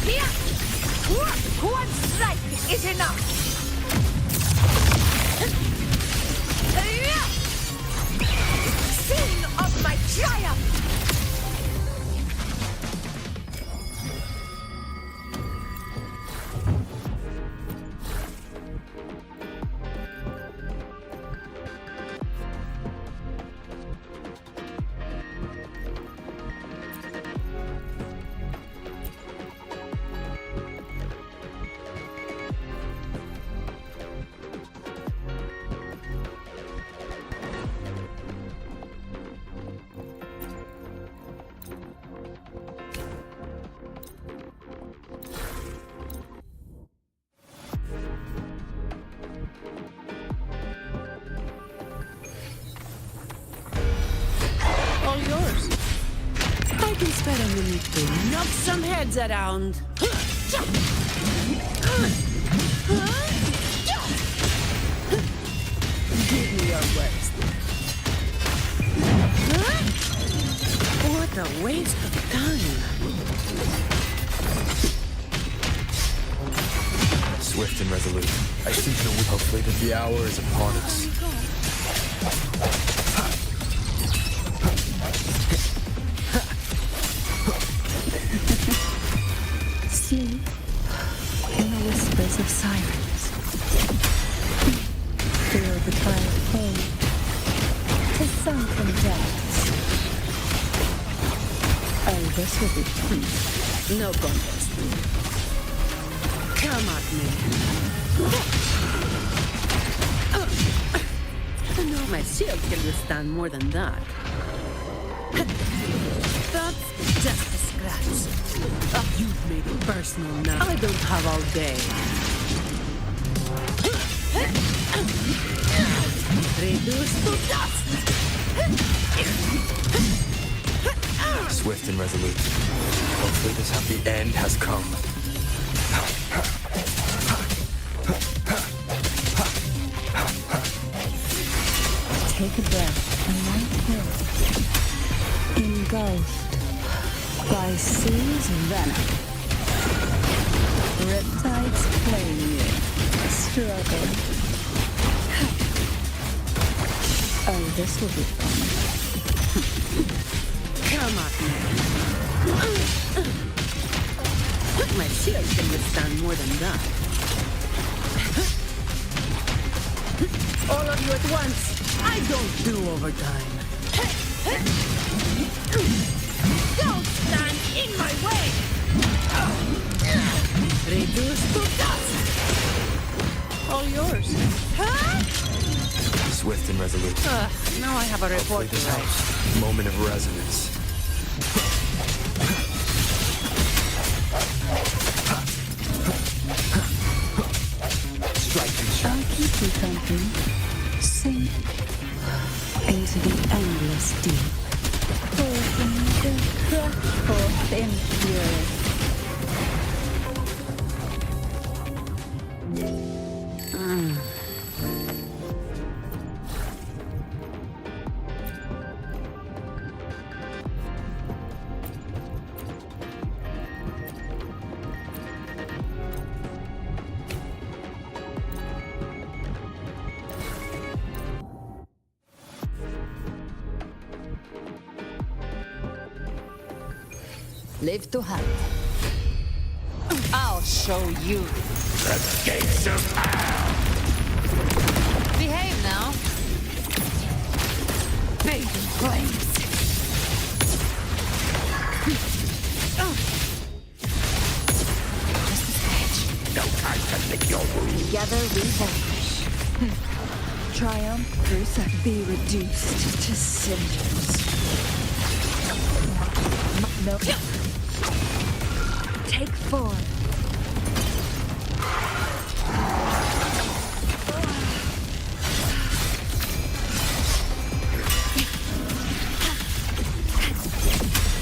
Here. One strike is enough. Sing of my triumph. All yours. I can spare a minute to knock some heads around. Give me your worst. What a waste of time. Swift and resolute. I seek the will. Hopefully that the hour is upon us. Sleep in the whispers of sirens. Feel the quiet pain. The sunken depths. Oh, this will be peace. No contest. Come at me. No, my shield can withstand more than that. That's just a scratch. You've made it personal now. I don't have all day. Reduced to dust. Swift and resolute. Hopefully this happy end has come. Take a breath and lie here. Engulfed by sea's venom. Riptides claim you. Struggle. Oath This will be fun. Come at me. My shield can withstand more than that. All of you at once. I don't do overtime. Don't stand in my way! Reduce to dust. All yours. Swift and resolute. Now I have a report to This write. house. Moment of resonance. I'll keep you company. Sink into the endless deep. Forth in fury. Live to hunt. I'll show you. The gates of hell! Behave now. Bathe in flames. Just a scratch. No time to lick your wounds. Together we vanquish. Triumph through be reduced to cinders. No. Take 4.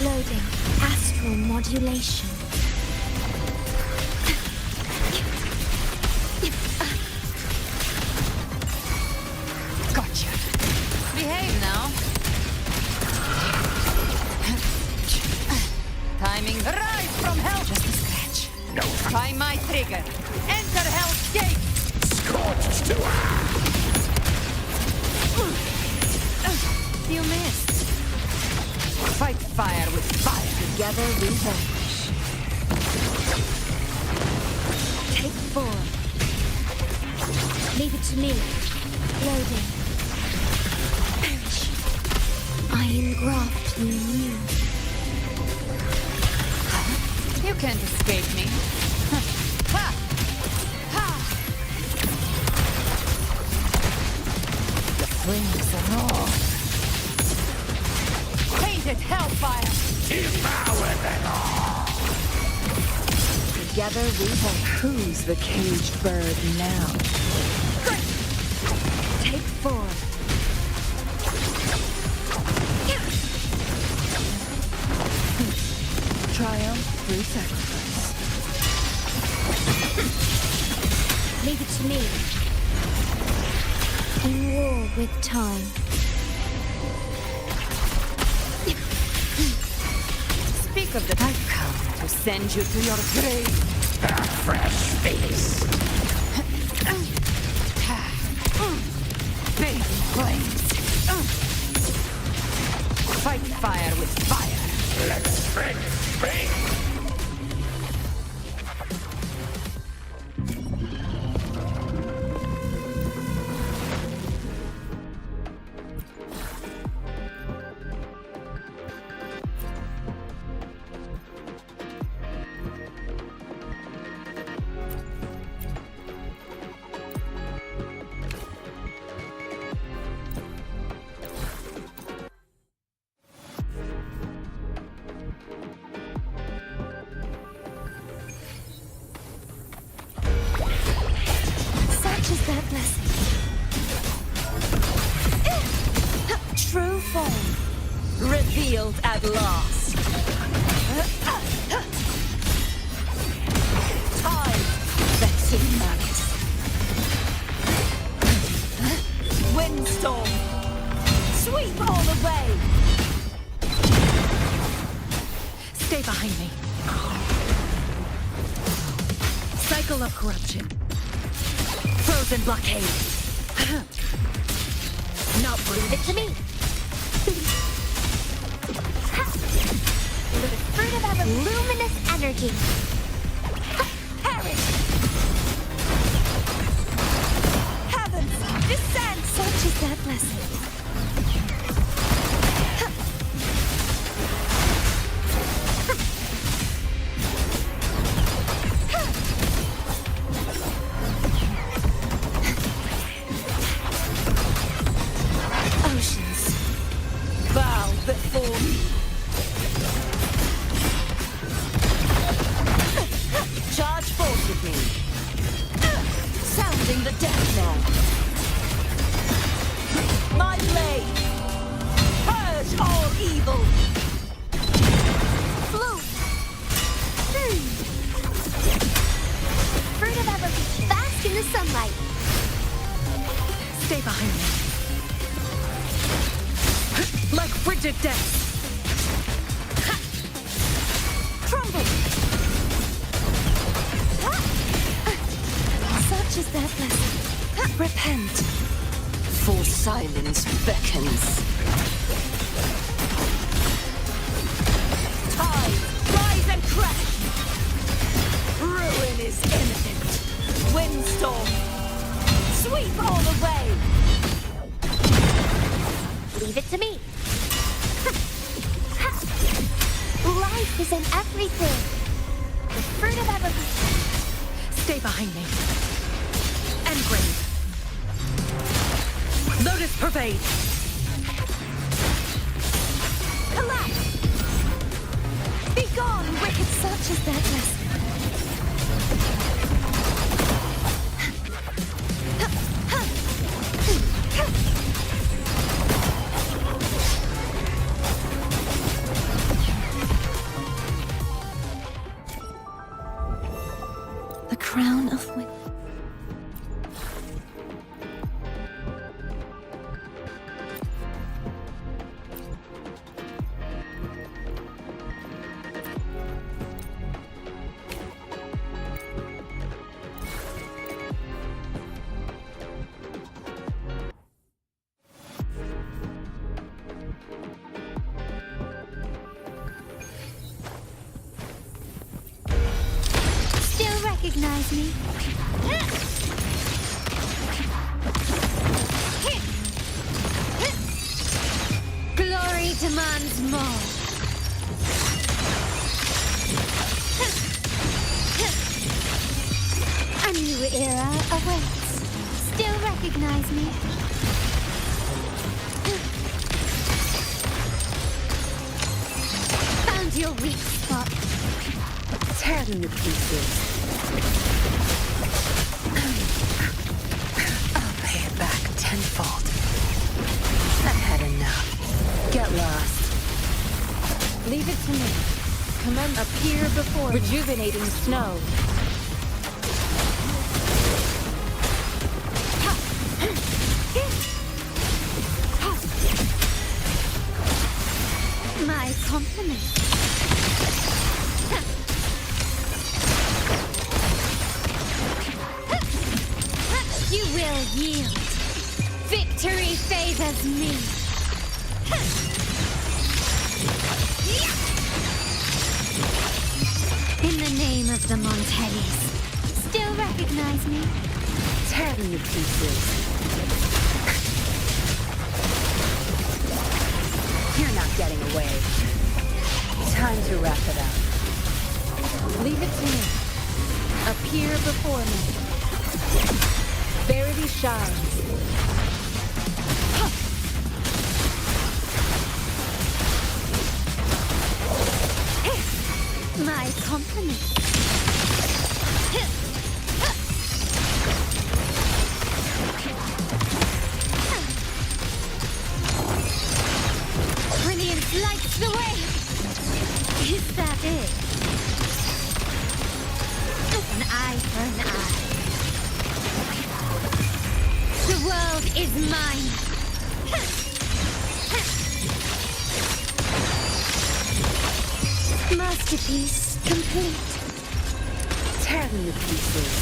Loading. Astral modulation. Gotcha. Behave now. Timing right from hell. Just a scratch. No. Try my trigger. Enter Hell's Gate. Scorched to You missed. Fight fire with fire. Together we vanquish. Take 4. Leave it to me. Loading. Perish. I engraft in you. You can't escape me. Ha! Ha! The flames are raw. Painted hellfire! devour them all! Together we will. Who's the caged bird now? Take 4. Triumph through sacrifice. Leave it to me. In war with time. Speak of the I've come to send you to your grave. A fresh face. Bathe in flames. Fight fire with fire. Let's spread spring. Such is their blessing. True form. Revealed at last. Time. Vexing malice. Windstorm. Sweep all away. Stay behind me. Cycle of corruption. Frozen blockade. Not leave it to me. The fruit of our luminous energy. Perish. Heavens, descend! Such is that blessing. Oceans, bow before me. Charge forth with me. Sounding the death knell. My blade. Purge all evil. Bloom. Fruit of ever bask in the sunlight. Stay behind me. Like frigid death. Crumble. Such is their blessing. Repent. For silence beckons. Tide, rise and crash. Ruin is imminent. Windstorm. Sweep all away. Leave it to me. Life is in everything. The fruit of everything. Stay behind me. Engrave. Lotus pervade. Collapse. Be gone, wicked. Such is their blessing. The crown of wind. Recognize me. Glory demands more. A new era awaits. Still recognize me. Found your weak spot. Tear them to pieces. I'll pay it back tenfold. I've had enough. Get lost. Leave it to me. Appear before me. Rejuvenating snow. My compliments. You will yield. Victory favors me. In the name of the Montellis, still recognize me? Tear them to pieces. You're not getting away. Time to wrap it up. Leave it to me. Appear before me. Verity shines. My compliments. Brilliance lights the way. Is that it? An eye for an eye. The world is mine. Masterpiece complete. Tear them to pieces.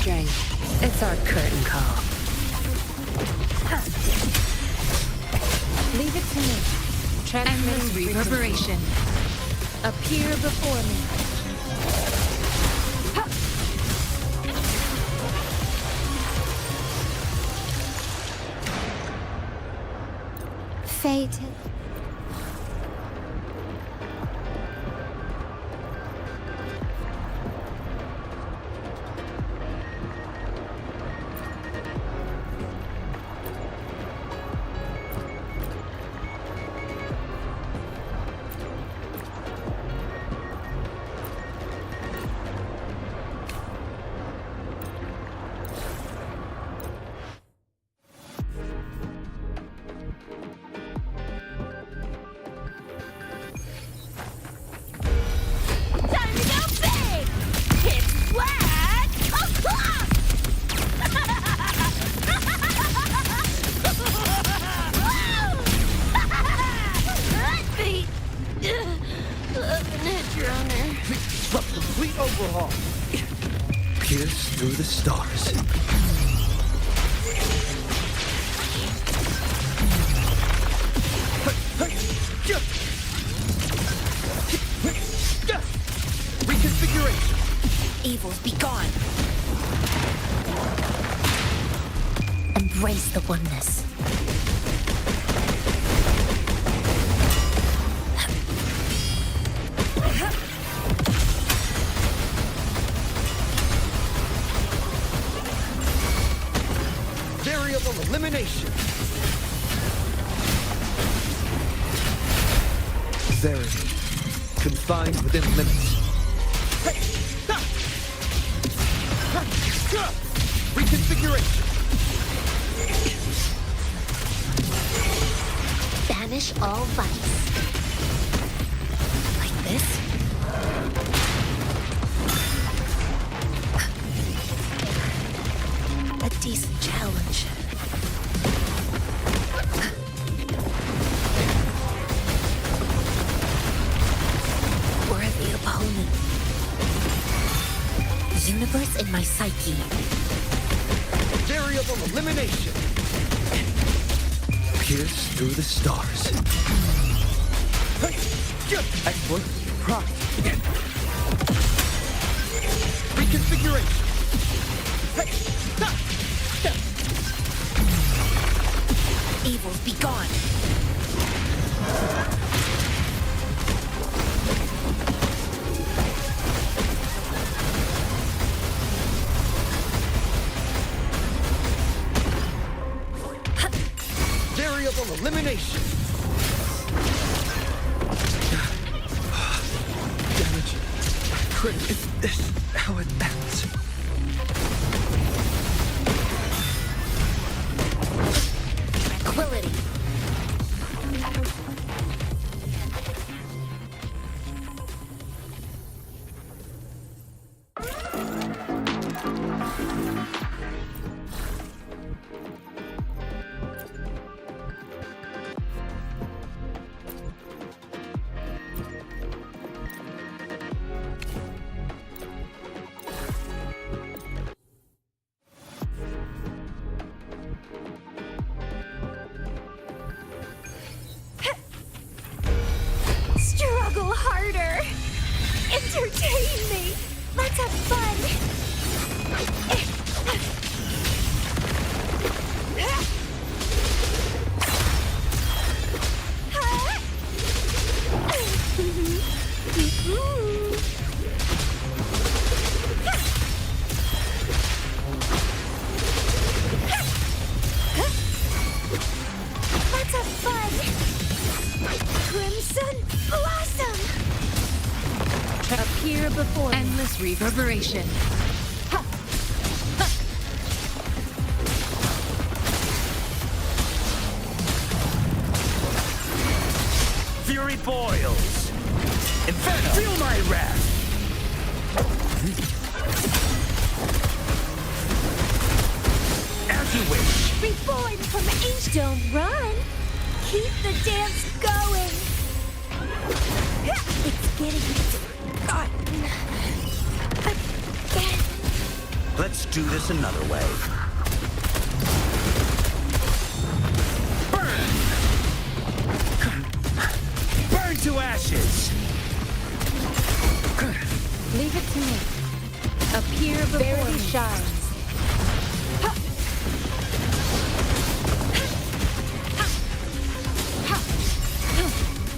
strength. It's our curtain call. Leave it to me. Endless reverberation. Appear before me. Fated. Pierce through the stars. Reconfiguration. Evils be gone. Embrace the oneness. Variable elimination. Verity. Confined within limits. Reconfiguration. Banish all vice. Like this? A decent challenge. Worthy opponent. Universe in my psyche. Variable elimination. Pierce through the stars. Exploit pride. Reconfiguration. Evils be gone. Variable elimination. Damage. Crit. Is this how it ends? Tranquility. Struggle harder. Entertain me. Let's have fun. Let's have fun. Crimson Blossom. Appear before me. Endless reverberation. Fury boils. Inferno. Feel my wrath. As you wish. Reborn from ancient. Don't run. Keep the dance going. It's getting forgotten again. Let's do this another way. Burn! Burn to ashes! Leave it to me. Appear before me. Shines.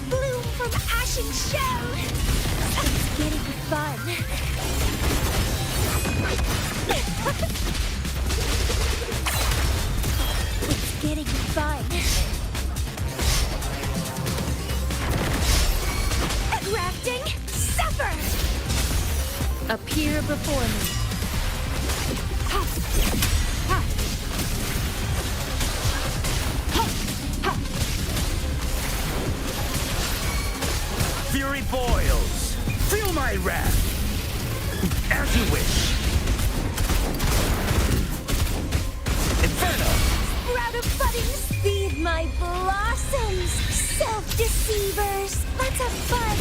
Bloom from ashen shell! It's getting fun. It's getting fun. Grafting, suffer! Appear before me. Fury boils! Feel my wrath! As you wish! Inferno! Sprout of budding, feed my blossoms! Self-deceivers! Let's have fun!